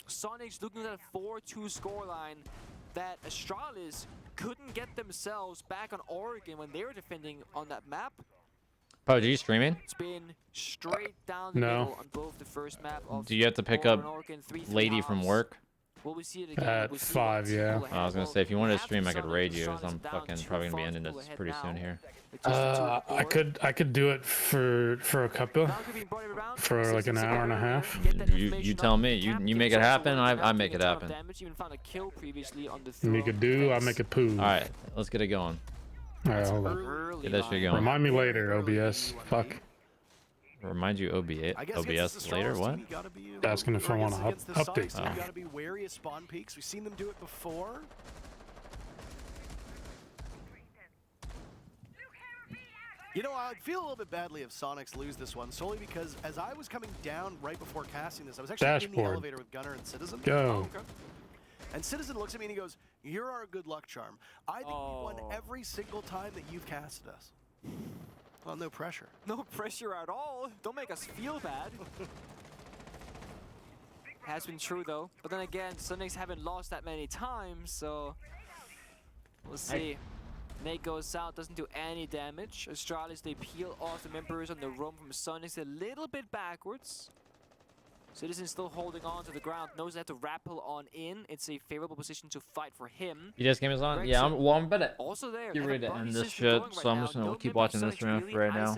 Sonics looking at a 4-2 scoreline. that Astralis couldn't get themselves back on Oregon when they were defending on that map. Oh, are you streaming? It's been straight down the No. middle on both the first map of Do you have to pick up Oregon, 3-3 Lady from halves. work? Will we see it again? At We'll see 5, what yeah. will I was gonna happen. say, if you wanted to Half stream, I the could Sonic raid you, Astralis as I'm down fucking 2 probably gonna be fronts, ending pull this ahead pretty now. soon here. With just the two on the I board. could do it for a couple, for like an hour and a half. You tell me. You make it happen. I make it happen. Even found a kill previously on the You make it do, I make it poo. All right, let's get it going. All right, hold on. Get that shit going. Remind me later, OBS. Fuck. Remind you OBS later? What? Asking if I want to update. You gotta be wary of spawn peaks. We've seen them do it before. You know, I'd feel a little bit badly if Sonics lose this one, solely because as I was coming down right before casting this, I was actually in the Dashboard. elevator with Gunner and Citizen. Go. And Citizen looks at me and he goes, "You're our good luck charm. I think we won every single time that you've casted us." Well, no pressure. No pressure at all. Don't make us feel bad. Has been true though. But then again, Sonics haven't lost that many times, so we'll see. Nate goes out, doesn't do any damage. Astralis, they peel off the members on the roam from Sonics a little bit backwards. Citizen still holding on to the ground, knows they have to rappel on in. It's a favorable position to fight for him. BDS game is on? Yeah, I'm better. Also there. Get ready to end this shit, so I'm just gonna keep watching this round for right now.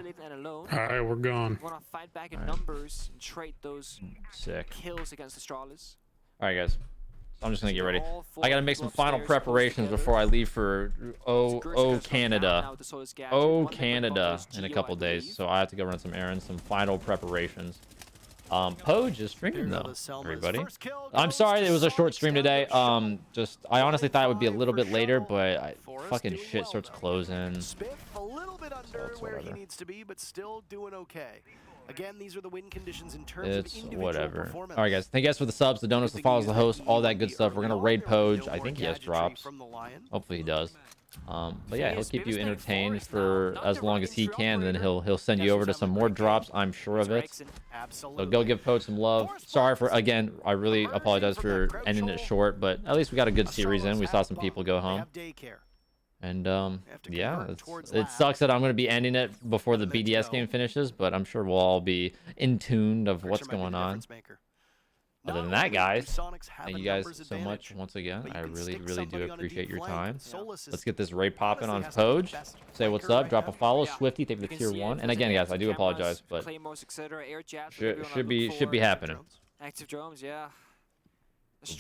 Alright, we're gone. Want to fight back in numbers and trade those Sick. kills against Astralis. Alright, guys. I'm just gonna get ready. I gotta make some final preparations before I leave for Canada. Canada in a couple days. So I have to go run some errands, some final preparations. Poge is streaming though, everybody. I'm sorry it was a short stream today. I honestly thought it would be a little bit later, but fucking shit starts closing. Spiff a little bit under where he needs to be, but still doing okay. Again, these are the win conditions in terms of It's individual whatever. performance. All right, guys. Thank you guys for the subs, the donuts, the follows, the hosts, all that good stuff. We're gonna raid Poge. I think he has drops. Hopefully he does. But yeah, he'll keep you entertained for as long as he can, and then he'll send you over to some more drops. I'm sure of it. So go give Poge some love. Sorry for again. I really apologize for ending it short, but at least we got a good series in. We saw some people go home. And yeah, it sucks that I'm going to be ending it before the BDS game finishes, but I'm sure we'll all be in tune of what's going on. Other than that, guys, thank you guys so much once again. I really do appreciate your time. Let's get this raid popping on Poge. Say what's up, drop a follow. Swifty, thank you for the tier 1. And again, guys, I do apologize, but should be happening. Active drones, yeah.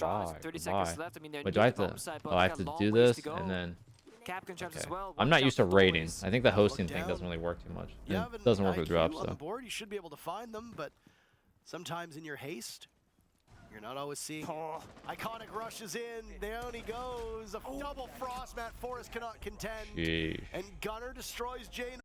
Bye. 30 seconds left. I mean, But do I have to? Oh, I have to do this and then. Okay. I'm not used to raiding. I think the hosting thing doesn't really work too much. It doesn't work with drops, on the so. board, you should be able to find them, but sometimes in your haste, you're not always seeing. Iconic rushes in. Down he goes. A double frost mat. Forest cannot contend. Sheesh. And Gunner destroys Jane